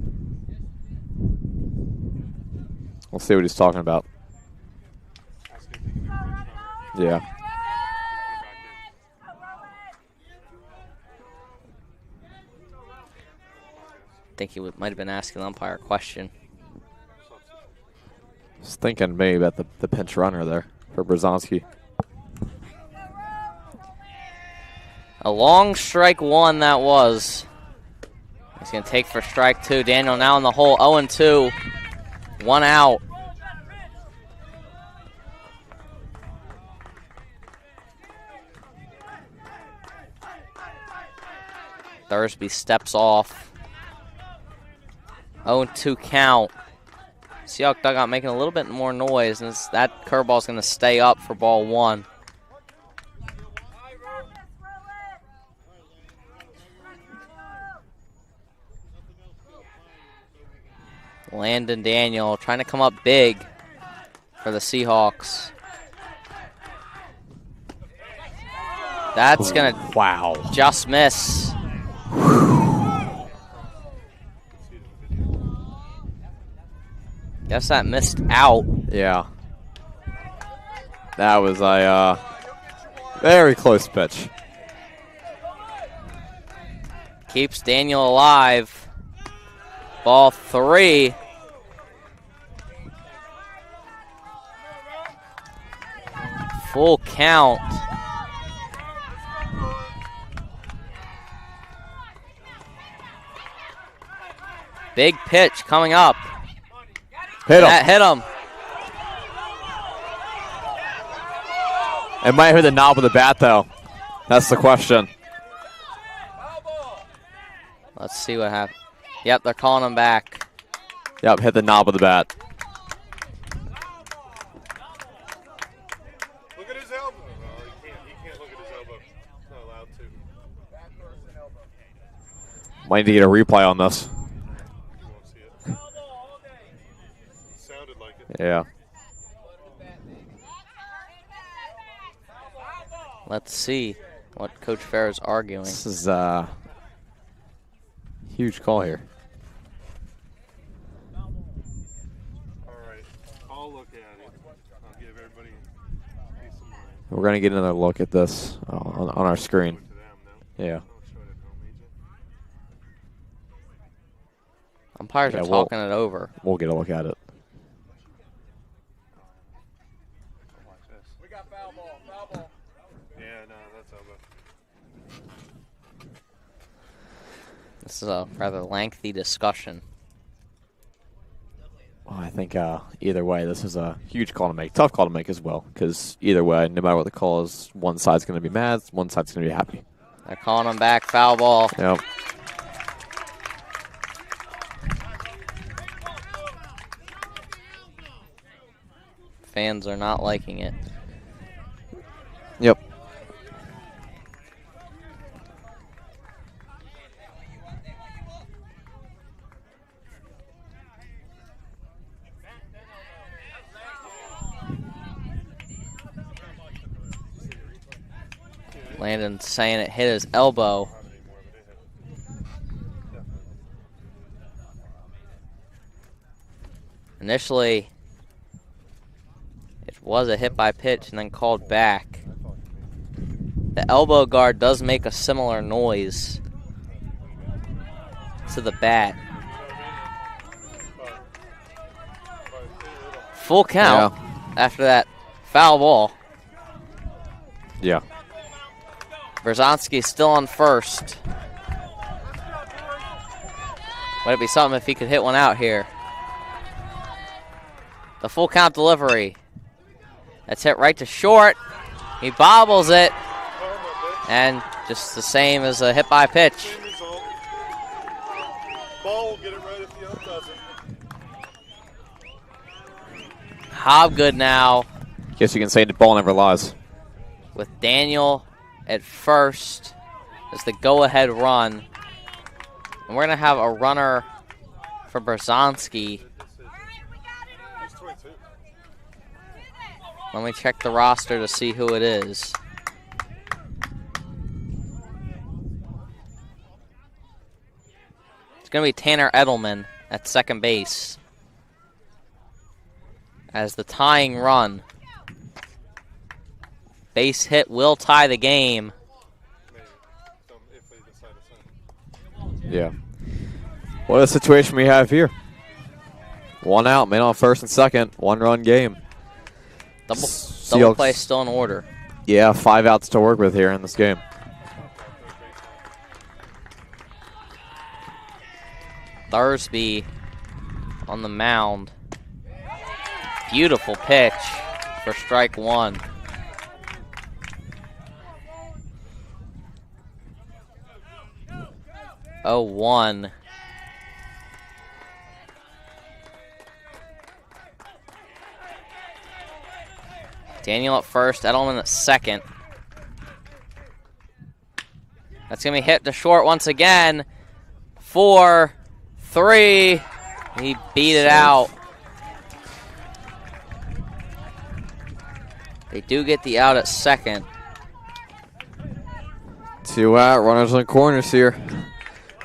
We'll see what he's talking about. Yeah. I think he might have been asking the umpire a question. I was thinking maybe about the pinch runner there for Brzezowski. A long strike one that was. He's going to take for strike two. Daniel now in the hole, 0-2. 1 out. Thursby steps off. 0-2 count. Seahawks dugout making a little bit more noise, and that curveball's going to stay up for ball one. Landon Daniel trying to come up big for the Seahawks. That's going to just miss. Guess that missed out. Yeah. That was a very close pitch. Keeps Daniel alive. Ball three. Full count. Big pitch coming up. Hit him. That hit him. It might hit the knob of the bat, though. That's the question. Let's see what happens. Yep, they're calling him back. Yep, hit the knob of the bat. Look at his elbow. Well, he can't look at his elbow. He's not allowed to. Might need to get a replay on this. You won't see it. Sounded like it. Yeah. Let's see what Coach Fair is arguing. This is a huge call here. All right. I'll look at it. I'll give everybody peace of mind. We're going to get another look at this on our screen. To them, no? Yeah. Don't show it at home, AJ. Umpires are talking it over. We'll get a look at it. Watch this. We got foul ball. Foul ball. Yeah, no, that's elbow. This is a rather lengthy discussion. Well, I think either way, this is a huge call to make. Tough call to make as well, because either way, no matter what the call is, one side's going to be mad, one side's going to be happy. They're calling him back. Foul ball. Yep. Fans are not liking it. Yep. Landon saying it hit his elbow. Initially, it was a hit by pitch and then called back. The elbow guard does make a similar noise to the bat. Full count after that foul ball. Yeah. Brzezowski still on first. Would it be something if he could hit one out here? The full count delivery. That's hit right to short. He bobbles it. And just the same as a hit by pitch. Same result. Ball will get it right if the ump doesn't. Hobgood now Guess you can say the ball never lies. with Daniel at first is the go-ahead run. And we're going to have a runner for Berzonski. Let me check the roster to see who it is. It's going to be Tanner Edelman at second base as the tying run. Base hit will tie the game. Yeah. What a situation we have here. 1 out, man on first and second, 1-run game. Double play still in order. Yeah, 5 outs to work with here in this game. Thursby on the mound. Beautiful pitch for strike one. Oh, 1. Daniel at first, Edelman at second. That's going to be hit to short once again. 4, 3. He beat it out. They do get the out at second. 2 out, runners on corners here.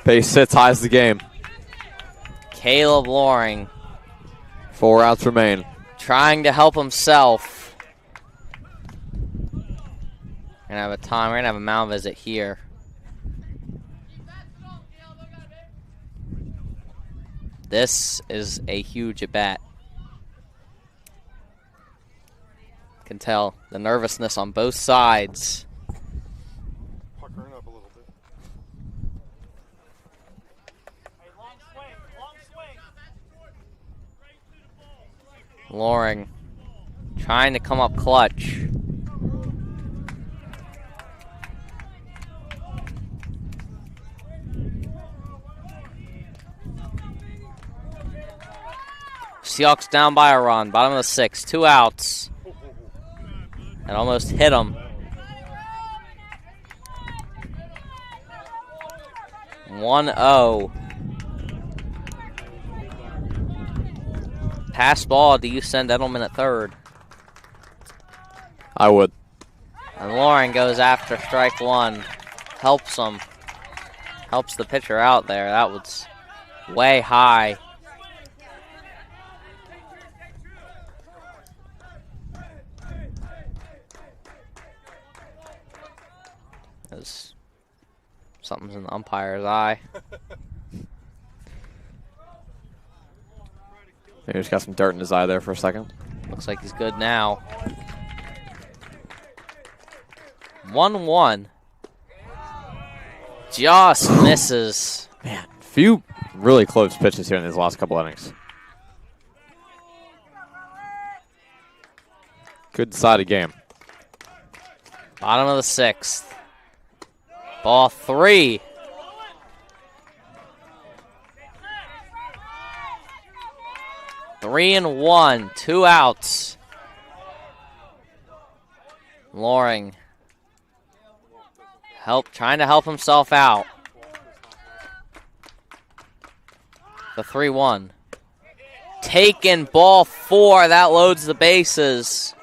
Base hit ties the game. Caleb Loring 4 outs remain. trying to help himself. We're gonna have a mound visit here. This is a huge at bat. Can tell the nervousness on both sides. Puckering up a little bit. Loring trying to come up clutch. Seahawks down by a run, bottom of the 6th, 2 outs. And almost hit him. 1-0. Pass ball, do you send Edelman at third? I would. And Loring goes after strike one. Helps him. Helps the pitcher out there. That was way high. There's something's in the umpire's eye. He just got some dirt in his eye there for a second. Looks like he's good now. 1-1. Just misses. Man, few really close pitches here in these last couple innings. Good decided game. Bottom of the 6th. Ball 3. Three and 1, 2 outs. Loring trying to help himself out. The 3-1. Taken, ball 4. That loads the bases.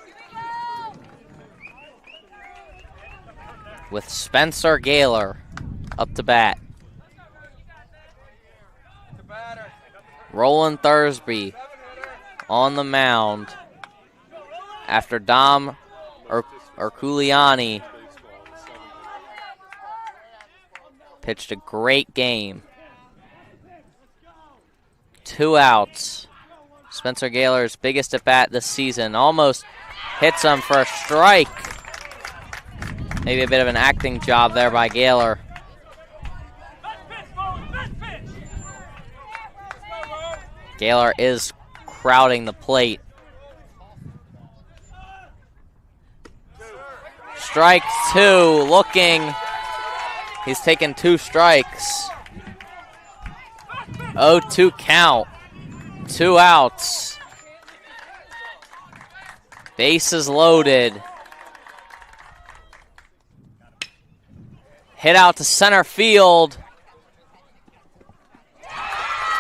With Spencer Gaylor up to bat. Roland Thursby on the mound after Dom Erculiani pitched a great game. 2 outs. Spencer Gaylor's biggest at bat this season. Almost hits him for a strike. Maybe a bit of an acting job there by Gaylor. Gaylor is crowding the plate. Strike 2, looking. He's taken 2 strikes. 0-2 count. 2 outs. Bases loaded. Hit out to center field.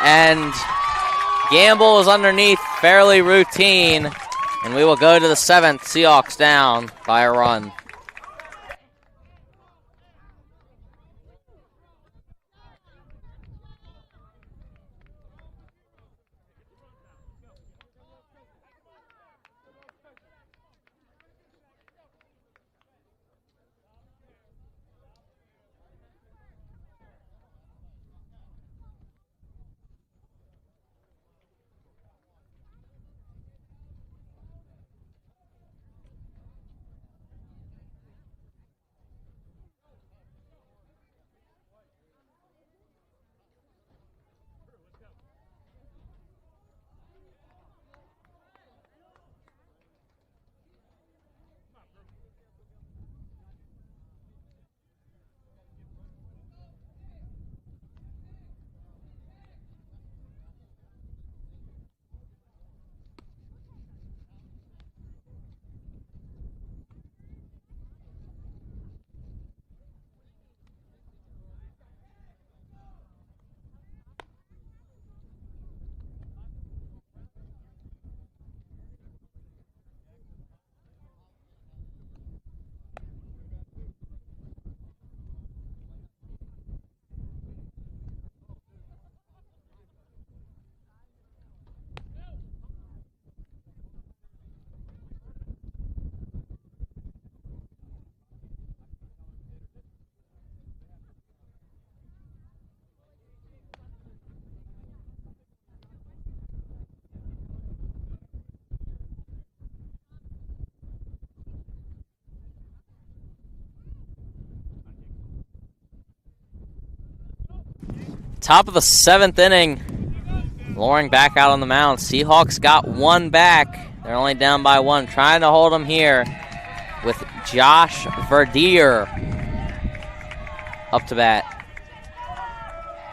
And Gamble is underneath, fairly routine. And we will go to the 7th. Seahawks down by a run. Top of the 7th inning. Loring back out on the mound. Seahawks got one back. They're only down by one. Trying to hold them here with Josh Verdier up to bat.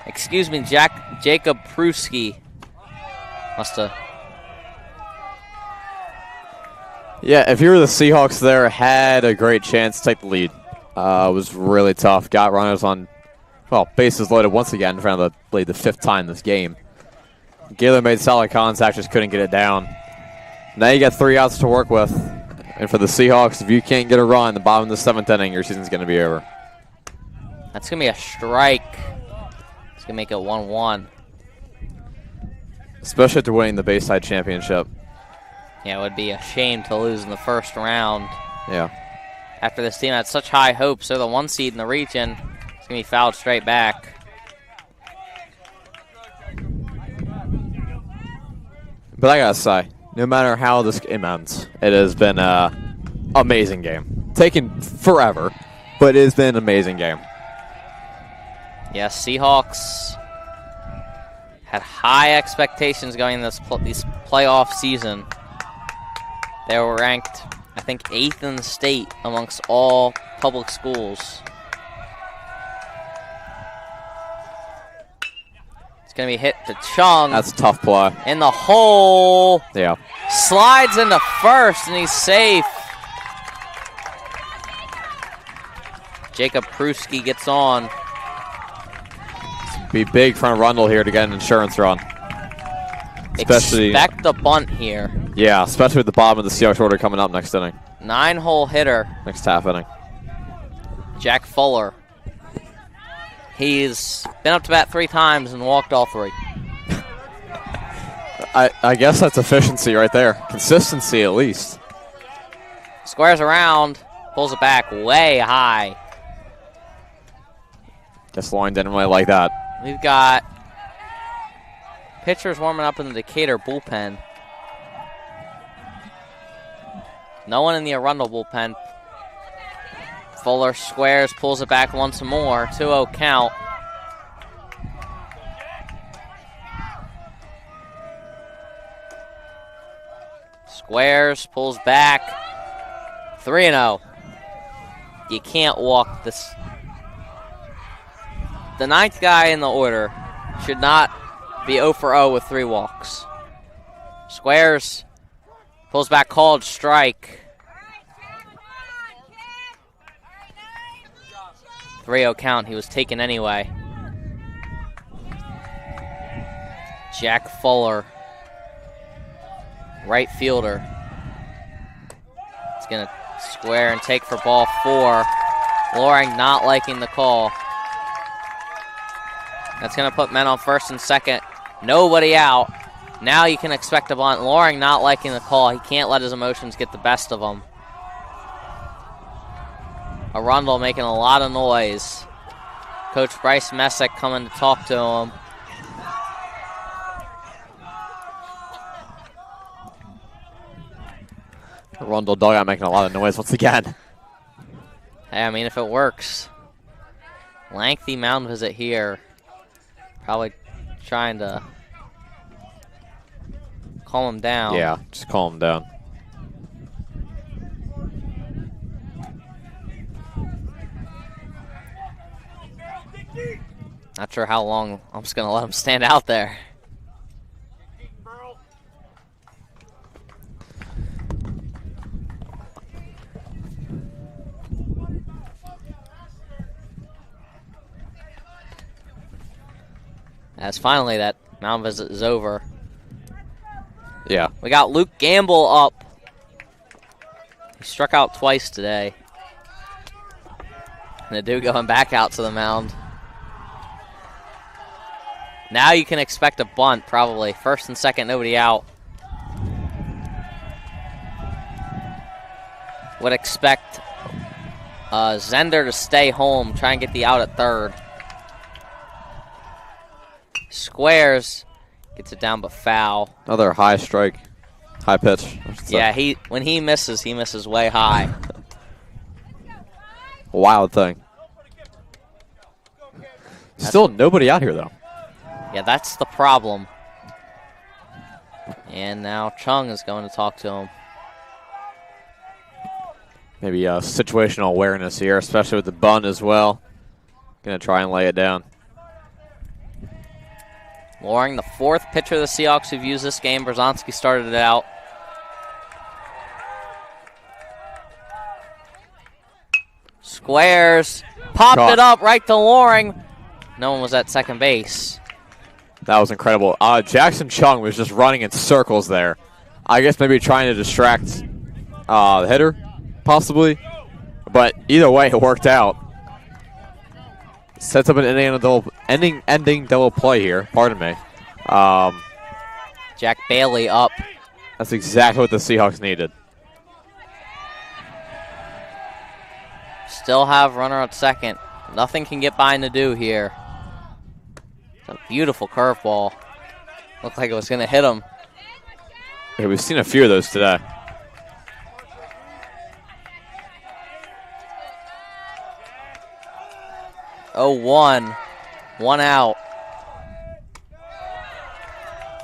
Excuse me, Jacob Pruski. Must have. Yeah, if you were the Seahawks there, had a great chance to take the lead. It was really tough. Got runners on, well, bases loaded once again for the 5th time this game. Gaylor made solid contact, just couldn't get it down. Now you got 3 outs to work with. And for the Seahawks, if you can't get a run in the bottom of the 7th inning, your season's going to be over. That's going to be a strike. It's going to make it 1-1. Especially after winning the Bayside Championship. Yeah, it would be a shame to lose in the first round. Yeah. After this team had such high hopes, they're the 1 seed in the region. It's going to be fouled straight back. But I got to say, no matter how this game ends, it has been an amazing game. Taken forever, but it has been an amazing game. Yes, Seahawks had high expectations going into this playoff season. They were ranked, I think, 8th in the state amongst all public schools. It's going to be hit to Chung. That's a tough play. In the hole. Yeah. Slides into first, and he's safe. Jacob Pruski gets on. Be big for Arundel here to get an insurance run. Especially, expect a bunt here. Yeah, especially with the bottom of the Seahawks order coming up next inning. 9-hole hitter. Next half inning. Jack Fuller. He's been up to bat 3 times and walked all 3. I guess that's efficiency right there. Consistency at least. Squares around, pulls it back way high. Guess Loring didn't really like that. We've got pitchers warming up in the Decatur bullpen. No one in the Arundel bullpen. Fuller squares, pulls it back once more. 2-0 count. Squares, pulls back. 3-0. You can't walk this. The 9th guy in the order should not be 0 for 0 with 3 walks. Squares, pulls back, called strike. 3-0 count. He was taken anyway. Jack Fuller, right fielder. He's going to square and take for ball 4. Loring not liking the call. That's going to put men on first and second. Nobody out. Now you can expect a bunt. Loring not liking the call. He can't let his emotions get the best of him. Arundel making a lot of noise. Coach Bryce Messick coming to talk to him. Arundel dugout making a lot of noise once again. Hey, I mean, if it works. Lengthy mound visit here. Probably trying to calm him down. Yeah, just calm him down. Not sure how long. I'm just going to let him stand out there. As finally that mound visit is over. Yeah. We got Luke Gamble up. He struck out twice today. And the dude going back out to the mound. Now you can expect a bunt, probably. First and second, nobody out. Would expect Zender to stay home, try and get the out at third. Squares, gets it down but foul. Another high strike, high pitch. Yeah, when he misses way high. Wild thing. Still nobody out here, though. Yeah, that's the problem. And now Chung is going to talk to him. Maybe situational awareness here, especially with the bunt as well. Going to try and lay it down. Loring, the 4th pitcher of the Seahawks who've used this game. Brzonski started it out. Squares. Popped it up right to Loring. No one was at second base. That was incredible. Jackson Chung was just running in circles there. I guess maybe trying to distract the hitter, possibly. But either way, it worked out. Sets up an ending double play here. Pardon me. Jack Bailey up. That's exactly what the Seahawks needed. Still have runner at second. Nothing can get by Nadeau here. It's a beautiful curveball. Looked like it was going to hit him. Yeah, we've seen a few of those today. Oh, 1 out.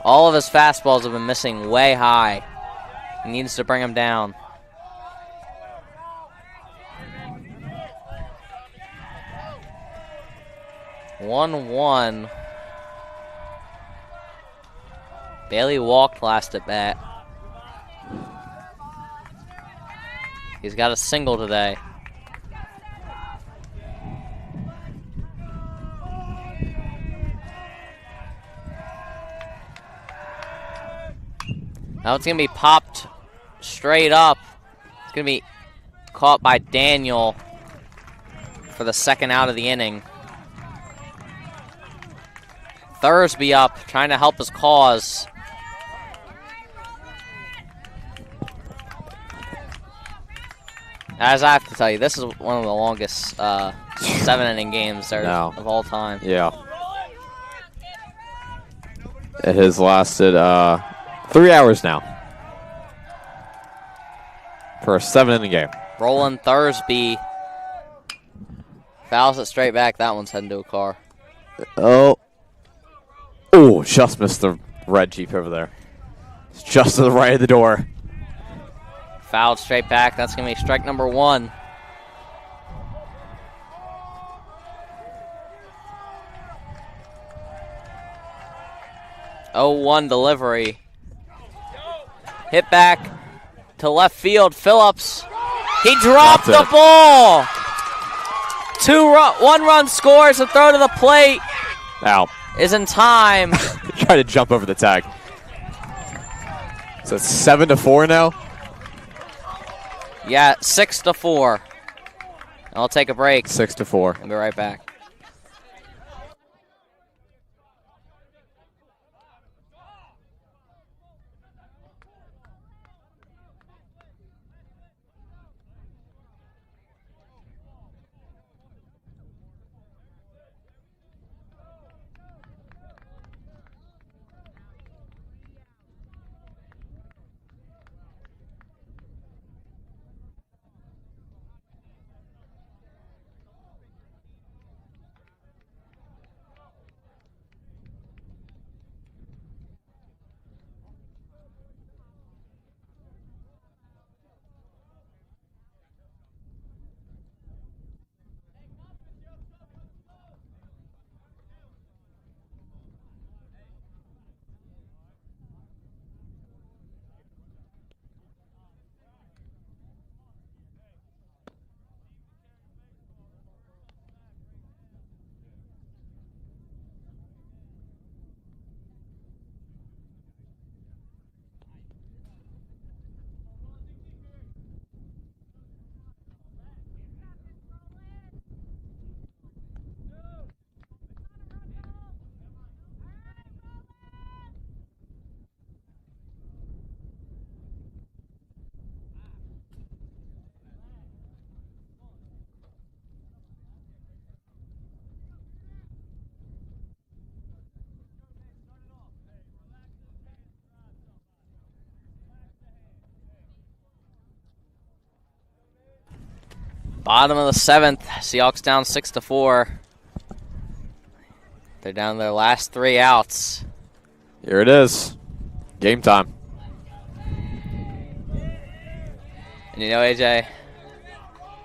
All of his fastballs have been missing way high. He needs to bring them down. One. Bailey walked last at bat. He's got a single today. Now it's going to be popped straight up. It's going to be caught by Daniel for the second out of the inning. Thursby up, trying to help his cause. As I have to tell you, this is one of the longest 7-inning games of all time. Yeah. It has lasted 3 hours now for a 7-inning game. Roland Thursby fouls it straight back. That one's heading to a car. Oh, just missed the red Jeep over there. It's just to the right of the door. Fouled straight back. That's going to be strike number 1. Oh, 1 delivery. Hit back to left field. Phillips. He dropped the ball. One run scores. A throw to the plate Ow. is in time. Try to jump over the tag. So it's 7-4 now. Yeah, 6-4. I'll take a break. 6-4. I'll be right back. Bottom of the 7th. Seahawks down 6-4. They're down their last 3 outs. Here it is. Game time. And you know, AJ,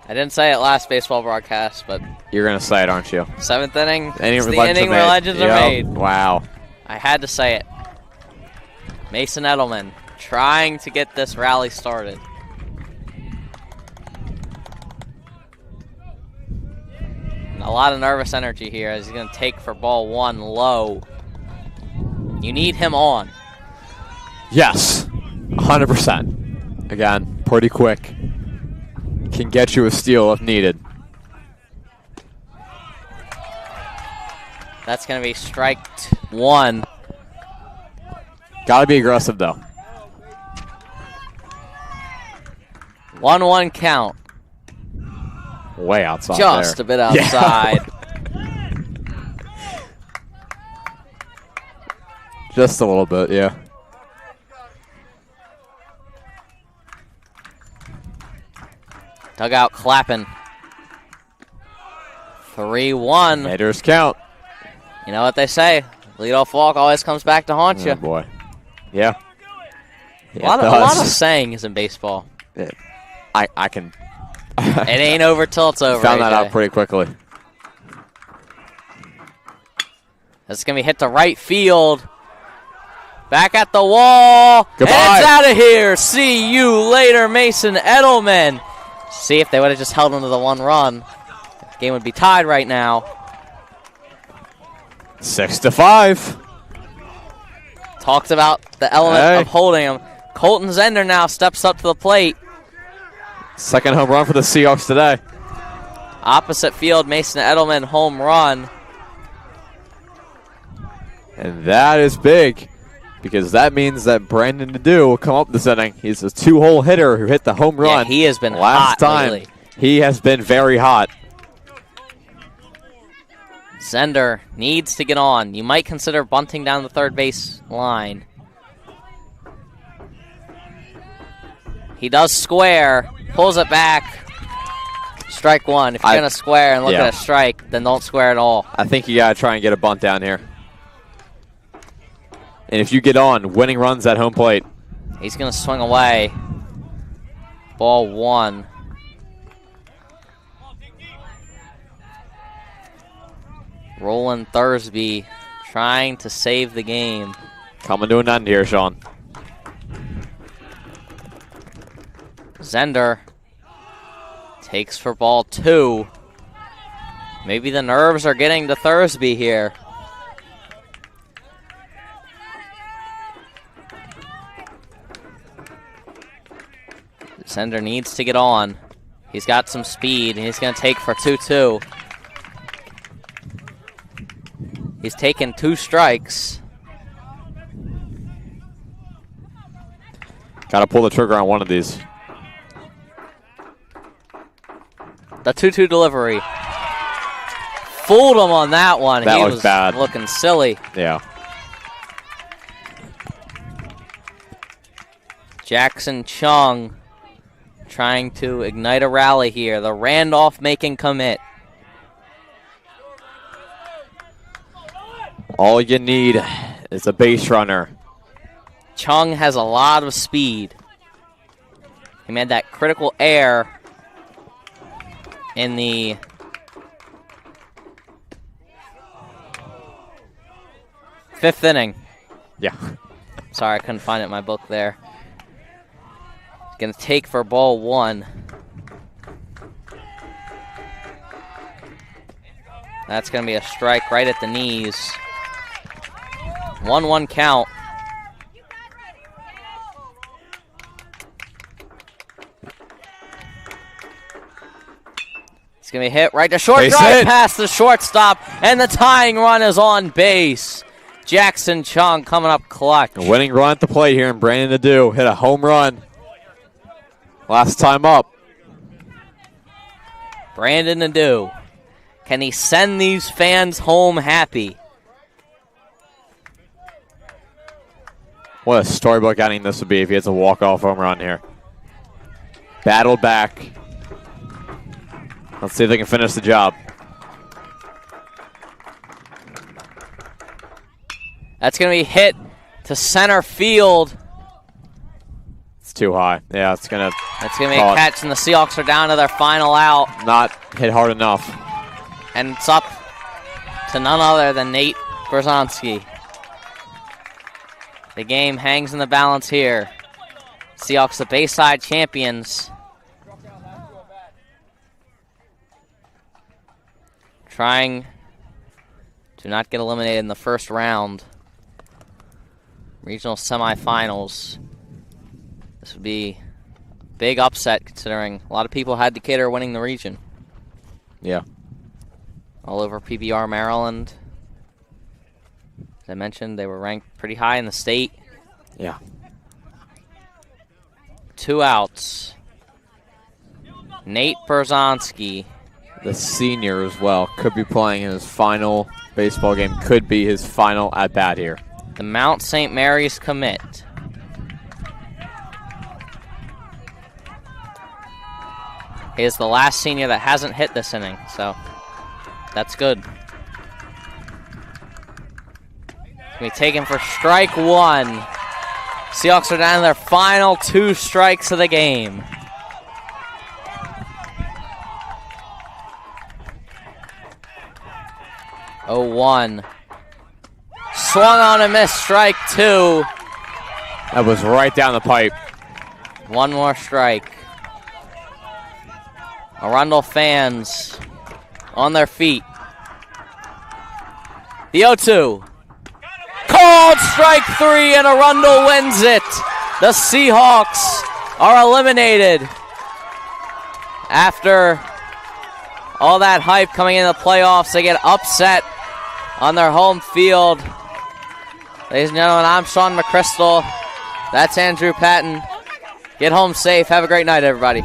I didn't say it last baseball broadcast, but You're going to say it, aren't you? 7th inning, Inning it's where the legends inning are where made. legends are Yep. made. Wow. I had to say it. Mason Edelman trying to get this rally started. And a lot of nervous energy here as he's going to take for ball 1 low. You need him on. Yes. 100%. Again, pretty quick. Can get you a steal if needed. That's going to be strike 1. Got to be aggressive, though. 1-1 count. Way outside Just there. a bit outside. Yeah. Just a little bit, yeah. Dugout clapping. 3-1. Haters count. You know what they say. Leadoff walk always comes back to haunt you. Oh, boy. Yeah. A lot of sayings in baseball. I can... It ain't over till it's over. Found that AJ. out pretty quickly. It's going to be hit to right field. Back at the wall. Goodbye. And it's out of here. See you later, Mason Edelman. See, if they would have just held him to the 1 run, the game would be tied right now. 6-5. Talked about the element of holding him. Colton Zender now steps up to the plate. Second home run for the Seahawks today. Opposite field, Mason Edelman home run. And that is big because that means that Brandon Nadeau will come up this inning. He's a 2-hole hitter who hit the home run. Yeah, he has been last hot time. lately. He has been very hot. Zender needs to get on. You might consider bunting down the third base line. He does square, pulls it back. Strike 1. If you're going to square and look at a strike, then don't square at all. I think you got to try and get a bunt down here. And if you get on, winning runs at home plate. He's going to swing away. Ball 1. Roland Thursby trying to save the game. Coming to an end here, Sean. Zender takes for ball 2. Maybe the nerves are getting to Thursby here. Zender needs to get on. He's got some speed, and he's going to take for 2-2. He's taken 2 strikes. Got to pull the trigger on one of these. The 2-2 delivery. Fooled him on that one. That he was bad. Looking silly. Yeah. Jackson Chung trying to ignite a rally here. The Randolph making commit. All you need is a base runner. Chung has a lot of speed. He made that critical error in the fifth inning. Yeah. Sorry, I couldn't find it in my book there. He's going to take for ball 1. That's going to be a strike right at the knees. 1-1 count. It's going to be hit right to short. Base Drive hit. past the shortstop, and the tying run is on base. Jackson Chung coming up clutch. A winning run at the plate here, and Brandon Nadeau hit a home run last time up. Brandon Nadeau. Can he send these fans home happy? What a storybook outing this would be if he hits a walk-off home run here. Battled back. Let's see if they can finish the job. That's going to be hit to center field. It's too high. Yeah, it's going to... That's going to be a catch, and the Seahawks are down to their final out. Not hit hard enough. And it's up to none other than Nate Berzonski. The game hangs in the balance here. Seahawks, the Bayside champions. Trying to not get eliminated in the first round. Regional semifinals. This would be a big upset considering a lot of people had Decatur winning the region. Yeah. All over PBR Maryland. As I mentioned, they were ranked pretty high in the state. Yeah. 2 outs. Nate Berzonski. The senior as well could be playing in his final baseball game. Could be his final at-bat here. The Mount St. Mary's commit. He is the last senior that hasn't hit this inning, so that's good. He's going to be taken for strike 1. Seahawks are down to their final 2 strikes of the game. Oh, 1. Swung on and missed, strike 2. That was right down the pipe. 1 more strike. Arundel fans on their feet. The 0-2. Called strike 3, and Arundel wins it. The Seahawks are eliminated after all that hype coming into the playoffs. They get upset on their home field. Ladies and gentlemen, I'm Sean McChrystal. That's Andrew Patton. Get home safe. Have a great night, everybody.